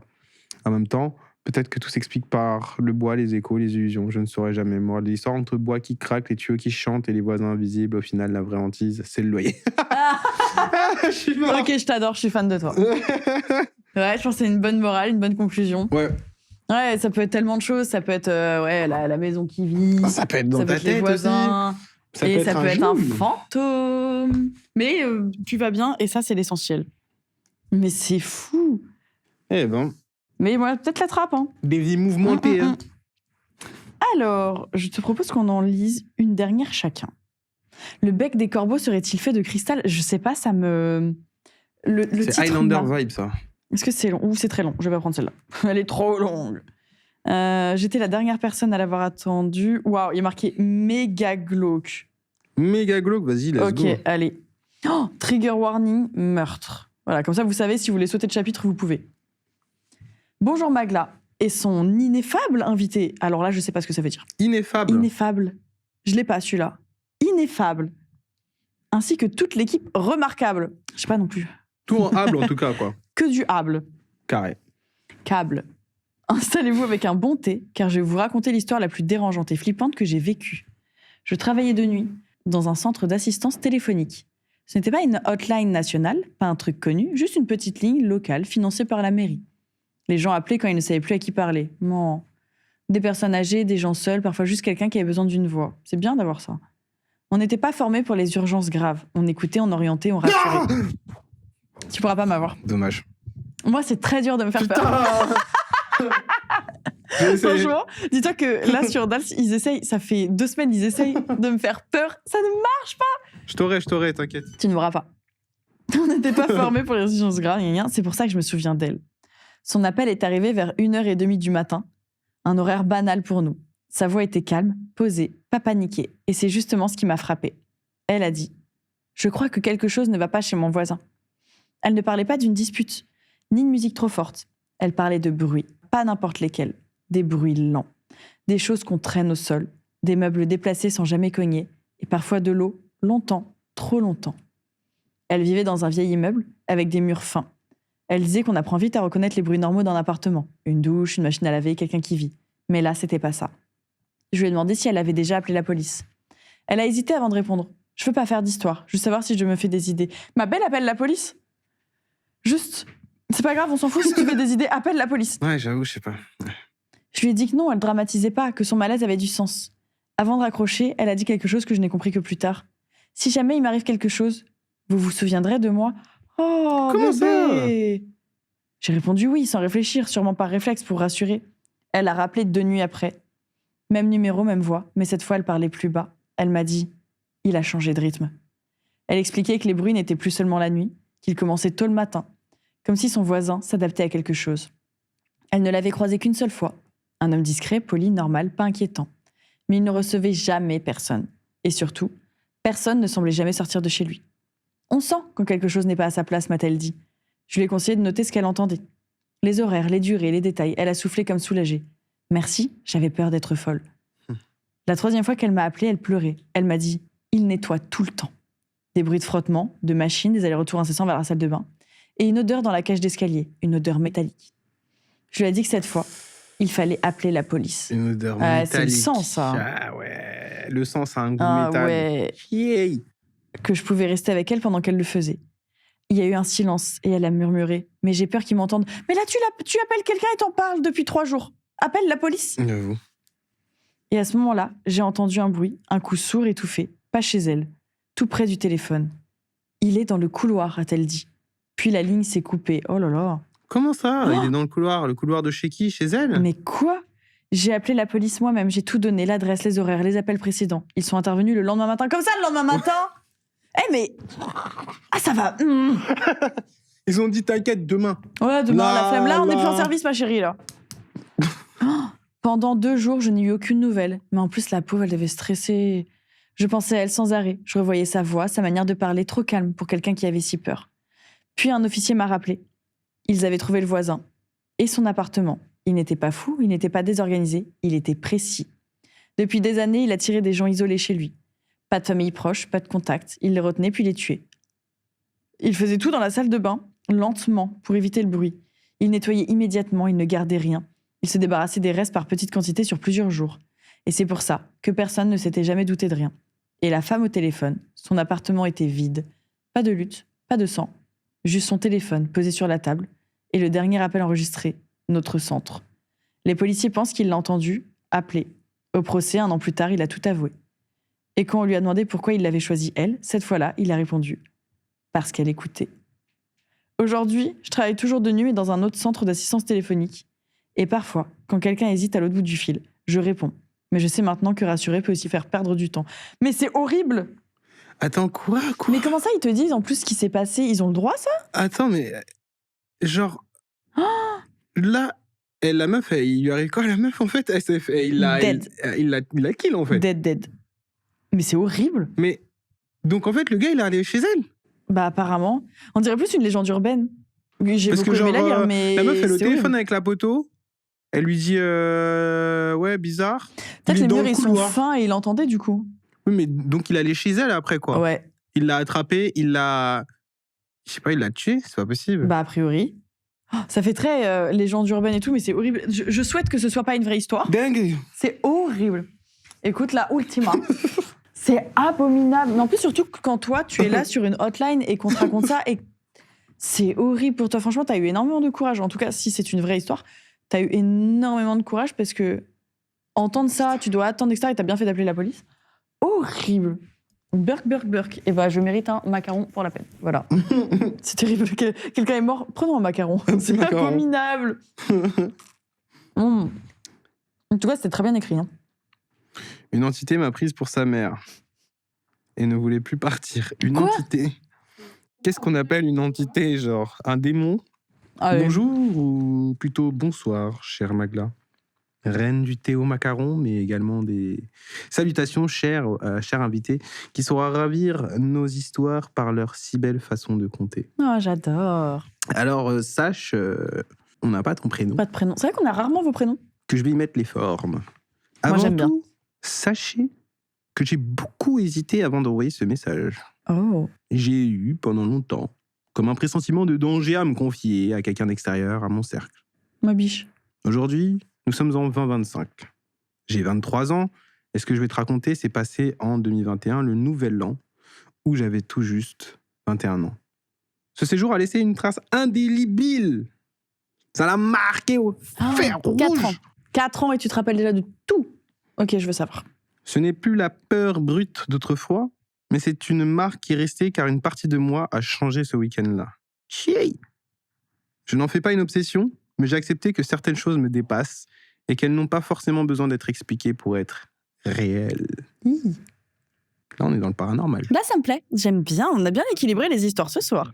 En même temps, peut-être que tout s'explique par le bois, les échos, les illusions. Je ne saurais jamais. Moi, l'histoire entre bois qui craque, les tuyaux qui chantent et les voisins invisibles, au final, la vraie hantise, c'est le loyer. Je suis mort. Ok, je t'adore, je suis fan de toi. Ouais, je pense que c'est une bonne morale, une bonne conclusion. Ouais. Ouais, ça peut être tellement de choses. Ça peut être la maison qui vit. Ça peut être dans ça peut ta être les tête voisins. aussi. Et ça peut être un jour. fantôme. Mais tu vas bien et ça, c'est l'essentiel. Mais c'est fou. Eh ben, Mais moi, peut-être la trappe. Hein. des vies mouvementées. Hein. Alors, je te propose qu'on en lise une dernière chacun. Le bec des corbeaux serait-il fait de cristal? Je sais pas, ça me... Le C'est titre Highlander m'a- vibe, ça. Est-ce que c'est long? Ou c'est très long? Je vais pas prendre celle-là. Elle est trop longue. J'étais la dernière personne à l'avoir attendue. Waouh, il y a marqué méga glauque. Méga glauque, vas-y, let's Ok, go. allez. Oh, trigger warning, meurtre. Voilà, comme ça, vous savez, si vous voulez sauter de chapitre, vous pouvez. Bonjour Magla et son ineffable invité. Alors là, je sais pas ce que ça veut dire. Ineffable. Ineffable. Je l'ai pas, celui-là. Ineffable. Ainsi que toute l'équipe remarquable. Je sais pas non plus. Tout en hable, en tout cas, quoi. Que du hable. Carré. Câble. Installez-vous avec un bon thé, car je vais vous raconter l'histoire la plus dérangeante et flippante que j'ai vécue. Je travaillais de nuit dans un centre d'assistance téléphonique. Ce n'était pas une hotline nationale, pas un truc connu, juste une petite ligne locale financée par la mairie. Les gens appelaient quand ils ne savaient plus à qui parler. Non. Des personnes âgées, des gens seuls, parfois juste quelqu'un qui avait besoin d'une voix. C'est bien d'avoir ça. On n'était pas formés pour les urgences graves. On écoutait, on orientait, on rassurait. Tu pourras pas m'avoir. Dommage. Moi, c'est très dur de me faire peur. Putain. J'ai essayé. Franchement, dis-toi que là, sur Dals, ils essayent, ça fait 2 semaines, ils essayent de me faire peur. Ça ne marche pas. Je t'aurai, t'inquiète. Tu ne m'auras pas. On n'était pas formés pour les urgences graves, gna gna. C'est pour ça que je me souviens d'elle. Son appel est arrivé vers 1h30 du matin, un horaire banal pour nous. Sa voix était calme, posée, pas paniquée, et c'est justement ce qui m'a frappée. Elle a dit « Je crois que quelque chose ne va pas chez mon voisin ». Elle ne parlait pas d'une dispute, ni de musique trop forte. Elle parlait de bruits, pas n'importe lesquels, des bruits lents, des choses qu'on traîne au sol, des meubles déplacés sans jamais cogner, et parfois de l'eau, longtemps, trop longtemps. Elle vivait dans un vieil immeuble, avec des murs fins. Elle disait qu'on apprend vite à reconnaître les bruits normaux d'un appartement. Une douche, une machine à laver, quelqu'un qui vit. Mais là, c'était pas ça. Je lui ai demandé si elle avait déjà appelé la police. Elle a hésité avant de répondre. Je veux pas faire d'histoire, juste savoir si je me fais des idées. Ma belle appelle la police. Juste, c'est pas grave, on s'en fout si tu fais des idées, appelle la police. Ouais, j'avoue, je sais pas. Je lui ai dit que non, elle dramatisait pas, que son malaise avait du sens. Avant de raccrocher, elle a dit quelque chose que je n'ai compris que plus tard. Si jamais il m'arrive quelque chose, vous vous souviendrez de moi? Oh, Comment bébé! J'ai répondu oui, sans réfléchir, sûrement par réflexe pour rassurer. Elle a rappelé 2 nuits après. Même numéro, même voix, mais cette fois elle parlait plus bas. Elle m'a dit « Il a changé de rythme ». Elle expliquait que les bruits n'étaient plus seulement la nuit, qu'ils commençaient tôt le matin, comme si son voisin s'adaptait à quelque chose. Elle ne l'avait croisé qu'une seule fois. Un homme discret, poli, normal, pas inquiétant. Mais il ne recevait jamais personne. Et surtout, personne ne semblait jamais sortir de chez lui. On sent quand quelque chose n'est pas à sa place, m'a-t-elle dit. Je lui ai conseillé de noter ce qu'elle entendait. Les horaires, les durées, les détails, elle a soufflé comme soulagée. Merci, j'avais peur d'être folle. La 3e fois qu'elle m'a appelée, elle pleurait. Elle m'a dit « Il nettoie tout le temps ». Des bruits de frottement, de machines, des allers-retours incessants vers la salle de bain. Et une odeur dans la cage d'escalier, une odeur métallique. Je lui ai dit que cette fois, il fallait appeler la police. Une odeur Ah, métallique. c'est le sang, ça. Ah ouais, le sang, ça a un goût Ah métal. ouais, Yay. que je pouvais rester avec elle pendant qu'elle le faisait. Il y a eu un silence et elle a murmuré « Mais j'ai peur qu'ils m'entendent. Mais là, tu appelles quelqu'un et t'en parles depuis 3 jours. Appelle la police !» J'avoue. Et à ce moment-là, j'ai entendu un bruit, un coup sourd étouffé, pas chez elle, tout près du téléphone. « Il est dans le couloir », a-t-elle dit. Puis la ligne s'est coupée. Oh là là. Comment ça? Oh. Il est dans le couloir de chez qui? Chez elle? Mais quoi? J'ai appelé la police moi-même, j'ai tout donné, l'adresse, les horaires, les appels précédents. Ils sont intervenus le lendemain matin. Comme ça, le lendemain matin? Eh mais... Ah, ça va. Ils ont dit t'inquiète, demain. Ouais, demain, la flemme. Là, on n'est plus en là. service, ma chérie, là. Oh, pendant 2 jours, je n'ai eu aucune nouvelle. Mais en plus, la pauvre, elle devait stresser. Je pensais à elle sans arrêt. Je revoyais sa voix, sa manière de parler, trop calme pour quelqu'un qui avait si peur. Puis un officier m'a rappelé. Ils avaient trouvé le voisin et son appartement. Il n'était pas fou, il n'était pas désorganisé, il était précis. Depuis des années, il attirait des gens isolés chez lui. Pas de famille proche, pas de contact. Il les retenait puis les tuait. Il faisait tout dans la salle de bain, lentement, pour éviter le bruit. Il nettoyait immédiatement, il ne gardait rien. Il se débarrassait des restes par petites quantités sur plusieurs jours. Et c'est pour ça que personne ne s'était jamais douté de rien. Et la femme au téléphone, son appartement était vide. Pas de lutte, pas de sang. Juste son téléphone posé sur la table et le dernier appel enregistré, notre centre. Les policiers pensent qu'il l'a entendu, appelé. Au procès, 1 an plus tard, il a tout avoué. Et quand on lui a demandé pourquoi il l'avait choisie elle, cette fois-là, il a répondu « Parce qu'elle écoutait ». Aujourd'hui, je travaille toujours de nuit mais dans un autre centre d'assistance téléphonique. Et parfois, quand quelqu'un hésite à l'autre bout du fil, je réponds. Mais je sais maintenant que rassurer peut aussi faire perdre du temps. Mais c'est horrible! Attends, quoi? Mais comment ça, ils te disent en plus ce qui s'est passé? Ils ont le droit, ça? Attends, mais... Genre... Là, la meuf, il lui arrive quoi, la meuf, en fait? Elle s'est fait... Il l'a kill, en fait. Dead. Mais c'est horrible. Mais... Donc, en fait, le gars, il est allé chez elle? Bah, apparemment. On dirait plus une légende urbaine. J'ai Parce beaucoup que aimé la lire, mais... La meuf, elle est au c'est téléphone horrible. avec la poteau. Elle lui dit... Ouais, bizarre. Peut-être Il est les dans murs, le ils sont couloir. fins et il entendait, du coup. Oui, mais donc, il est allé chez elle après, quoi. Ouais. Il l'a attrapé, il l'a... Je sais pas, il l'a tué? C'est pas possible. Bah, a priori. Oh, ça fait très légende urbaine et tout, mais c'est horrible. Je souhaite que ce soit pas une vraie histoire. Dingue. C'est horrible. Écoute, la Ultima. C'est abominable. Mais en plus, surtout quand toi, tu es là sur une hotline et qu'on te raconte ça, et c'est horrible pour toi. Franchement, t'as eu énormément de courage. En tout cas, si c'est une vraie histoire, t'as eu énormément de courage parce que entendre ça, tu dois attendre, etc. Et t'as bien fait d'appeler la police. Horrible. Burk. Et bah, je mérite un macaron pour la peine. Voilà. C'est terrible. Quelqu'un est mort. Prenons un macaron. C'est Macaron. abominable. En tout cas, c'était très bien écrit. Hein. Une entité m'a prise pour sa mère et ne voulait plus partir. Une Quoi? entité. Qu'est-ce qu'on appelle une entité, genre un démon? Allez. Bonjour ou plutôt bonsoir, chère Magla. Reine du thé au macaron, mais également des salutations, chers invités, qui saura ravir nos histoires par leur si belle façon de compter. Oh, j'adore. Alors, sache, on n'a pas ton prénom, Pas de prénom. C'est vrai qu'on a rarement vos prénoms. que je vais y mettre les formes. Moi, j'aime bien. Tout, sachez que j'ai beaucoup hésité avant d'envoyer ce message. Oh. J'ai eu, pendant longtemps, comme un pressentiment de danger à me confier à quelqu'un d'extérieur à mon cercle. Ma biche. Aujourd'hui, nous sommes en 2025. J'ai 23 ans, et ce que je vais te raconter s'est passé en 2021, le nouvel an, où j'avais tout juste 21 ans. Ce séjour a laissé une trace indélébile. Ça l'a marqué au fer rouge. 4 ans. 4 ans et tu te rappelles déjà de tout. Ok, je veux savoir. Ce n'est plus la peur brute d'autrefois, mais c'est une marque qui est restée car une partie de moi a changé ce week-end-là. Chier. Je n'en fais pas une obsession, mais j'ai accepté que certaines choses me dépassent et qu'elles n'ont pas forcément besoin d'être expliquées pour être réelles. Là, on est dans le paranormal. Là, ça me plaît. J'aime bien. On a bien équilibré les histoires ce soir.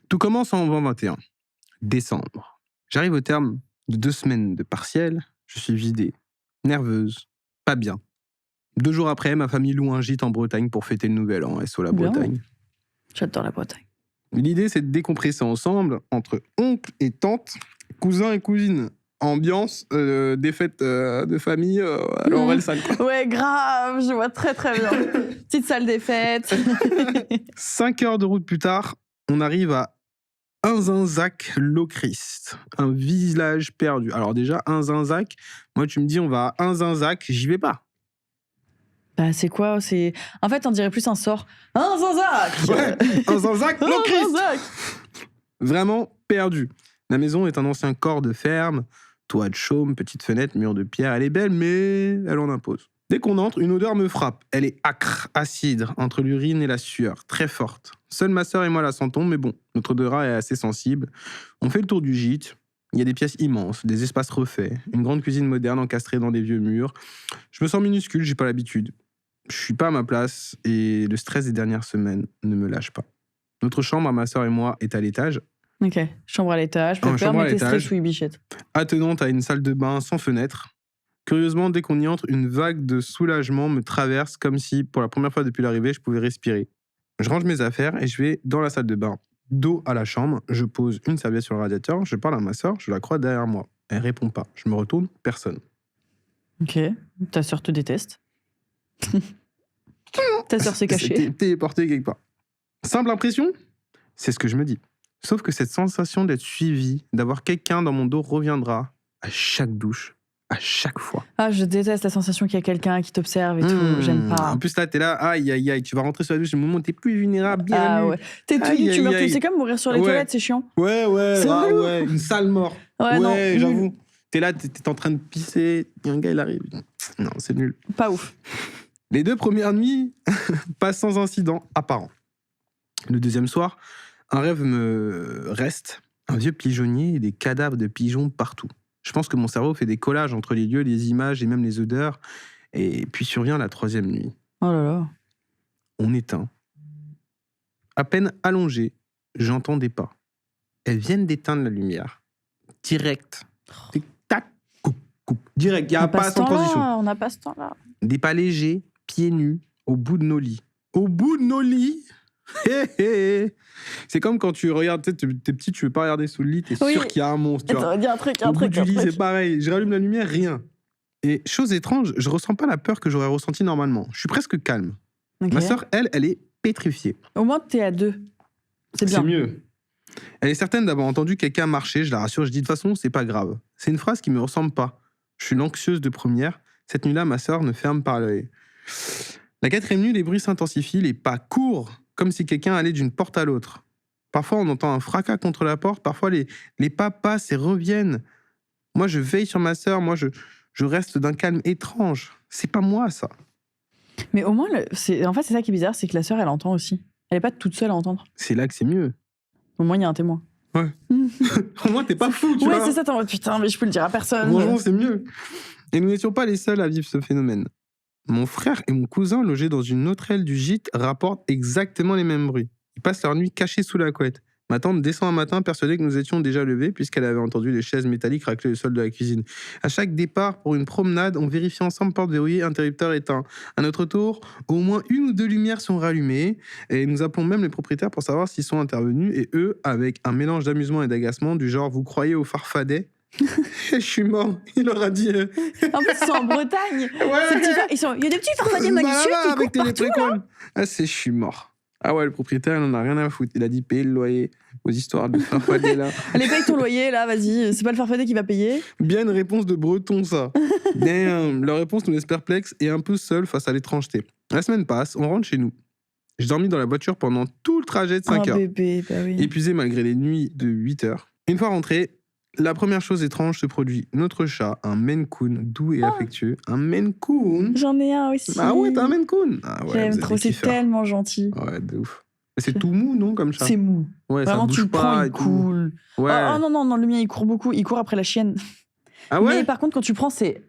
Tout commence en 2021, décembre. J'arrive au terme de 2 semaines de partiel. Je suis vidée, nerveuse, pas bien. 2 jours après, ma famille loue un gîte en Bretagne pour fêter le nouvel an. SO la Bien. Bretagne. J'adore la Bretagne. L'idée, c'est de décompresser ensemble entre oncle et tante, cousins et cousines. Ambiance des fêtes de famille à l'Orelsan. Ouais, grave. Je vois très très bien. Petite salle des fêtes. 5 heures de route plus tard, on arrive à Inzinzac-Lochrist, un village perdu. Alors déjà, Inzinzac, moi tu me dis on va à Inzinzac, j'y vais pas. Bah, c'est quoi? C'est... En fait, on dirait plus un sort. Un Zanzac. Ouais, Inzinzac-Lochrist. Zanzac. Vraiment perdu. La maison est un ancien corps de ferme, toit de chaume, petite fenêtre, mur de pierre. Elle est belle, mais elle en impose. Dès qu'on entre, une odeur me frappe. Elle est âcre, acide, entre l'urine et la sueur, très forte. Seule ma sœur et moi la sentons, mais bon, notre odorat est assez sensible. On fait le tour du gîte. Il y a des pièces immenses, des espaces refaits, une grande cuisine moderne encastrée dans des vieux murs. Je me sens minuscule, j'ai pas l'habitude. Je suis pas à ma place et le stress des dernières semaines ne me lâche pas. Notre chambre, à ma sœur et moi, est à l'étage, Ok, chambre à l'étage. Pas peur, chambre à mais t'es l'étage. stress, oui, bichette. attenante à une salle de bain sans fenêtre. Curieusement, dès qu'on y entre, une vague de soulagement me traverse comme si, pour la première fois depuis l'arrivée, je pouvais respirer. Je range mes affaires et je vais dans la salle de bain. Dos à la chambre, je pose une serviette sur le radiateur, je parle à ma sœur, je la crois derrière moi. Elle répond pas. Je me retourne, personne. Ok, ta sœur te déteste. Ta sœur s'est cachée. C'était téléporté quelque part. Simple impression, c'est ce que je me dis. Sauf que cette sensation d'être suivi, d'avoir quelqu'un dans mon dos reviendra à chaque douche, à chaque fois. Ah, je déteste la sensation qu'il y a quelqu'un qui t'observe et tout. J'aime pas. En plus, là, t'es là, aïe, aïe, aïe, tu vas rentrer sur la douche, au moment où t'es plus vulnérable, bien. Ah ouais. T'es tout Aïe, nu, tu aïe, meurs tout. aïe. C'est comme mourir sur les Ouais. toilettes, c'est chiant. Ouais, C'est relou. ouais, une sale mort. Ouais, non, nul. j'avoue. T'es là, t'es en train de pisser, et un gars, il arrive. Non, c'est nul. Pas ouf. Les 2 premières nuits passent sans incident apparent. Le deuxième soir, un rêve me reste, un vieux pigeonnier et des cadavres de pigeons partout. Je pense que mon cerveau fait des collages entre les lieux, les images et même les odeurs. Et puis survient la 3e nuit. Oh là là. On éteint. À peine allongé, j'entends des pas. Elles viennent d'éteindre la lumière. Direct. Tic, tac, couc, couc. Direct, il n'y a pas sans transition. On n'a pas ce temps-là. Des pas légers, pieds nus, au bout de nos lits. Au bout de nos lits. Hé, hé, hé. C'est comme quand tu regardes, tu sais, t'es petit, tu veux pas regarder sous le lit, t'es Oui. sûr qu'il y a un monstre. Tu vois. Attends, dis un truc, Au bout du lit, c'est pareil. Je rallume la lumière, rien. Et chose étrange, je ressens pas la peur que j'aurais ressentie normalement. Je suis presque calme. Ok. Ma sœur, elle est pétrifiée. Au moins, t'es à 2. C'est bien. C'est mieux. Elle est certaine d'avoir entendu quelqu'un marcher, je la rassure, je dis de toute façon, c'est pas grave. C'est une phrase qui me ressemble pas. Je suis l'anxieuse de première. Cette nuit-là, ma sœur ne ferme pas l'œil. La 4e nuit, les bruits s'intensifient, les pas courent, comme si quelqu'un allait d'une porte à l'autre. Parfois, on entend un fracas contre la porte, parfois, les pas passent et reviennent. Moi, je veille sur ma sœur, moi, je reste d'un calme étrange. C'est pas moi, ça. Mais au moins, en fait, c'est ça qui est bizarre, c'est que la sœur, elle entend aussi. Elle est pas toute seule à entendre. C'est là que c'est mieux. Au moins, il y a un témoin. Ouais. Au moins, t'es pas fou, tu Ouais, vois. c'est ça, t'es en mode, putain, mais je peux le dire à personne. Franchement, c'est mieux. Et nous n'étions pas les seuls à vivre ce phénomène. Mon frère et mon cousin, logés dans une autre aile du gîte, rapportent exactement les mêmes bruits. Ils passent leur nuit cachés sous la couette. Ma tante descend un matin persuadée que nous étions déjà levés puisqu'elle avait entendu les chaises métalliques racler le sol de la cuisine. À chaque départ pour une promenade, on vérifie ensemble porte verrouillée, interrupteur éteint. À notre tour, au moins 1 ou 2 lumières sont rallumées et nous appelons même les propriétaires pour savoir s'ils sont intervenus et eux, avec un mélange d'amusement et d'agacement du genre « vous croyez au farfadet ?» Je suis mort, il leur a dit... En plus, ils sont en Bretagne. Ces petits il y a des petits farfadets Bah, malicieux qui avec courent tes partout. précones. Ah, je suis mort. Ah ouais, le propriétaire, il en a rien à foutre. Il a dit payer le loyer aux histoires de farfadet là. Allez, paye ton loyer, là, vas-y. C'est pas le farfadet qui va payer. Bien une réponse de breton, ça. Damn. Leur réponse nous laisse perplexes et un peu seuls face à l'étrangeté. La semaine passe, on rentre chez nous. J'ai dormi dans la voiture pendant tout le trajet de 5 heures. Bébé, bah oui. Épuisé malgré les nuits de 8 heures. Une fois rentré, la première chose étrange se produit. Notre chat, un Maine Coon doux et affectueux. Un Maine Coon. J'en ai un aussi. Ah ouais, t'as un Maine Coon. Ah ouais, vous J'aime êtes trop, des c'est kiffeurs. tellement gentil. Ouais, de ouf. C'est tout mou, non, comme chat? C'est mou. Ouais, Vraiment, ça tu bouge le prends, pas il et tout. coule. Ouais. Oh non, non, non, le mien, il court beaucoup. Il court après la chienne. Ah ouais? Mais par contre, quand tu prends, c'est.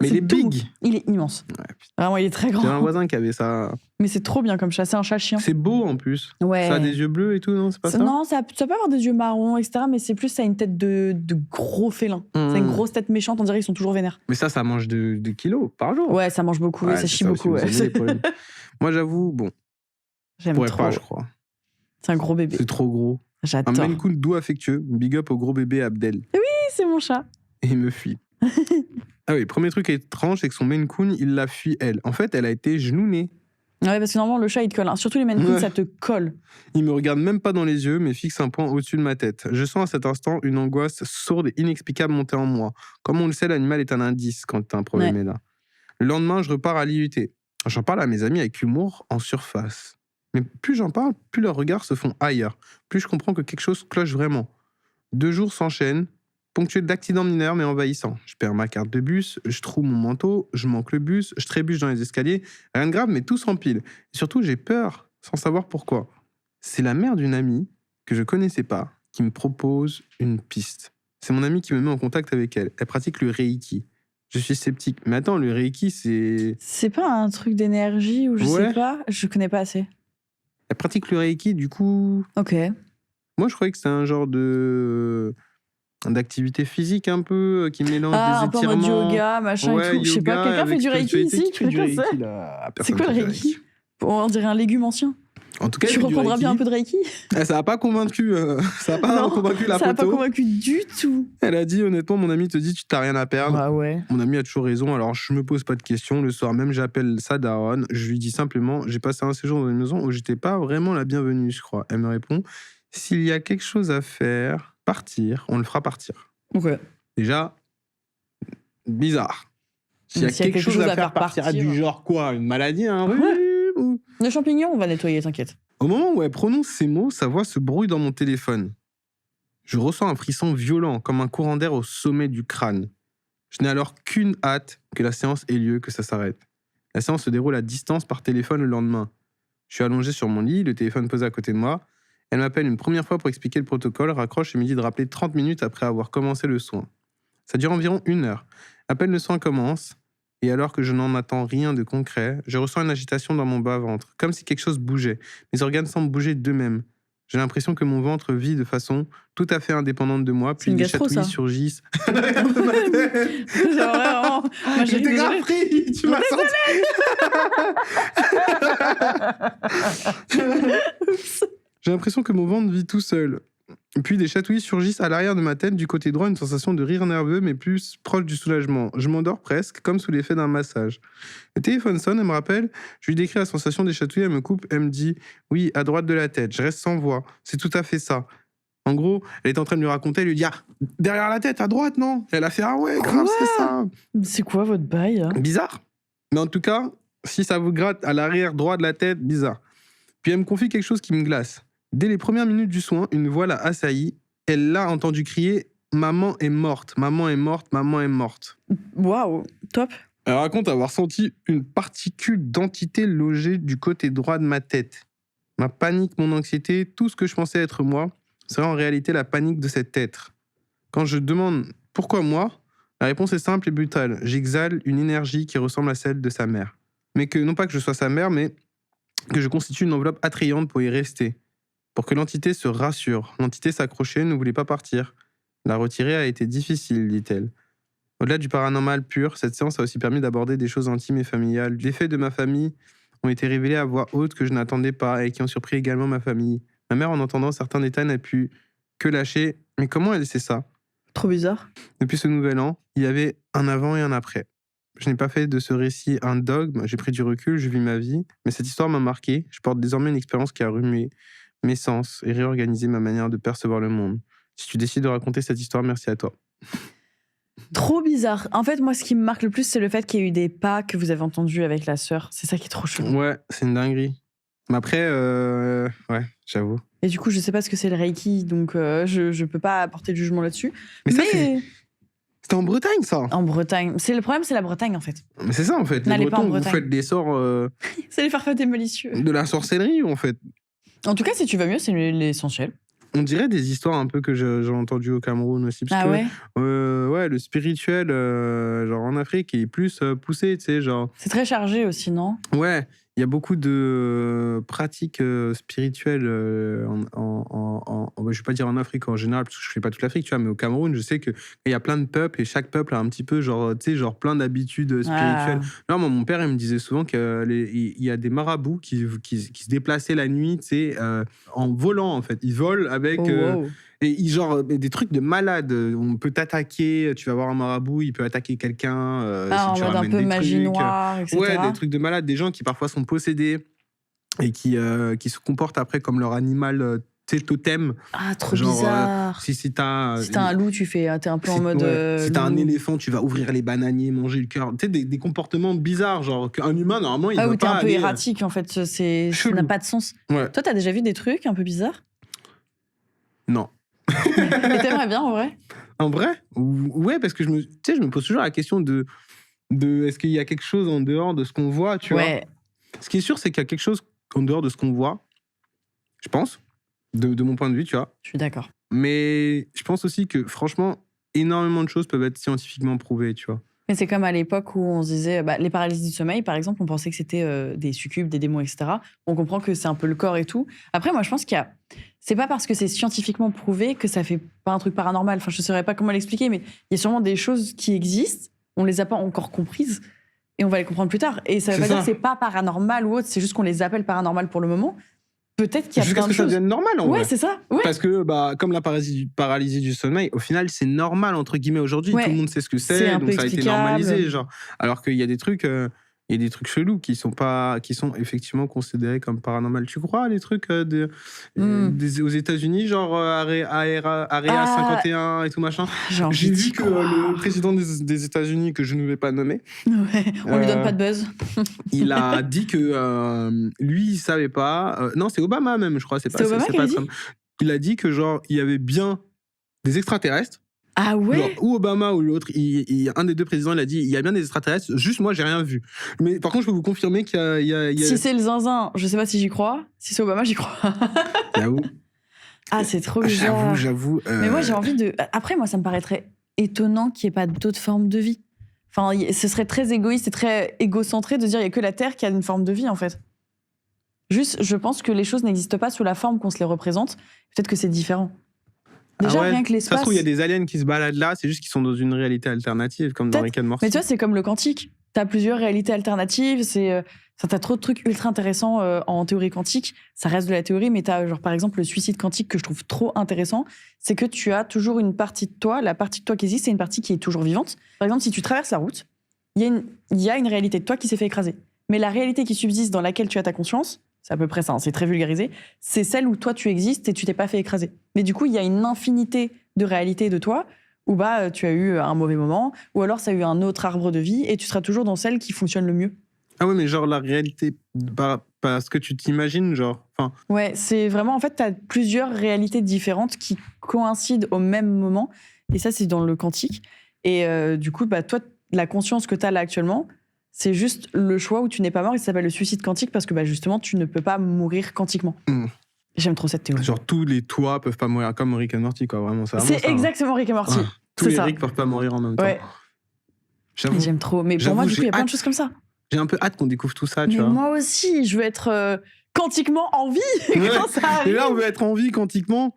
Mais c'est il est tout. big. Il est immense. Ouais, putain. Vraiment, il est très J'ai un grand. voisin qui avait ça. Mais c'est trop bien comme chat. C'est un chat chien. C'est beau en plus. Ouais. Ça a des yeux bleus et tout, non? C'est pas ça? Non, ça peut avoir des yeux marrons, etc. Mais c'est plus, ça a une tête de gros félin. Mmh. C'est une grosse tête méchante. On dirait qu'ils sont toujours vénères. Mais ça mange de kilos par jour. Ouais, ça mange beaucoup. Ouais, et ça c'est chie ça beaucoup. aussi, Ouais. vous avez des problèmes. Moi, j'avoue, bon, je J'aime pourrais trop. pas, je crois. C'est un gros bébé. C'est trop gros. Un J'adore. Maine Coon doux affectueux. Big up au gros bébé Abdel. Oui, c'est mon chat. Et il me fuit. Ah oui, premier truc étrange, c'est que son Maine Coon, il la fuit elle. En fait, elle a été genounée. Ouais, parce que normalement, le chat, il te colle. Hein. Surtout les Maine Coon, Ouais. ça te colle. Il me regarde même pas dans les yeux, mais fixe un point au-dessus de ma tête. Je sens à cet instant une angoisse sourde et inexplicable monter en moi. Comme on le sait, l'animal est un indice quand un problème est là. Le lendemain, je repars à l'IUT. J'en parle à mes amis avec humour en surface. Mais plus j'en parle, plus leurs regards se font ailleurs. Plus je comprends que quelque chose cloche vraiment. 2 jours s'enchaînent, ponctués d'accidents mineurs mais envahissants. Je perds ma carte de bus, je trouve mon manteau, je manque le bus, je trébuche dans les escaliers. Rien de grave, mais tout s'empile. Et surtout, j'ai peur, sans savoir pourquoi. C'est la mère d'une amie que je connaissais pas qui me propose une piste. C'est mon amie qui me met en contact avec elle. Elle pratique le Reiki. Je suis sceptique. Mais attends, le Reiki, c'est... C'est pas un truc d'énergie ou je Ouais. sais pas. Je connais pas assez. Elle pratique le Reiki, du coup... Ok. Moi, je croyais que c'était un genre de d'activité phyque un peu, qui mélange Ah, des un peu en mode étirements. yoga, machin Ouais, et tout. Je sais pas, yoga quelqu'un fait avec du Reiki spiritualité. ici? Qui fait du Quelqu'un sait Reiki, là? C'est Personne quoi le fait du Reiki? On dirait un légume ancien. En tout cas, Tu il fait du reprendras bien un Reiki. peu de Reiki? Ça n'a pas convaincu, ça a pas Non, convaincu la ça m'a pas poteau. convaincu du tout. Elle a dit honnêtement, mon ami te dit tu t'as rien à perdre. Ah ouais. Mon ami a toujours raison, alors je me pose pas de questions. Le soir même, j'appelle sa daronne. Je lui dis simplement j'ai passé un séjour dans une maison où j'étais pas vraiment la bienvenue, je crois. Elle me répond s'il y a quelque chose à faire, partir, on le fera partir. Ok. Déjà, bizarre. S'il y a quelque chose à faire partir, du genre quoi? Une maladie, un rhume ou... Les champignons, on va nettoyer, t'inquiète. Au moment où elle prononce ces mots, sa voix se brouille dans mon téléphone. Je ressens un frisson violent, comme un courant d'air au sommet du crâne. Je n'ai alors qu'une hâte que la séance ait lieu, que ça s'arrête. La séance se déroule à distance par téléphone le lendemain. Je suis allongé sur mon lit, le téléphone posé à côté de moi. Elle m'appelle une première fois pour expliquer le protocole, raccroche et me dit de rappeler 30 minutes après avoir commencé le soin. Ça dure environ 1 heure. À peine le soin commence, et alors que je n'en attends rien de concret, je ressens une agitation dans mon bas-ventre, comme si quelque chose bougeait. Mes organes semblent bouger d'eux-mêmes. J'ai l'impression que mon ventre vit de façon tout à fait indépendante de moi, puis une des gastro, chatouilles ça. surgissent. Genre vraiment. Moi, J'étais grave désolée. pris, tu m'as senti. J'ai l'impression que mon ventre vit tout seul. Puis des chatouilles surgissent à l'arrière de ma tête, du côté droit, une sensation de rire nerveux, mais plus proche du soulagement. Je m'endors presque, comme sous l'effet d'un massage. Le téléphone sonne, elle me rappelle, je lui décris la sensation des chatouilles, elle me coupe, elle me dit « Oui, à droite de la tête, je reste sans voix, c'est tout à fait ça. » En gros, elle est en train de lui raconter, elle lui dit « Ah, derrière la tête, à droite, non ?» Elle a fait « Ah ouais, grave, Quoi c'est ça !» C'est quoi votre bail hein? Bizarre. Mais en tout cas, si ça vous gratte à l'arrière droit de la tête, bizarre. Puis elle me confie quelque chose qui me glace. Dès les premières minutes du soin, une voix l'a assaillie. Elle l'a entendu crier « Maman est morte, maman est morte, maman est morte ». Waouh, top. Elle raconte avoir senti une particule d'entité logée du côté droit de ma tête. Ma panique, mon anxiété, tout ce que je pensais être moi, serait en réalité la panique de cet être. Quand je demande « Pourquoi moi ?», la réponse est simple et brutale. J'exhale une énergie qui ressemble à celle de sa mère. Mais que, non pas que je sois sa mère, mais que je constitue une enveloppe attrayante pour y rester. Pour que l'entité se rassure. L'entité s'accrochait, ne voulait pas partir. La retirer a été difficile, dit-elle. Au-delà du paranormal pur, cette séance a aussi permis d'aborder des choses intimes et familiales. Les faits de ma famille ont été révélés à voix haute que je n'attendais pas et qui ont surpris également ma famille. Ma mère, en entendant certains détails, n'a pu que lâcher. Mais comment elle sait ça ? Trop bizarre. Depuis ce nouvel an, il y avait un avant et un après. Je n'ai pas fait de ce récit un dogme, j'ai pris du recul, je vis ma vie, mais cette histoire m'a marqué. Je porte désormais une expérience qui a remué mes sens et réorganisé ma manière de percevoir le monde. Si tu décides de raconter cette histoire, merci à toi. Trop bizarre. En fait, moi, ce qui me marque le plus, c'est le fait qu'il y ait eu des pas que vous avez entendus avec la sœur. C'est ça qui est trop chelou. Ouais, c'est une dinguerie. Mais après, ouais, j'avoue. Et du coup, je sais pas ce que c'est le Reiki, donc je peux pas apporter de jugement là-dessus. Mais ça, c'était en Bretagne, ça. En Bretagne. Le problème, c'est la Bretagne, en fait. Mais c'est ça, en fait. N'allez Les pas en Bretons, vous Bretagne. faites des sorts C'est les farfadets malicieux. de la sorcellerie, en fait. En tout cas, si tu vas mieux, c'est l'essentiel. On dirait des histoires un peu que j'ai entendues au Cameroun aussi. Parce Ah que, ouais ouais, le spirituel, genre en Afrique, il est plus poussé, tu sais, genre... C'est très chargé aussi, non ? Ouais, il y a beaucoup de pratiques spirituelles, je vais pas dire en Afrique en général, parce que je fais pas toute l'Afrique, tu vois, mais au Cameroun, je sais qu'il y a plein de peuples, et chaque peuple a un petit peu, genre, tu sais, genre plein d'habitudes spirituelles. Là, moi, mon père, il me disait souvent qu'il y a des marabouts qui se déplaçaient la nuit, tu sais, en volant, en fait. Ils volent avec... wow. Et genre, des trucs de malade. On peut t'attaquer, tu vas voir un marabout, il peut attaquer quelqu'un. En si tu mode un ramènes peu des magie trucs. noire, etc. Ouais, des trucs de malade, des gens qui parfois sont possédés et qui se comportent après comme leur animal, tu sais, totem. Ah, trop Genre, bizarre. Si t'as un loup, t'es un peu en mode. si t'as un loup. éléphant, tu vas ouvrir les bananiers, manger le cœur. Tu sais, des comportements bizarres, genre qu'un humain, normalement, il Ah, va ou t'es pas un peu aller, erratique, en fait. Ça chelou. n'a pas de sens. Ouais. Toi, t'as déjà vu des trucs un peu bizarres ? Non. Et t'aimerais bien, en vrai ? En vrai, ouais, parce que je me pose toujours la question de est-ce qu'il y a quelque chose en dehors de ce qu'on voit, tu vois. Ce qui est sûr, c'est qu'il y a quelque chose en dehors de ce qu'on voit, je pense, de mon point de vue, tu vois. Je suis d'accord. Mais je pense aussi que, franchement, énormément de choses peuvent être scientifiquement prouvées, tu vois. Mais c'est comme à l'époque où on se disait, les paralysies du sommeil, par exemple, on pensait que c'était des succubes, des démons, etc. On comprend que c'est un peu le corps et tout. Après, moi, je pense c'est pas parce que c'est scientifiquement prouvé que ça fait pas un truc paranormal. Enfin, je saurais pas comment l'expliquer, mais il y a sûrement des choses qui existent, on les a pas encore comprises, et on va les comprendre plus tard. Et ça veut pas dire que c'est pas paranormal ou autre, c'est juste qu'on les appelle paranormal pour le moment. Peut-être qu'il y a jusqu'à plein ce de que ça choses. devienne normal, en Ouais, vrai. c'est ça. Ouais. Parce que, comme la paralysie du sommeil, au final, c'est normal, entre guillemets, aujourd'hui. Ouais. Tout le monde sait ce que C'est c'est, un donc peu ça a été explicable. normalisé, genre. Alors qu'il y a des trucs... il y a des trucs chelous qui sont effectivement considérés comme paranormal. Tu crois les trucs aux États-Unis, genre Area 51 et tout machin? J'ai vu que le président des États-Unis, que je ne vais pas nommer, Ouais, on lui donne pas de buzz. il a dit que lui, il savait pas. Non, c'est Obama même, je crois. C'est Obama qui a dit Trump. Il a dit que genre il y avait bien des extraterrestres. Ah ouais. Genre, ou Obama ou l'autre, un des deux présidents, il a dit il y a bien des extraterrestres, juste moi j'ai rien vu. Mais par contre, je peux vous confirmer qu'il y a... Si c'est le zinzin, je sais pas si j'y crois. Si c'est Obama, j'y crois. J'avoue. Ah, c'est trop bizarre. J'avoue. Mais moi, j'ai envie de. Après, moi, ça me paraîtrait étonnant qu'il n'y ait pas d'autres formes de vie. Enfin, ce serait très égoïste et très égocentré de dire il n'y a que la Terre qui a une forme de vie, en fait. Juste, je pense que les choses n'existent pas sous la forme qu'on se les représente. Peut-être que c'est différent. Déjà, rien que l'espace. Ça se trouve, il y a des aliens qui se baladent là, c'est juste qu'ils sont dans une réalité alternative, comme dans Rick and Morty. Mais tu vois, c'est comme le quantique. T'as plusieurs réalités alternatives, t'as trop de trucs ultra intéressants en théorie quantique. Ça reste de la théorie, mais t'as, genre, par exemple, le suicide quantique que je trouve trop intéressant. C'est que tu as toujours une partie de toi, la partie de toi qui existe, c'est une partie qui est toujours vivante. Par exemple, si tu traverses la route, il y a une réalité de toi qui s'est fait écraser. Mais la réalité qui subsiste dans laquelle tu as ta conscience, c'est à peu près ça, hein, c'est très vulgarisé, c'est celle où toi tu existes et tu t'es pas fait écraser. Mais du coup, il y a une infinité de réalités de toi où tu as eu un mauvais moment, ou alors ça a eu un autre arbre de vie, et tu seras toujours dans celle qui fonctionne le mieux. Ah ouais, mais genre la réalité, parce que tu t'imagines, genre... Ouais, c'est vraiment, en fait, tu as plusieurs réalités différentes qui coïncident au même moment, et ça, c'est dans le quantique. Et du coup, toi, la conscience que tu as là actuellement, c'est juste le choix où tu n'es pas mort, et ça s'appelle le suicide quantique, parce que justement, tu ne peux pas mourir quantiquement. J'aime trop cette théorie. Genre tous les toits peuvent pas mourir, comme Rick and Morty, quoi, vraiment. C'est exactement Rick and Morty. Tous les Rick peuvent pas mourir en même temps. Ouais. J'aime trop. Mais pour moi, du coup, il y a plein de choses comme ça. J'ai un peu hâte qu'on découvre tout ça, tu vois. Mais moi aussi, je veux être quantiquement en vie quand ça arrive. Et là, on veut être en vie quantiquement.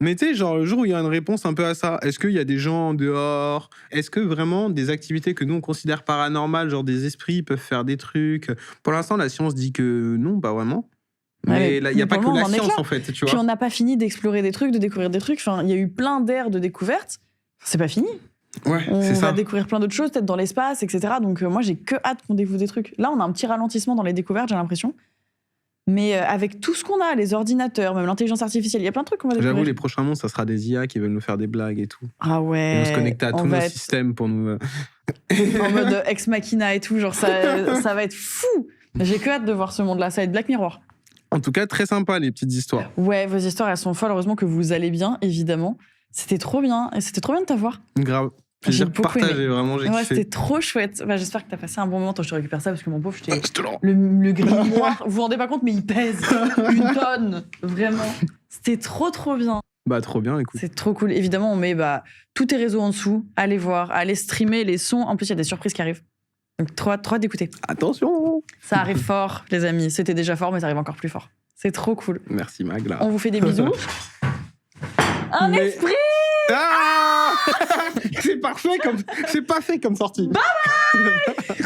Mais tu sais, genre, le jour où il y a une réponse un peu à ça, est-ce qu'il y a des gens dehors? Est-ce que vraiment des activités que nous, on considère paranormales, genre des esprits, peuvent faire des trucs? Pour l'instant, la science dit que non, pas vraiment. Mais il n'y a pas que la science, en fait, tu vois. Puis on n'a pas fini d'explorer des trucs, de découvrir des trucs. Enfin, il y a eu plein d'ères de découvertes. C'est pas fini. Ouais, on c'est ça. va découvrir plein d'autres choses, peut-être dans l'espace, etc. Donc moi, j'ai que hâte qu'on découvre des trucs. Là, on a un petit ralentissement dans les découvertes, j'ai l'impression. Mais avec tout ce qu'on a, les ordinateurs, même l'intelligence artificielle, il y a plein de trucs qu'on va découvrir. J'avoue, les prochains mondes, ça sera des IA qui veulent nous faire des blagues et tout. Ah ouais. Ils vont se connecter à tous nos systèmes pour nous... en mode ex machina et tout, genre ça va être fou. J'ai que hâte de voir ce monde-là, ça va être Black Mirror. En tout cas, très sympa, les petites histoires. Ouais, vos histoires, elles sont folles. Heureusement que vous allez bien, évidemment. C'était trop bien. Et c'était trop bien de t'avoir. Grave. Plaisir partagé, vraiment, j'ai kiffé. C'était trop chouette. J'espère que t'as passé un bon moment. Toi, je te récupère ça parce que mon pauvre, le grimoire, vous vous rendez pas compte, mais il pèse une tonne. Vraiment. C'était trop, trop bien. Trop bien, écoute. C'est trop cool. Évidemment, on met tous tes réseaux en dessous. Allez voir, allez streamer les sons. En plus, il y a des surprises qui arrivent. Donc, trop hâte d'écouter. Attention! Ça arrive fort, les amis. C'était déjà fort, mais ça arrive encore plus fort. C'est trop cool. Merci, Magla. On vous fait des bisous. Esprit! Ah! C'est parfait comme... C'est pas fait comme sortie. Bye bye!